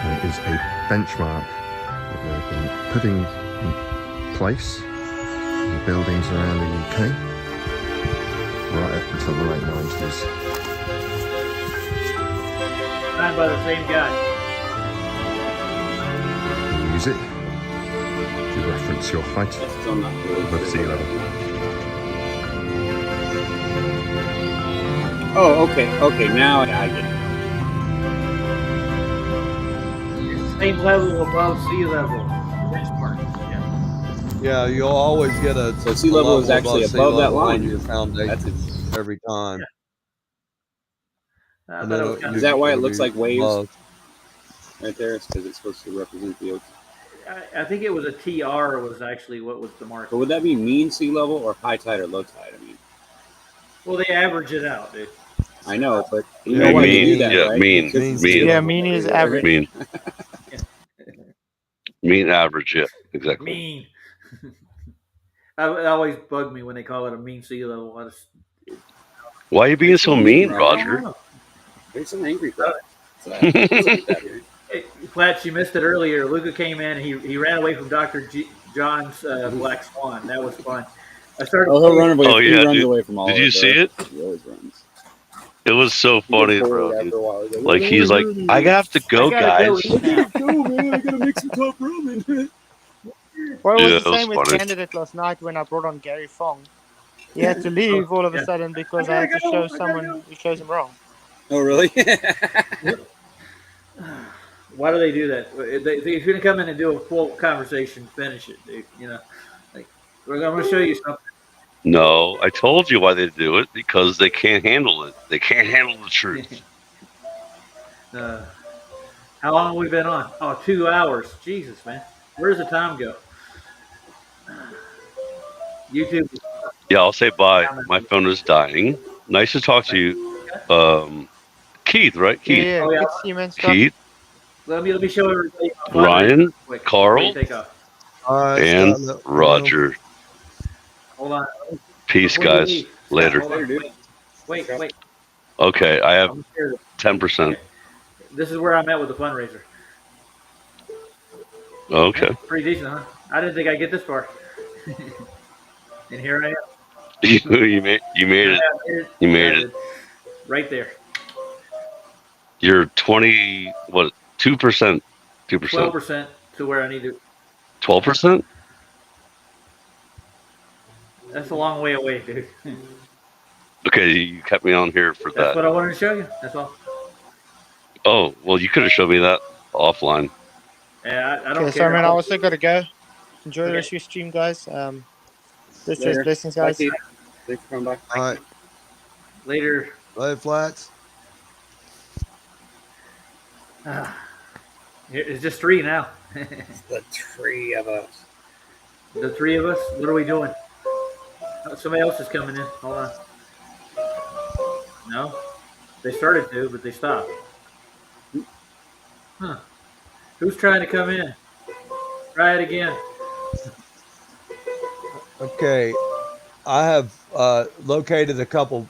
And it is a benchmark that they've been putting in place in buildings around the UK right up until the late 90s. Signed by the same guy. You use it to reference your height above sea level. Oh, okay. Now I get it. Same level above sea level. Benchmark. yeah, you'll always get a So sea level is actually sea above that level on line. your foundation That's it. every time. I And thought then it was kind Is that why it looks it'll be like waves above. right there? It's because it's supposed to represent the ocean. I think it was a TR was actually what was the mark. But would that be mean sea level or high tide or low tide? I mean, Well, they average it out, dude. I know, but you Yeah, know why they mean, do that, yeah, right? mean, Because mean. Yeah, mean is average. Mean average, yeah, exactly. Mean. It always bugged me when they call it a mean sea level. Why are you being so mean, I Roger? don't know. There's some angry crowd. Hey, Flatch, you missed it earlier. Luca came in. He ran away from Dr. John's Black Swan. That was fun. I started. Oh, he'll run away. Oh, He yeah, runs dude. away from all Did of you it, see bro. it? He always runs. It was so He gets funny, bored bro. after a while. He's Like he's like, I have to go, I gotta go guys. eat now. go, man. I gotta make some top ramen. Well, it was Yeah, the it was same with funny. Candidate last night when I brought on Gary Fong. He had to leave all of a sudden because I had to show someone who shows him wrong. Oh, really? Why do they do that? If you're gonna come in and do a full conversation, finish it, dude. You know, like I'm gonna show you something. No, I told you why they do it, because they can't handle it. They can't handle the truth. How long have we been on? Oh, 2 hours. Jesus, man. Where does the time go? YouTube. Yeah, I'll say bye. My phone is dying. Nice to talk to you. Keith, right? Keith. Yeah, Oh, yeah. good to see you, man. Scott. Keith, Let me show everybody. Ryan, Quick, Carl, before you take off. All right, and Scott, Roger. Hold on. Peace, Before you guys. leave. Later. Hold on. Wait. Okay, I have I'm scared. 10%. This is where I'm at with the fundraiser. Okay. Pretty decent, huh? I didn't think I'd get this far. And here I am. you made it. You made it. Right there. You're 2%. 2%. 12% to where I need to. 12%? That's a long way away, dude. Okay, you kept me on here for That's that. what I wanted to show you. That's all. Oh, well, you could have showed me that offline. Yeah, I don't Okay, care. so man, I also got to go. Enjoy the rest of your stream, guys. This is blessings, guys. Thanks for coming by. All right. Later. Bye, Flats. It's just 3 now. The 3 of us. The 3 of us? What are we doing? Oh, somebody else is coming in. Hold on. No? They started to, but they stopped. Huh. Who's trying to come in? Try it again. Okay, I have located a couple,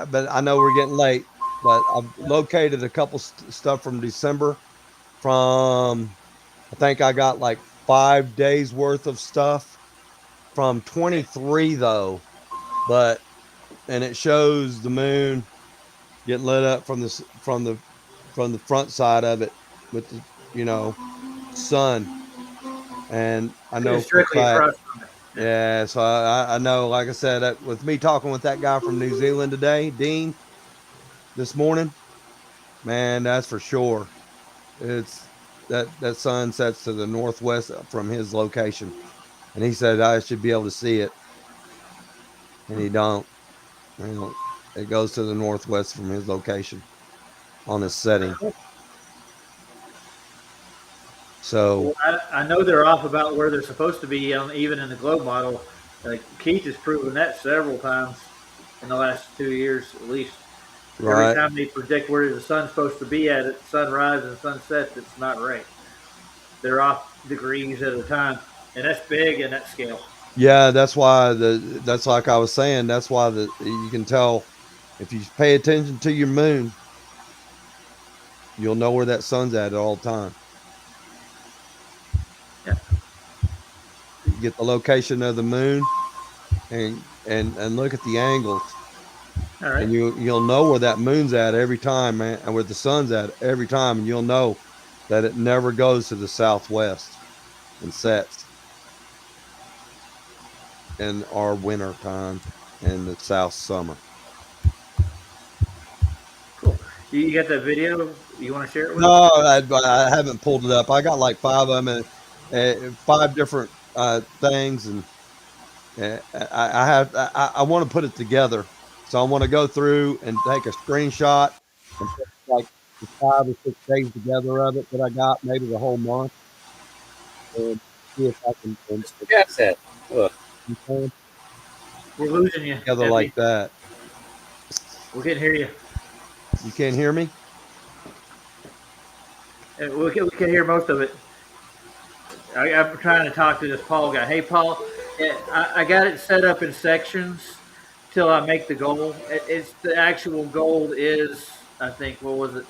but I know we're getting late. But I've located a couple stuff from December. From I think I got like 5 days worth of stuff from 23 though, and it shows the moon getting lit up from the front side of it with the sun, and I know for a fact. Yeah, so I know, like I said, that with me talking with that guy from New Zealand today, Dean, this morning, man, that's for sure. It's that sun sets to the northwest from his location, and he said I should be able to see it, and he don't. You know, it goes to the northwest from his location on his setting. So I know they're off about where they're supposed to be, even in the globe model. Keith has proven that several times in the last 2 years, at least. Every right, time they predict where the sun's supposed to be at sunrise and sunset, it's not right. They're off degrees at a time, and that's big in that scale. yeah, that's like I was saying. That's why you can tell if you pay attention to your moon, you'll know where that sun's at all time. Yeah. You get the location of the moon and look at the angles, All right. and you'll know where that moon's at every time, man, and where the sun's at every time, and you'll know that it never goes to the southwest and sets in our winter time and the south summer. Cool. You got that video? You want to share it with No, us? I haven't pulled it up. I got like five of them, and five different things, and I want to put it together. So I want to go through and take a screenshot and put like the 5 or 6 days together of it that I got, maybe the whole month, and see if I can That's it. Look. We're losing you. Together Effie. like that. We can't hear you. You can't hear me? We can hear most of it. I'm trying to talk to this Paul guy. Hey, Paul, I got it set up in sections till I make the goal. It's the actual goal is, I think, what was it?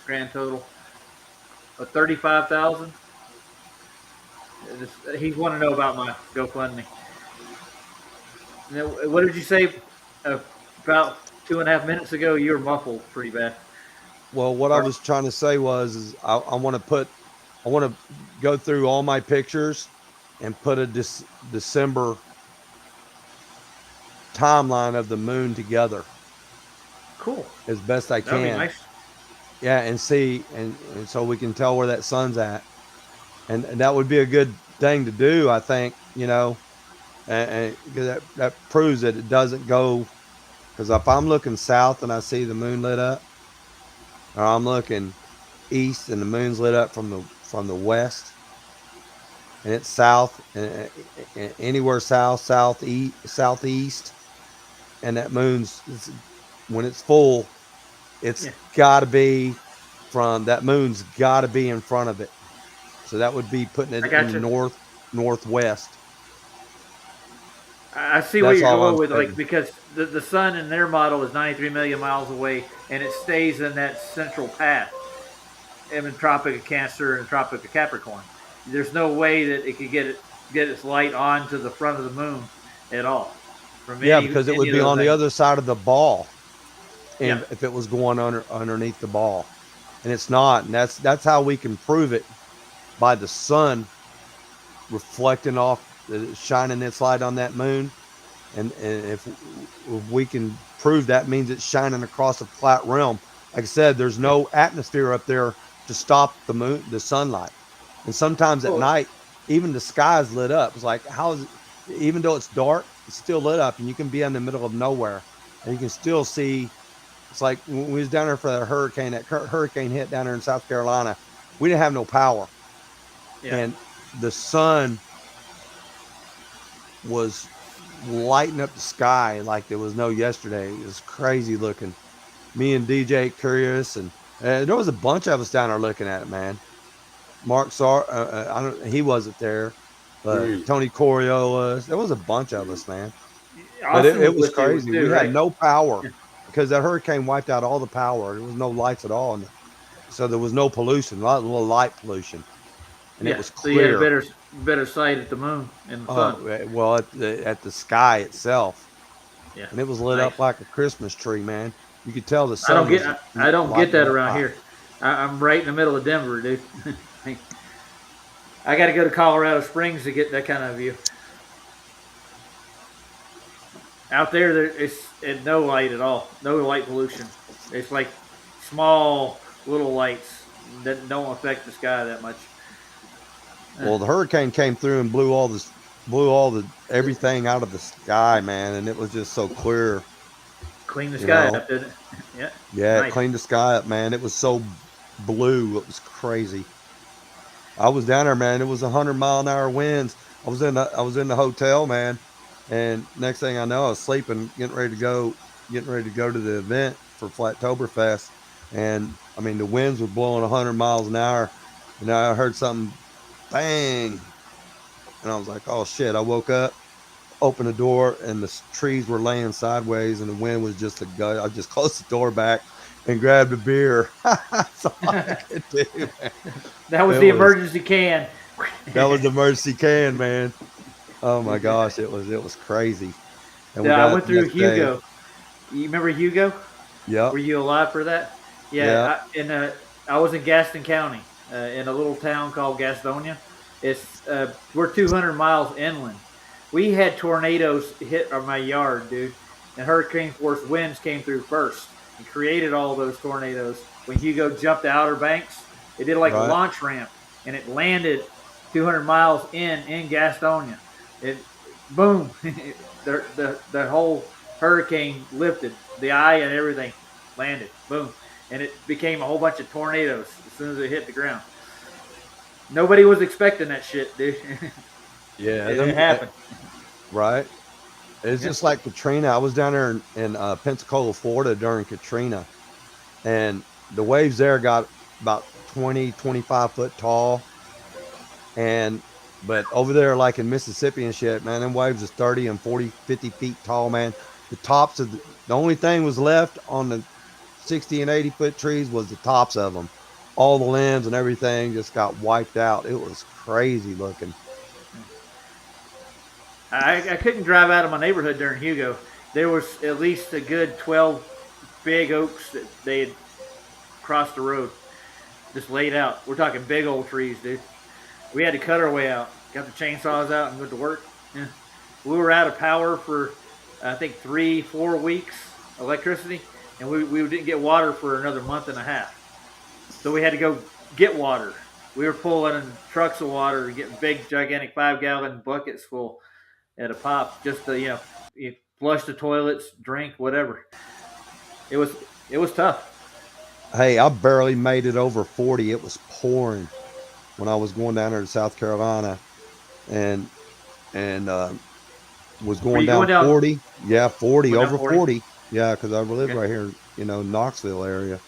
Grand total of 35,000. He's want to know about my GoFundMe. Now, what did you say about 2.5 minutes ago? You were muffled pretty bad. Well, what I was trying to say is I want to go through all my pictures and put a December timeline of the moon together. Cool. As best I can. That'd be nice. Yeah, and see, and so we can tell where that sun's at, and that would be a good thing to do, I think. And that proves that it doesn't go. Because if I'm looking south and I see the moon lit up, or I'm looking east and the moon's lit up from the west, and it's south and anywhere southeast, and that moon's when it's full, it's got to be that moon's got to be in front of it. So that would be putting it in northwest. I see what you're going with, like, because the sun in their model is 93 million miles away, and it stays in that central path in the Tropic of Cancer and Tropic of Capricorn. There's no way that it could get its light onto the front of the moon at all. Because it would be on the other side of the ball, and if it was going underneath the ball, and it's not, and that's how we can prove it by the sun reflecting off, shining its light on that moon, and if we can prove that means it's shining across a flat realm. Like I said, there's no atmosphere up there to stop the sunlight, and sometimes at night, even the sky is lit up. It's like, how is it? Even though it's dark, it's still lit up, and you can be in the middle of nowhere, and you can still see. It's like when we was down there for that hurricane hit down there in South Carolina, we didn't have no power, and the sun was lighting up the sky like there was no yesterday. It was crazy looking. Me and DJ Curious, and there was a bunch of us down there looking at it, man. Mark he wasn't there, but Tony Corio was. There was a bunch of us, man. But it was crazy. We had no power because that hurricane wiped out all the power. There was no lights at all, so there was no pollution, a lot of little light pollution, and it was clear. So you had a better sight at the moon and the sun. Well, at the sky itself, and it was lit Nice. up like a Christmas tree, man. You could tell the sun. I don't get that around here. I'm right in the middle of Denver, dude. I got to go to Colorado Springs to get that kind of view. Out there, it's no light at all. No light pollution. It's like small little lights that don't affect the sky that much. Well, the hurricane came through and blew all everything out of the sky, man, and it was just so clear. Clean the You sky know, up, didn't it? Yeah. yeah, it Nice. cleaned the sky up, man. It was so blue, it was crazy. I was down there, man. It was 100-mile-an-hour winds. I was in the hotel, man, and next thing I know, I was sleeping, getting ready to go to the event for Flattoberfest, and I mean the winds were blowing 100 miles an hour, and I heard something bang, and I was like, oh shit! I woke up, opened the door, and the trees were laying sideways, and the wind was just a gut. I just closed the door back and grabbed a beer. That's all I could do, man. That was It the was emergency can. that was the emergency can, man. Oh my gosh, it was crazy. And we Yeah, I got up went the through next day. Hugo. You remember Hugo? Yep, Were you alive for that? yep, Yeah, I was in Gaston County, in a little town called Gastonia. We're 200 miles inland. We had tornadoes hit my yard, dude, and hurricane force winds came through first and created all those tornadoes. When Hugo jumped the Outer Banks, it did like a right. launch ramp, and it landed 200 miles in Gastonia. It boom, the whole hurricane lifted, the eye and everything landed, boom, and it became a whole bunch of tornadoes as soon as it hit the ground. Nobody was expecting that shit, dude. Yeah, It happened. right. It's Yeah. just like Katrina. I was down there in Pensacola, Florida during Katrina, and the waves there got about 20, 25 foot tall. And but over there, like in Mississippi and shit, man, them waves is 30 and 40, 50 feet tall, man. The tops of the only thing was left on the 60 and 80-foot trees was the tops of them. All the limbs and everything just got wiped out. It was crazy looking. I couldn't drive out of my neighborhood during Hugo. There was at least a good 12 big oaks that they had crossed the road, just laid out. We're talking big old trees, dude. We had to cut our way out. Got the chainsaws out and went to work. Yeah. We were out of power for, I think, 3, 4 weeks, electricity, and we didn't get water for another month and a half. So we had to go get water. We were pulling in trucks of water and getting big, gigantic 5-gallon buckets full at a pop, just to you flush the toilets, drink, whatever. It was tough. Hey, I barely made it over 40. It was pouring when I was going down there to South Carolina, and and was Were going you down going down? 40. Yeah, 40 Going down over 40? 40. Yeah, because I live Okay. right here, Knoxville area,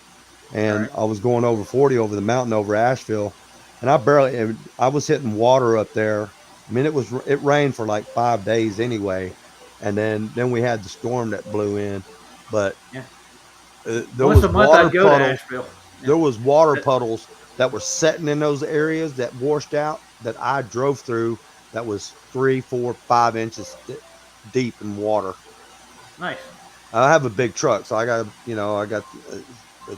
All and right. I was going over 40 over the mountain over Asheville, and I was hitting water up there. I mean, it rained for like 5 days anyway, and then we had the storm that blew in, but Yeah. there Once a was month I'd go to Asheville. Yeah. there was water That- puddles that were setting in those areas that washed out that I drove through that was 3, 4, 5 inches deep in water. nice. I have a big truck, so I got a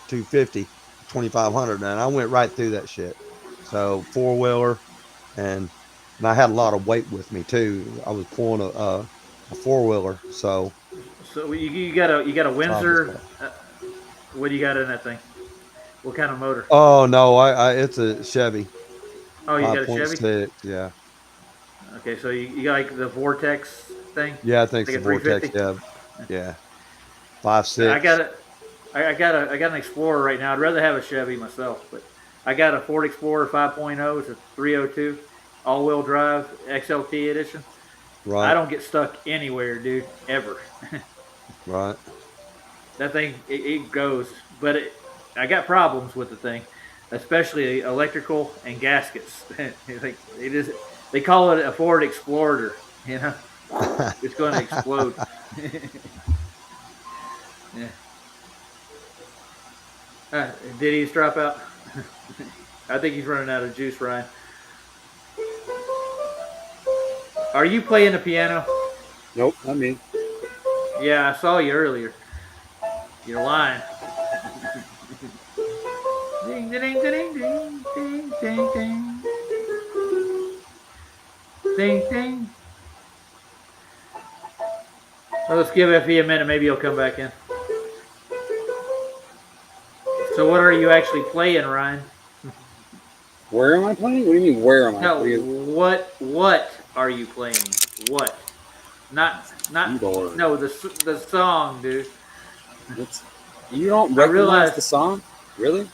250, 2500, and I went right through that shit. So four-wheeler, and I had a lot of weight with me too. I was pulling a four-wheeler, so So you got a top is Windsor. fine. What do you got in that thing? What kind of motor? Oh no, it's a Chevy Oh, you got a Chevy. 5.6. Yeah, Okay, so you got like the Vortex thing, yeah, I think it's like the a Vortex. 350. Yeah, yeah, five I six. got a, I got an Explorer right now. I'd rather have a Chevy myself, but I got a Ford Explorer 5.0. It's a 302, all-wheel drive XLT edition. I Right, don't get stuck anywhere, dude, ever. right. That thing it goes, but I got problems with the thing, especially electrical and gaskets. Like they call it a Ford Explorer. You know, it's going to explode. Yeah. Did he just drop out? I think he's running out of juice, Ryan. Are you playing the piano? Nope, not me. Yeah, I saw you earlier. You're lying. Ding, ding, ding, ding, ding, ding, ding, ding. Ding, ding. Well, let's give FE a minute. Maybe he'll come back in. So what are you actually playing, Ryan? Where am I playing? What do you mean? Where am I? No, what are you playing? What? Not Keyboard. no the song, dude. You don't I recognize realize the song? Really?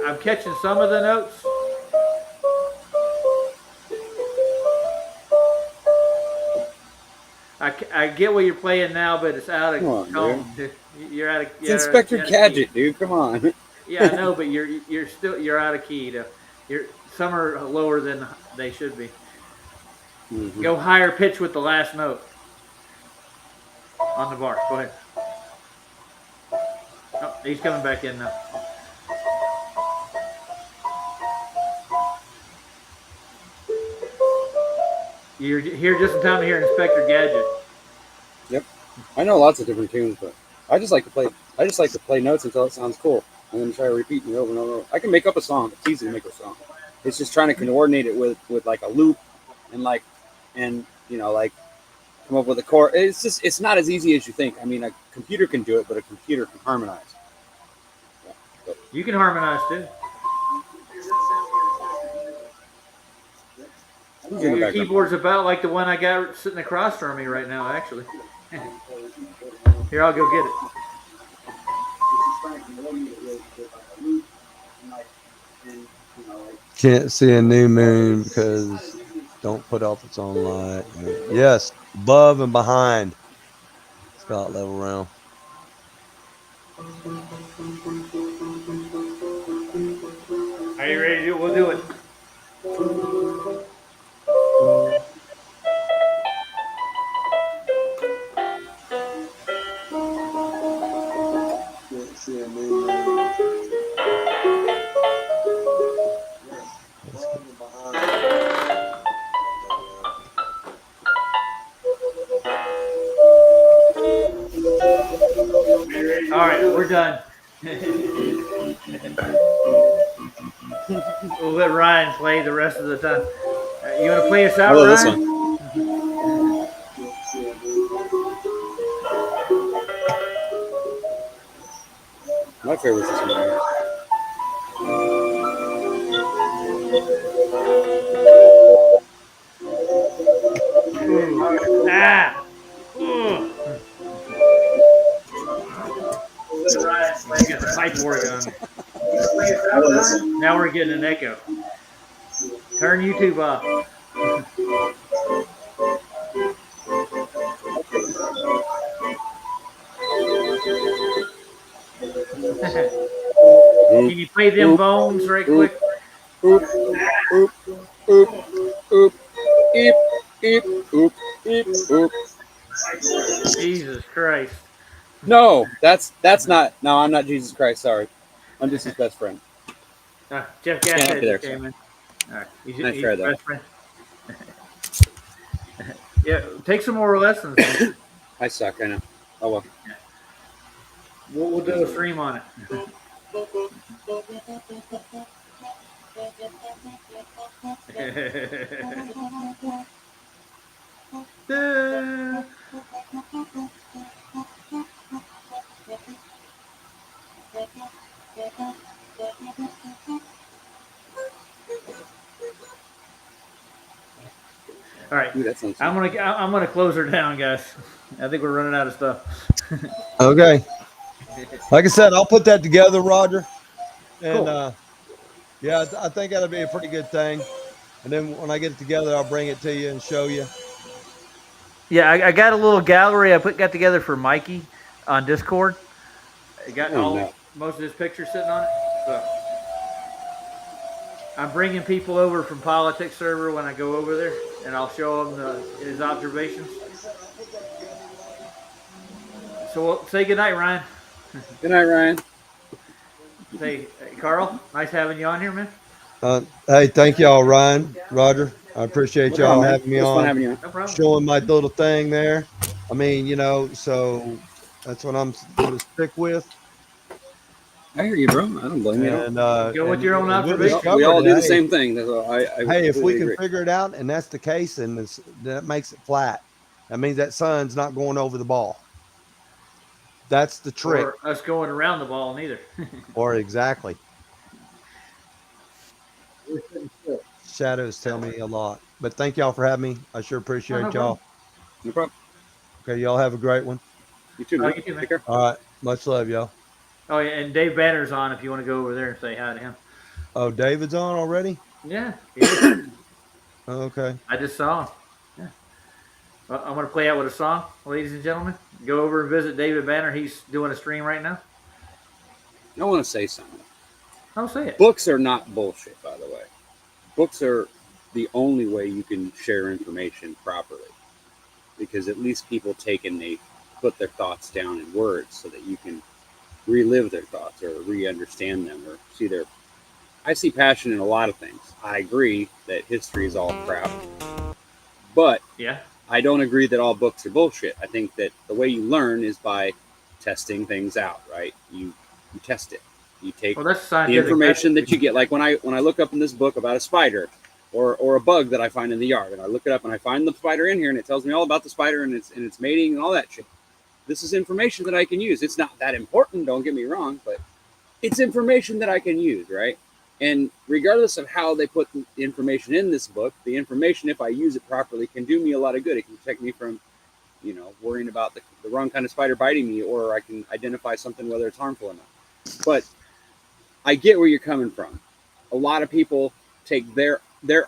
I'm catching some of the notes. I get what you're playing now, but it's out Come of on, tone. dude. You're out of. It's Inspector Gadget, dude. Come on. Yeah, I know, but you're out of key. Some are lower than they should be. Mm-hmm. Go higher pitch with the last note on the bar. Go ahead. Oh, he's coming back in now. You're here just in time to hear Inspector Gadget. Yep. I know lots of different tunes, but I just like to play. I just like to play notes until it sounds cool, and then try repeating it over and over. I can make up a song. It's easy to make a song. It's just trying to coordinate it with like a loop, and like come up with a chord. It's not as easy as you think. I mean, a computer can do it, but a computer can harmonize. Yeah, you can harmonize too. Your keyboard's about like the one I got sitting across from me right now, actually. Here, I'll go get it. Can't see a new moon because don't put off its own light. Yes, above and behind. Scott level round. Are you ready to do it? We'll do it. All right, we're done. We'll let Ryan play the rest of the time. You want to play us out, Ryan? This one. My favorite is this one right here. You got the pipe organ. Now we're getting an echo. Turn YouTube off. Can you play them bones right quick? Oop, oop, oop, oop, eep, eep, oop, eep, oop. Jesus Christ. No, that's not. No, I'm not Jesus Christ. Sorry, I'm just his best friend. Jeff Gassett just came in. All right, he's your best friend. Yeah, take some more lessons. I suck. I know. Oh well. We'll do a stream on it. All right, I'm gonna close her down, guys. I think we're running out of stuff. Okay. Like I said, I'll put that together, Roger. And cool. Yeah, I think that'll be a pretty good thing. And then when I get it together, I'll bring it to you and show you. Yeah, I got a little gallery I got together for Mikey on Discord. I got most of his pictures sitting on it. So I'm bringing people over from Politics server when I go over there, and I'll show them his observations. So we'll say good night, Ryan. Good night, Ryan. Say, Carl, nice having you on here, man. Hey, thank y'all, Ryan, Roger. I appreciate y'all having me on, having you. No showing my little thing there. I mean, so that's what I'm going to stick with. I hear you, bro. I don't blame you. And go with your own observations. We all do the same thing. Hey, if we can figure it out, and that's the case, and that makes it flat, that means that sun's not going over the ball. That's the trick. Or us going around the ball, neither. Or exactly. shadows tell me a lot. But thank y'all for having me. I sure appreciate no y'all. problem. No problem. Okay, y'all have a great one. You too, man. You too, man. Take care. All right, much love, y'all. Oh, yeah, and Dave Banner's on if you want to go over there and say hi to him. Oh, David's on already? Yeah, he is. Okay. I just saw him. Yeah. Well, I'm going to play out with a song, ladies and gentlemen. Go over and visit David Banner. He's doing a stream right now. I want to say something. I'll say it. Books are not bullshit, by the way. Books are the only way you can share information properly, because at least people take and they put their thoughts down in words so that you can relive their thoughts or re-understand them or see their. I see passion in a lot of things. I agree that history is all crap, but Yeah. I don't agree that all books are bullshit. I think that the way you learn is by testing things out, right? You test it. You take Well, that's the scientific. information that you get. Like when I look up in this book about a spider or a bug that I find in the yard, and I look it up and I find the spider in here, and it tells me all about the spider and its mating and all that shit. This is information that I can use. It's not that important, don't get me wrong, but it's information that I can use, right? And regardless of how they put the information in this book, the information, if I use it properly, can do me a lot of good. It can protect me from, worrying about the wrong kind of spider biting me, or I can identify something whether it's harmful or not. But I get where you're coming from. A lot of people take their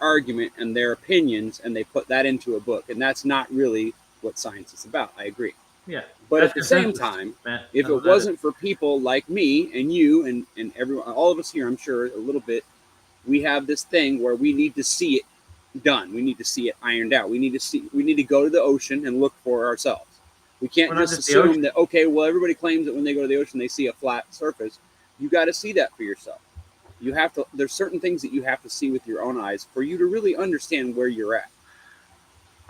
argument and their opinions and they put that into a book, and that's not really what science is about. I agree. Yeah. But at the same time, if it wasn't for people like me and you and everyone, all of us here, I'm sure a little bit, we have this thing where we need to see it done. We need to see it ironed out. We need to go to the ocean and look for ourselves. We can't just assume that, okay, well, everybody claims that when they go to the ocean, they see a flat surface. You got to see that for yourself. You have to, there's certain things that you have to see with your own eyes for you to really understand where you're at.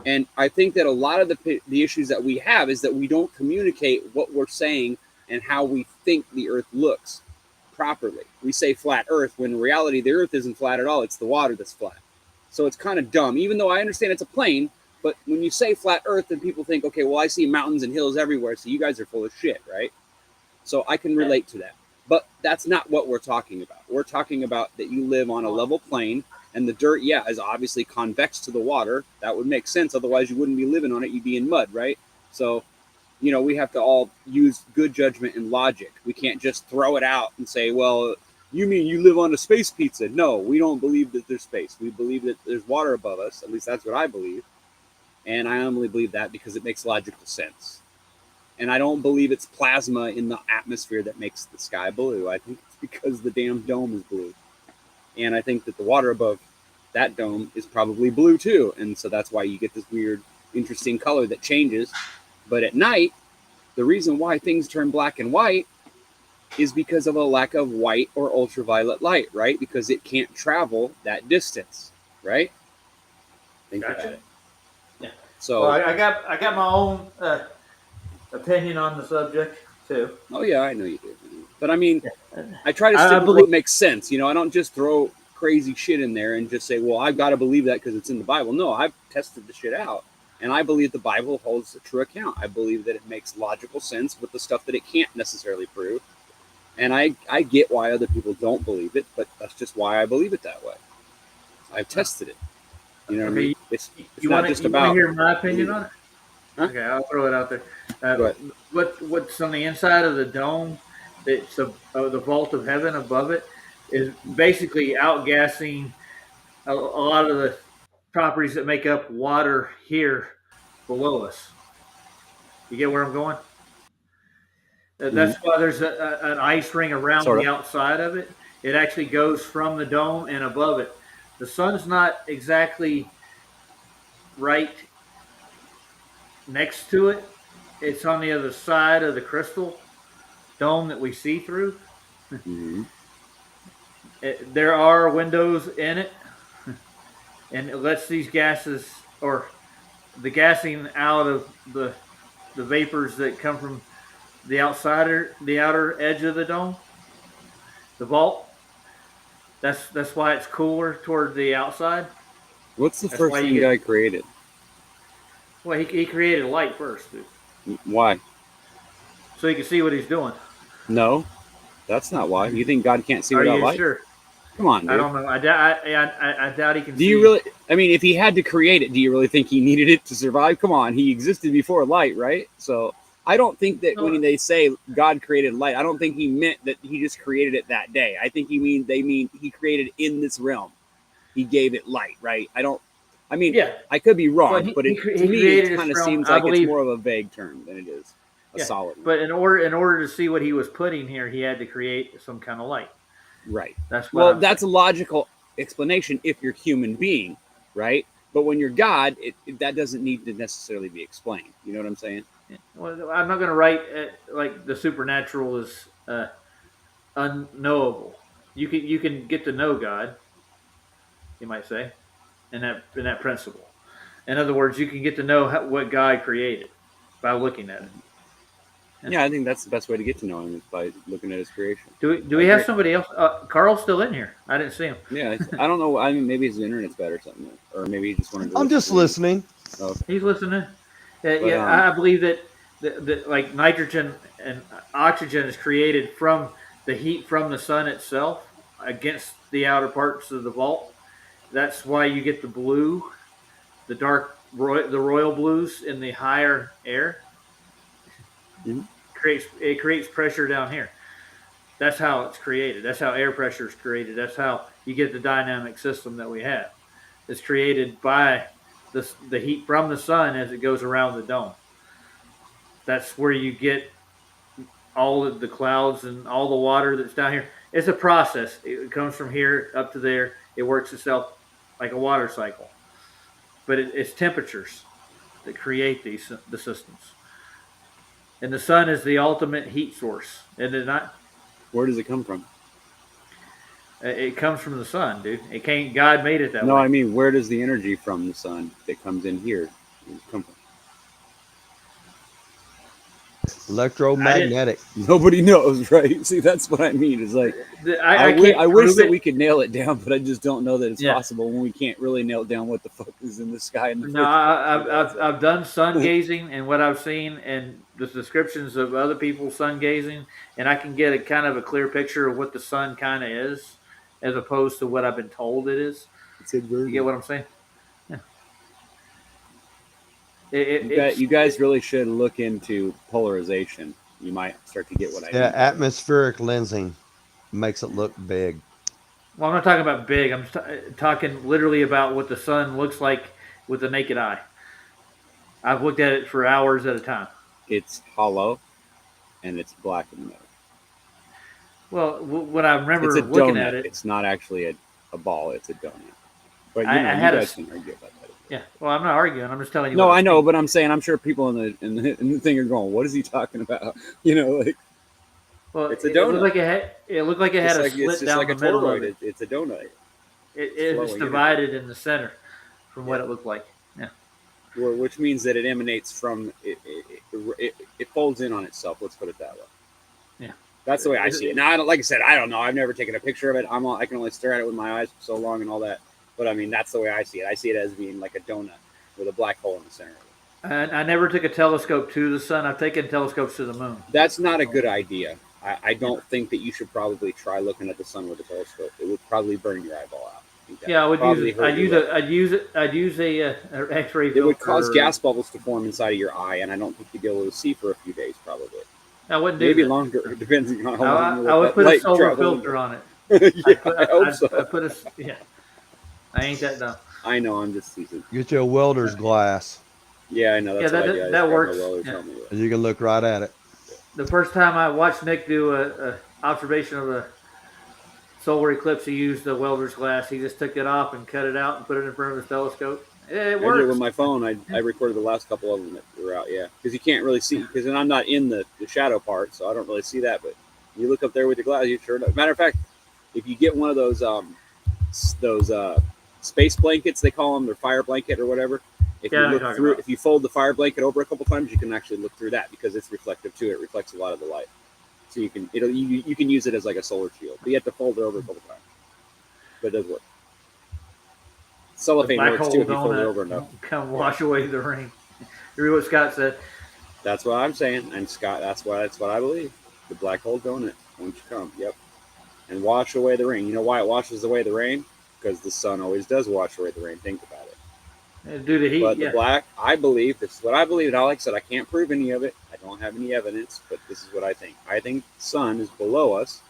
And I think that a lot of the issues that we have is that we don't communicate what we're saying and how we think the earth looks properly. We say flat earth when in reality the earth isn't flat at all. It's the water that's flat. So it's kind of dumb, even though I understand it's a plane. But when you say flat earth, then people think, okay, well, I see mountains and hills everywhere, so you guys are full of shit, right? So I can relate to that. But that's not what we're talking about. We're talking about that you live on a level plane, and the dirt, yeah, is obviously convex to the water. That would make sense. Otherwise, you wouldn't be living on it. You'd be in mud, right? So, we have to all use good judgment and logic. We can't just throw it out and say, well, you mean you live on a space pizza? No, we don't believe that there's space. We believe that there's water above us. At least that's what I believe. And I only believe that because it makes logical sense. And I don't believe it's plasma in the atmosphere that makes the sky blue. I think it's because the damn dome is blue. And I think that the water above that dome is probably blue too. And so that's why you get this weird, interesting color that changes. But at night, the reason why things turn black and white is because of a lack of white or ultraviolet light, right? Because it can't travel that distance, right? Think about it. Yeah. So well, I got my own opinion on the subject too. Oh yeah, I know you do. But I mean, I try to stick with what makes sense. I don't just throw crazy shit in there and just say, well, I've got to believe that because it's in the Bible. No, I've tested the shit out. And I believe the Bible holds a true account. I believe that it makes logical sense with the stuff that it can't necessarily prove. And I get why other people don't believe it, but that's just why I believe it that way. I've tested it. You know what I mean? It's not just about. You want to hear my opinion on it? Huh? Okay, I'll throw it out there. What's on the inside of the dome? It's the vault of heaven above it is basically outgassing a lot of the properties that make up water here below us. You get where I'm going? That's why there's an ice ring around the outside of it. It actually goes from the dome and above it. The sun's not exactly right next to it. It's on the other side of the crystal dome that we see through. There are windows in it, and it lets these gases or the gassing out of the vapors that come from the outer edge of the dome, the vault. That's why it's cooler toward the outside. What's the first thing God created? Well, he created light first, dude. Why? So you can see what he's doing. No, that's not why. You think God can't see without light? Sure? Come on, dude. I don't know. I doubt he can. Do you really? I mean, if he had to create it, do you really think he needed it to survive? Come on, he existed before light, right? So I don't think that when they say God created light, I don't think he meant that he just created it that day. I think they mean he created in this realm. He gave it light, right? I mean, Yeah. I could be wrong, Well, but to me, it kind of seems like it's more of a vague term than it is a solid one. But in order to see what he was putting here, he had to create some kind of light. Right. That's what that's a logical explanation if you're human being, right? But when you're God, that doesn't need to necessarily be explained. You know what I'm saying? Yeah. Well, I'm not going to write like the supernatural is unknowable. You can get to know God, you might say, in that principle. In other words, you can get to know what God created by looking at it. Yeah, I think that's the best way to get to know him is by looking at his creation. Do we have somebody else? Carl's still in here. I didn't see him. Yeah, I don't know. I mean, maybe his internet's bad or something, or maybe he just wanted to. I'm just listening. Oh, okay. He's listening. I believe that like nitrogen and oxygen is created from the heat from the sun itself against the outer parts of the vault. That's why you get the blue, the the royal blues in the higher air. Mm-hmm. It creates pressure down here. That's how it's created. That's how air pressure is created. That's how you get the dynamic system that we have. It's created by the heat from the sun as it goes around the dome. That's where you get all of the clouds and all the water that's down here. It's a process. It comes from here up to there. It works itself like a water cycle. But it's temperatures that create the systems. And the sun is the ultimate heat source. And it's not. Where does it come from? It comes from the sun, dude. It can't. God made it that way. No, I mean, where does the energy from the sun that comes in here come from? Electromagnetic. Nobody knows, right? See, that's what I mean. It's like I wish that we could nail it down, but I just don't know that it's possible when we can't really nail down what the fuck is in the sky. I've done sun gazing, and what I've seen and the descriptions of other people sun gazing, and I can get a kind of a clear picture of what the sun kind of is, as opposed to what I've been told it is. It's inverted. You get what I'm saying? You guys really should look into polarization. You might start to get what I mean. Yeah, atmospheric lensing makes it look big. Well, I'm not talking about big. I'm talking literally about what the sun looks like with the naked eye. I've looked at it for hours at a time. It's hollow, and it's black in the middle. Well, what I remember it's a looking donut. at it, it's not actually a ball. It's a donut. But you guys can argue about that. Yeah, well, I'm not arguing. I'm just telling you. No, I know, but I'm saying I'm sure people in the thing are going, "What is he talking about?" You know, like. Well, it's a donut. It looked like it had a split down the middle of it. It's a donut. It's divided in the center, from what it looked like. Yeah. Which means that it emanates from it folds in on itself. Let's put it that way. Yeah. That's the way I see it. Now, like I said, I don't know. I've never taken a picture of it. I can only stare at it with my eyes for so long and all that. But I mean, that's the way I see it. I see it as being like a donut with a black hole in the center of it. I never took a telescope to the sun. I've taken telescopes to the moon. That's not a good idea. I don't think that you should probably try looking at the sun with a telescope. It would probably burn your eyeball out. Yeah, I would use a X-ray filter. It would cause gas bubbles to form inside of your eye, and I don't think you'd be able to see for a few days, probably. I wouldn't do maybe that. Longer. It depends on how long. I would put a solar filter on it. I hope so. I ain't that dumb. I know. I'm just teasing. Get you a welder's glass. Yeah, I know. That's that works. You can look right at it. The first time I watched Nick do a observation of a solar eclipse, he used the welder's glass. He just took it off and cut it out and put it in front of his telescope. It works. I did with my phone. I recorded the last couple of them that were out. Yeah, because you can't really see. Because I'm not in the shadow part, so I don't really see that. But you look up there with your glass, you sure. Matter of fact, if you get one of those space blankets, they call them, their fire blanket or whatever. If you look through, if you fold the fire blanket over a couple times, you can actually look through that because it's reflective too. It reflects a lot of the light, so you can you can use it as like a solar shield. But you have to fold it over a couple times, but it does work. Cellophane works too if you fold it over enough. Come wash away the rain. You read what Scott said? That's what I'm saying, and Scott, that's what I believe. The black hole donut won't you come? Yep. and wash away the rain. You know why it washes away the rain? Because the sun always does wash away the rain. Think about it. Due to heat, but the black, I believe, this is what I believe. And like I said, I can't prove any of it. I don't have any evidence, but this is what I think. I think the sun is below us,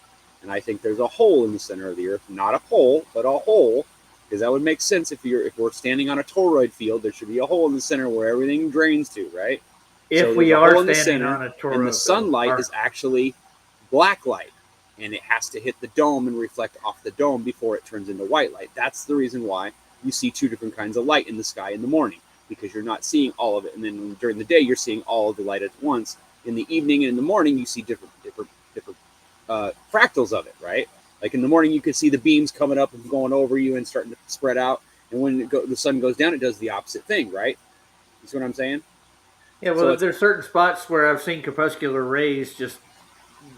and I think there's a hole in the center of the earth. Not a pole, but a hole, because that would make sense if we're standing on a toroid field. There should be a hole in the center where everything drains to, right? If we are standing on a toroid, and the sunlight is actually black light, and it has to hit the dome and reflect off the dome before it turns into white light. That's the reason why you see two different kinds of light in the sky in the morning, because you're not seeing all of it, and then during the day you're seeing all of the light at once. In the evening and in the morning you see different fractals of it, right? Like in the morning you can see the beams coming up and going over you and starting to spread out, and when the sun goes down it does the opposite thing, right? You see what I'm saying? Yeah, well, so there's certain spots where I've seen crepuscular rays just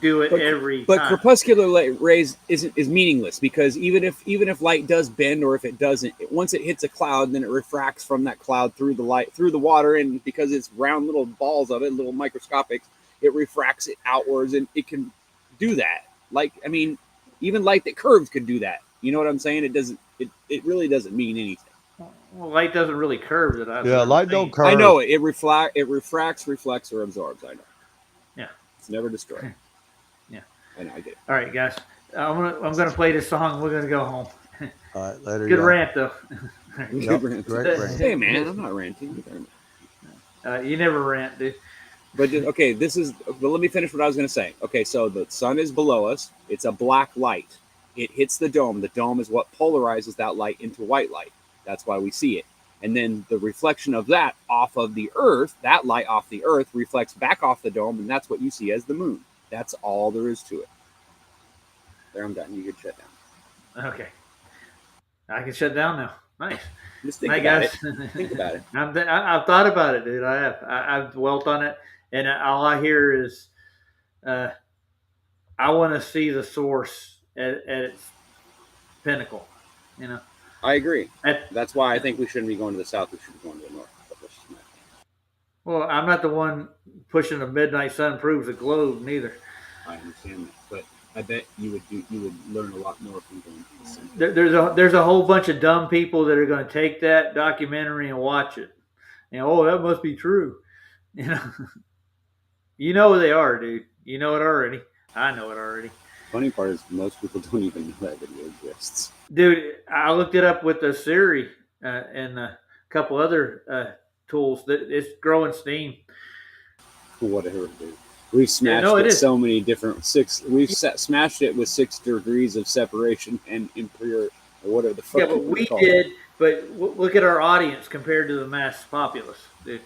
do it every time. But crepuscular rays is meaningless, because even if light does bend, or if it doesn't, once it hits a cloud, then it refracts from that cloud through the light, through the water, and because it's round little balls of it, little microscopic, it refracts it outwards, and it can do that. Like, I mean, even light that curves could do that. You know what I'm saying? It doesn't. It really doesn't mean anything. Well, light doesn't really curve. Light don't curve. I know it. It refracts, reflects, or absorbs. I know. Yeah. It's never destroyed. Yeah. I know. I get it. All right, guys. I'm gonna play this song. We're gonna go home. All right, later. Good rant though. Good rant. Great rant. Hey man, I'm not ranting. You never rant, dude. But okay, but let me finish what I was going to say. Okay, so the sun is below us. It's a black light. It hits the dome. The dome is what polarizes that light into white light. That's why we see it. And then the reflection of that off of the earth, that light off the earth, reflects back off the dome, and that's what you see as the moon. That's all there is to it. There, I'm done. You can shut down. Okay. I can shut down now. Nice. Just think about it. Think about it. I've thought about it, dude. I have. I've dwelt on it, and all I hear is, I want to see the source at its pinnacle. You know. I agree. That's why I think we shouldn't be going to the south. We should be going to the north. Well, I'm not the one pushing the midnight sun proves the globe, neither. I understand that, but I bet you would learn a lot more from going to the sun. There's a whole bunch of dumb people that are going to take that documentary and watch it. And that must be true. You know they are, dude. You know it already. I know it already. Funny part is most people don't even know that video exists. Dude, I looked it up with the Siri and a couple other tools. That it's growing steam. Whatever, dude. We've smashed so many different We've smashed it with 6 degrees of separation and impure, or whatever the fuck. Yeah, but we did. But look at our audience compared to the mass populace, dude.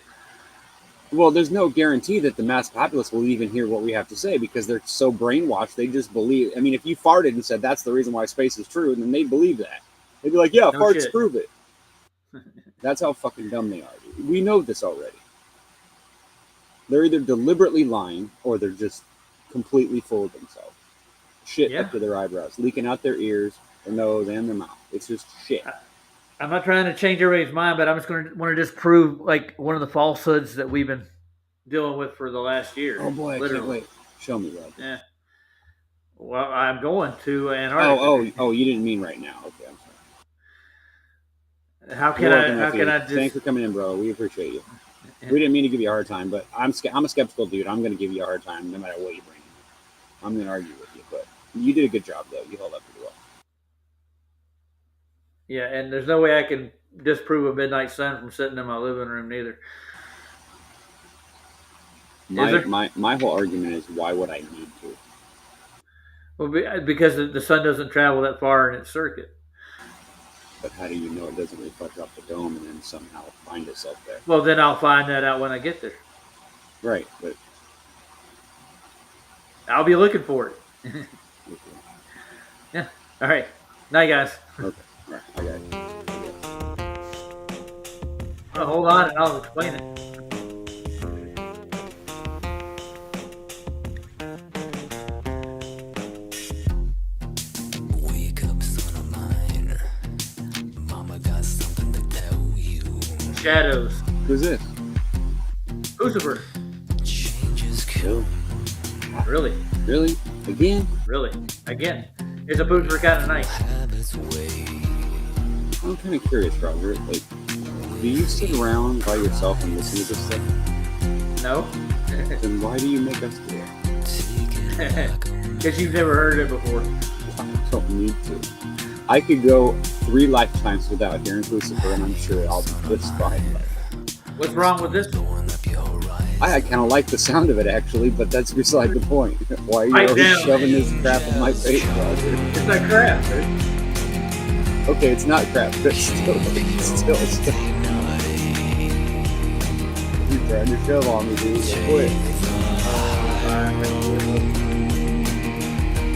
Well, there's no guarantee that the mass populace will even hear what we have to say, because they're so brainwashed. They just believe. I mean, if you farted and said that's the reason why space is true, then they'd believe that. They'd be like, yeah, no farts shit. Prove it. That's how fucking dumb they are. Dude. We know this already. They're either deliberately lying or they're just completely full of themselves. Shit up to their eyebrows, leaking out their ears, their nose, and their mouth. It's just shit. I'm not trying to change everybody's mind, but I'm just going to want to disprove like one of the falsehoods that we've been dealing with for the last year. Oh boy, literally. I can't wait. Show me, Rob. Yeah. Well, I'm going to Antarctica. Oh, you didn't mean right now. Okay, I'm sorry. How can I just... Thanks for coming in, bro. We appreciate you. We didn't mean to give you a hard time, but I'm a skeptical dude. I'm going to give you a hard time no matter what you bring. I'm going to argue with you, but you did a good job, though. You held up pretty well. Yeah, and there's no way I can disprove a midnight sun from sitting in my living room, neither. My whole argument is, why would I need to? Well, because the sun doesn't travel that far in its circuit. But how do you know it doesn't reflect off the dome and then somehow find itself there? Well, then I'll find that out when I get there. Right, but... I'll be looking for it. Yeah, all right. Night, guys. Okay, all right, I got it. Well, hold on and I'll explain it. Shadows. Who's this? Lucifer. Cool. Really? Really? Again? Really? Again. His boots were kind of nice. I'm kind of curious, Roger. Like, do you sit around by yourself and listen to this stuff? No. Then why do you make us do it? Because you've never heard it before. I don't need to. I could go 3 lifetimes without hearing Lucifer, and I'm sure I'll be just fine. What's wrong with this? I kind of like the sound of it, actually, but that's beside the point. Why are you always shoving this crap in my face, Roger? It's not crap, dude. Okay, it's not crap, but still. You're trying to shove on me, dude. Quit.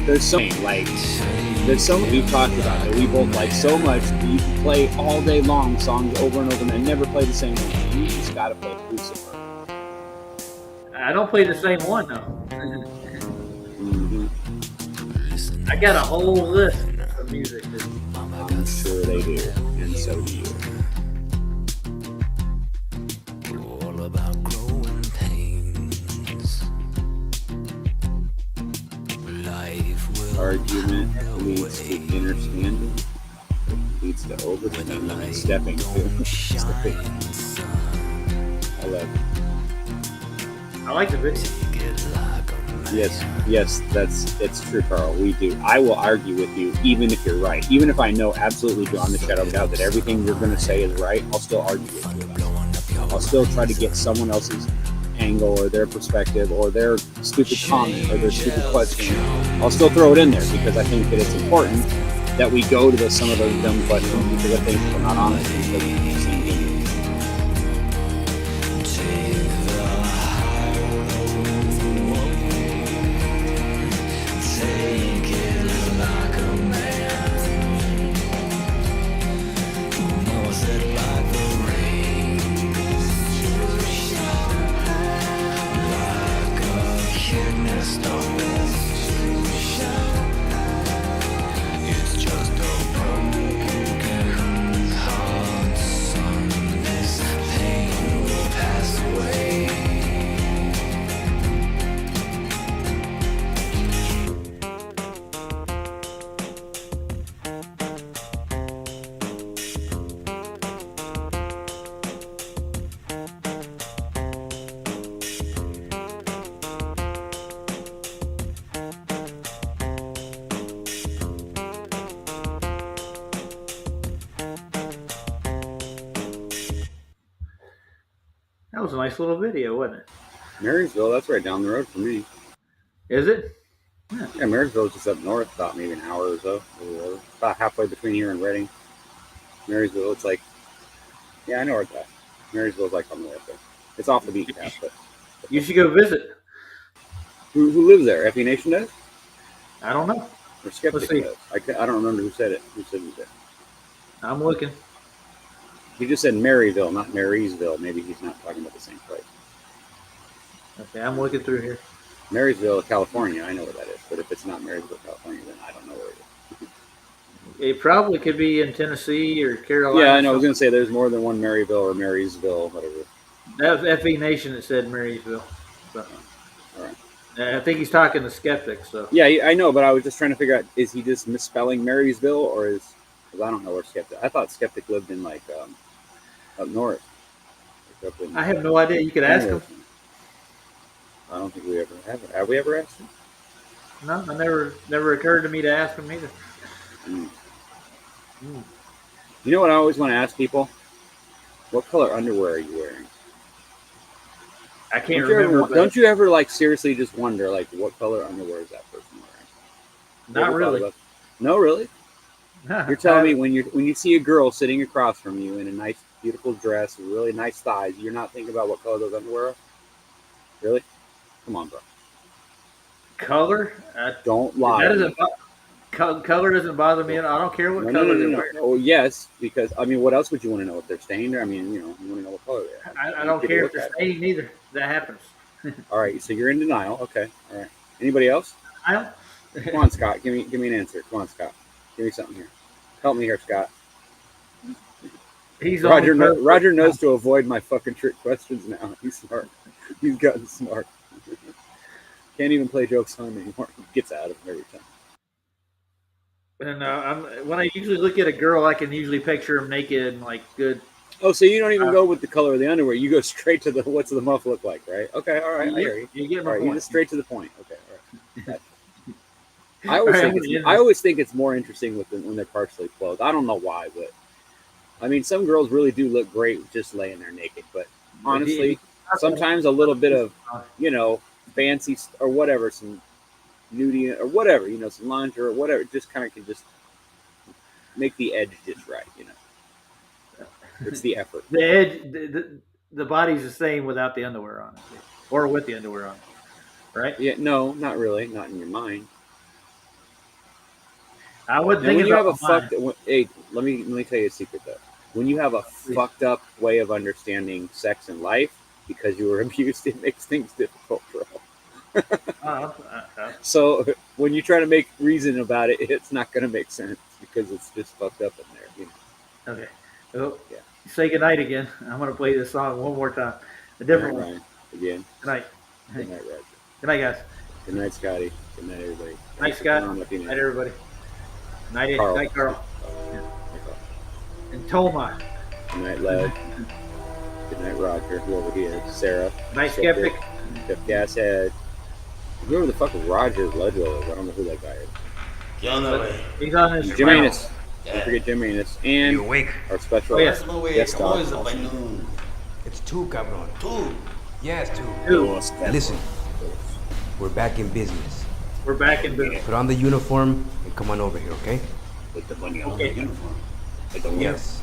There's something we've talked about that we both like so much that you can play all day long songs over and over and never play the same one. You just gotta play Lucifer. I don't play the same one, though. Mm-hmm. I got a whole list of music. I'm sure they do, and so do you. Argument leads to understanding, leads to overstanding and stepping to. I love it. I like the video. Yes, it's true, Carl. We do. I will argue with you, even if you're right. Even if I know absolutely beyond the shadow of a doubt that everything you're going to say is right, I'll still argue with you about it. I'll still try to get someone else's angle or their perspective or their stupid comment or their stupid question. I'll still throw it in there because I think that it's important that we go to some of those dumb questions because I think we're not honest because it's the same thing. That was a nice little video, wasn't it? Marysville, that's right down the road for me. Is it? Yeah, Marysville's just up north, about maybe an hour or so. Or about halfway between here and Reading. Marysville, it's like, yeah, I know where it's at. Marysville's like on the way up there. It's off the beaten path, but you should go visit. Who lives there? FE Nation does? I don't know. Or Skeptic does? I don't remember who said it. Who said it? I'm looking. He just said Maryville, not Marysville. Maybe he's not talking about the same place. Okay, I'm looking through here. Marysville, California, I know where that is. But if it's not Marysville, California, then I don't know where it is. It probably could be in Tennessee or Carolina. Yeah, I know. I was going to say there's more than one Maryville or Marysville, whatever. That was FE Nation that said Marysville. So. All right. I think he's talking to Skeptics. So. Yeah, I know, but I was just trying to figure out, is he just misspelling Marysville or is... Because I don't know where Skeptic... I thought Skeptic lived in, like, up north. I have no idea. You could ask him. I don't think we ever have. Have we ever asked him? No, it never occurred to me to ask him either. Mm. You know what I always want to ask people? What color underwear are you wearing? I can't remember. Don't you ever, like, seriously just wonder, like, what color underwear is that person wearing? Not really. No, really? You're telling me when you see a girl sitting across from you in a nice, beautiful dress with really nice thighs, you're not thinking about what color those underwear are? Really? Come on, bro. Color? Don't lie. Color doesn't bother me. I don't care what color they're wearing. Oh, yes, because, I mean, what else would you want to know? If they're stained? I mean, you want to know what color they are. I don't care if they're stained either. That happens. All right, so you're in denial. Okay, all right. Anybody else? Come on, Scott. Give me an answer. Come on, Scott. Give me something here. Help me here, Scott. Roger knows to avoid my fucking trick questions now. He's smart. He's gotten smart. Can't even play jokes on him anymore. He gets out of them every time. And when I usually look at a girl, I can usually picture them naked and like good. Oh, so you don't even go with the color of the underwear. You go straight to the what's the muff look like, right? Okay, all right, I hear you. You get my All right, point. you just straight to the point. Okay, all right. I always think it's more interesting when they're partially clothed. I don't know why, but I mean, some girls really do look great just laying there naked. But honestly, sometimes a little bit of, fancy or whatever, some nudie or whatever, some lingerie or whatever, just kind of can just make the edge just right, It's the effort. The edge, the body's the same without the underwear on it, or with the underwear on it, right? Yeah, no, not really, not in your mind. I would think when you have a mine. hey, let me tell you a secret though. When you have a fucked up way of understanding sex and life because you were abused, it makes things difficult, bro. So when you try to make reason about it, it's not going to make sense because it's just fucked up in there. Okay. Well, yeah. Say goodnight again. I'm going to play this song one more time. A different one. Ryan, again. Good night. Good night, Roger. Good night, guys. Good night, Scotty. Good night, everybody. Good night, Scott. Good night, everybody. Night, Carl. Night, Carl. Yeah. And Toma. Good night, Lev. Good night, Roger, whoever he is. Sarah. Night, Skeptic. Jeff Gashead. Whoever the fuck is Roger Ledwell is. I don't know who that guy is. He's on his Jim Anus. Don't forget Jim Anus. And you awake? Our special guest dog. It's 2, cabrón. 2. Yes, 2. 2. Listen, we're back in business. We're back in business. Put on the uniform and come on over here, okay? Put the money on the uniform. Yes,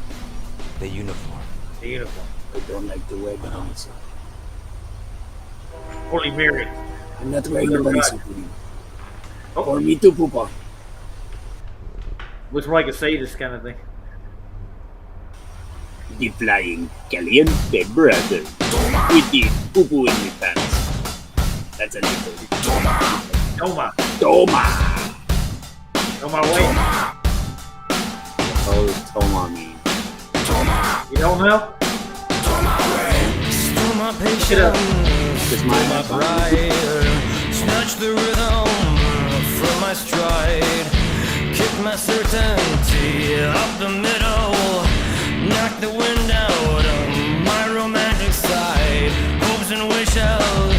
the uniform. The uniform. I don't like to wear the bunnies. Holy Mary. I'm not wearing the bunnies. Or me too, Poopa. Looks like a sadist kind of thing. The flying caliente brother with the poo-poo in your pants. That's a little. Toma. Toma. Toma way. What does Toma mean? You don't know? Still my patience, still my pride. Snatch the rhythm from my stride. Kick my certainty up the middle. Knock the wind out of my romantic side. Hopes and wishes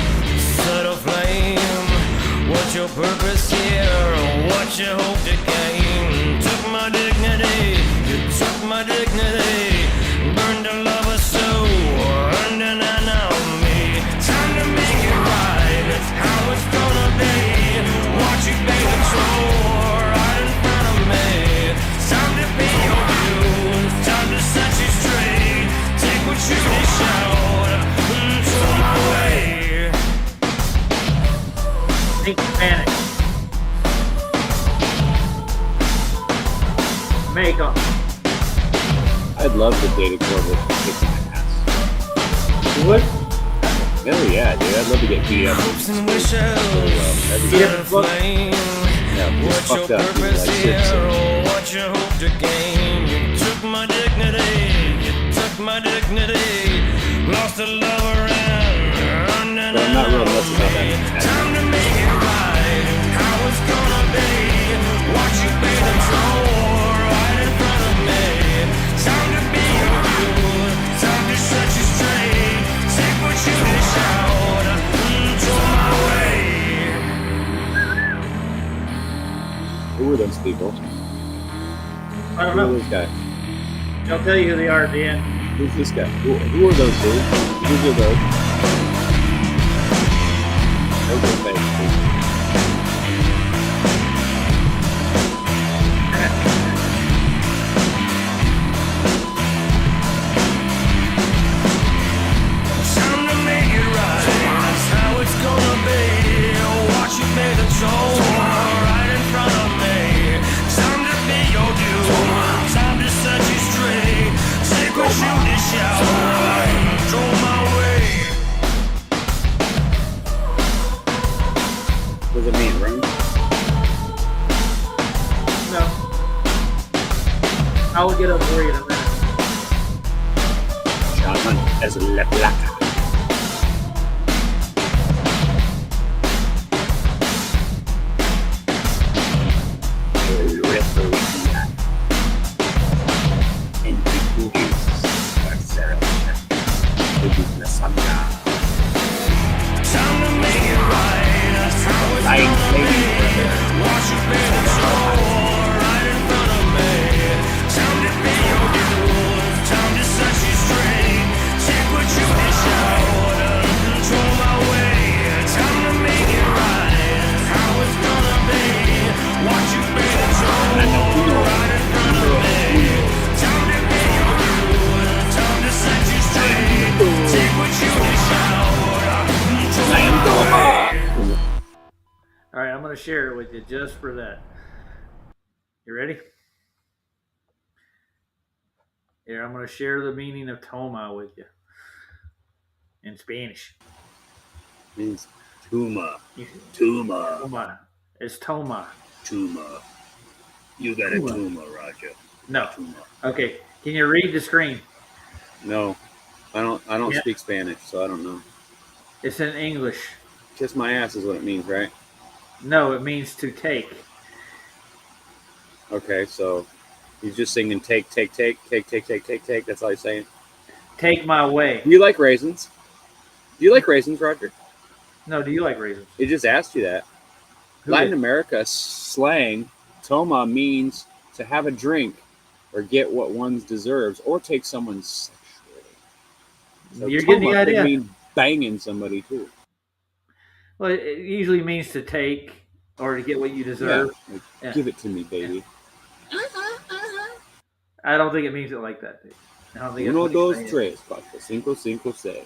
set aflame. What's your purpose here? What you hope to gain? Took my dignity, you took my dignity. Burned a lover's soul, earned an enemy. Time to make it right, it's how it's gonna be. Watch you pay the toll right in front of me. Time to pay your dues, time to set you straight. Take what you dish out, to my way. Think panic. Make up. I'd love to date a girl with kicking my ass. You would? Hell yeah, dude. I'd love to get beat up. Hopes and wishes set aflame. What's your purpose here? What you hope to gain? You took my dignity, you took my dignity. Lost a lover and earned an enemy. Time to make it right, how it's gonna be. Watch you pay the toll right in front of me. Time to be your dude, time to set you straight. Take what you dish out, to my way. Who are those people? I don't know. Who is this guy? I'll tell you who they are at the end. Who's this guy? Who are those dudes? Who are those? Those are fake. Time to make it right, that's how it's gonna be. Watch you pay the toll right in front of me. Time to be your dude, time to set you straight. Take what you dish out, throw my way. What does it mean, right? No. I will get up for you in a minute. Shaman as La Placa. El referee. it with you just for that. You ready? Here, I'm going to share the meaning of toma with you in Spanish. Means tuma. Tuma. Toma. It's toma. Tuma. You got a tuma, Roger. No. Tuma. Okay. Can you read the screen? No, I don't speak Spanish, so I don't know. It's in English. Kiss my ass is what it means, right? No, it means to take. Okay, so he's just singing take. That's all he's saying. Take my way. Do you like raisins? Do you like raisins, Roger? No, do you like raisins? It just asked you that. Latin America slang, toma means to have a drink or get what one deserves or take someone sexually. So You're getting the idea. Could mean banging somebody too. Well, it usually means to take or to get what you deserve. Yeah, like, give it to me, baby. I don't think it means it like that, dude. I don't think Uno, dos, tres, cuatro, cinco, cinco, seis.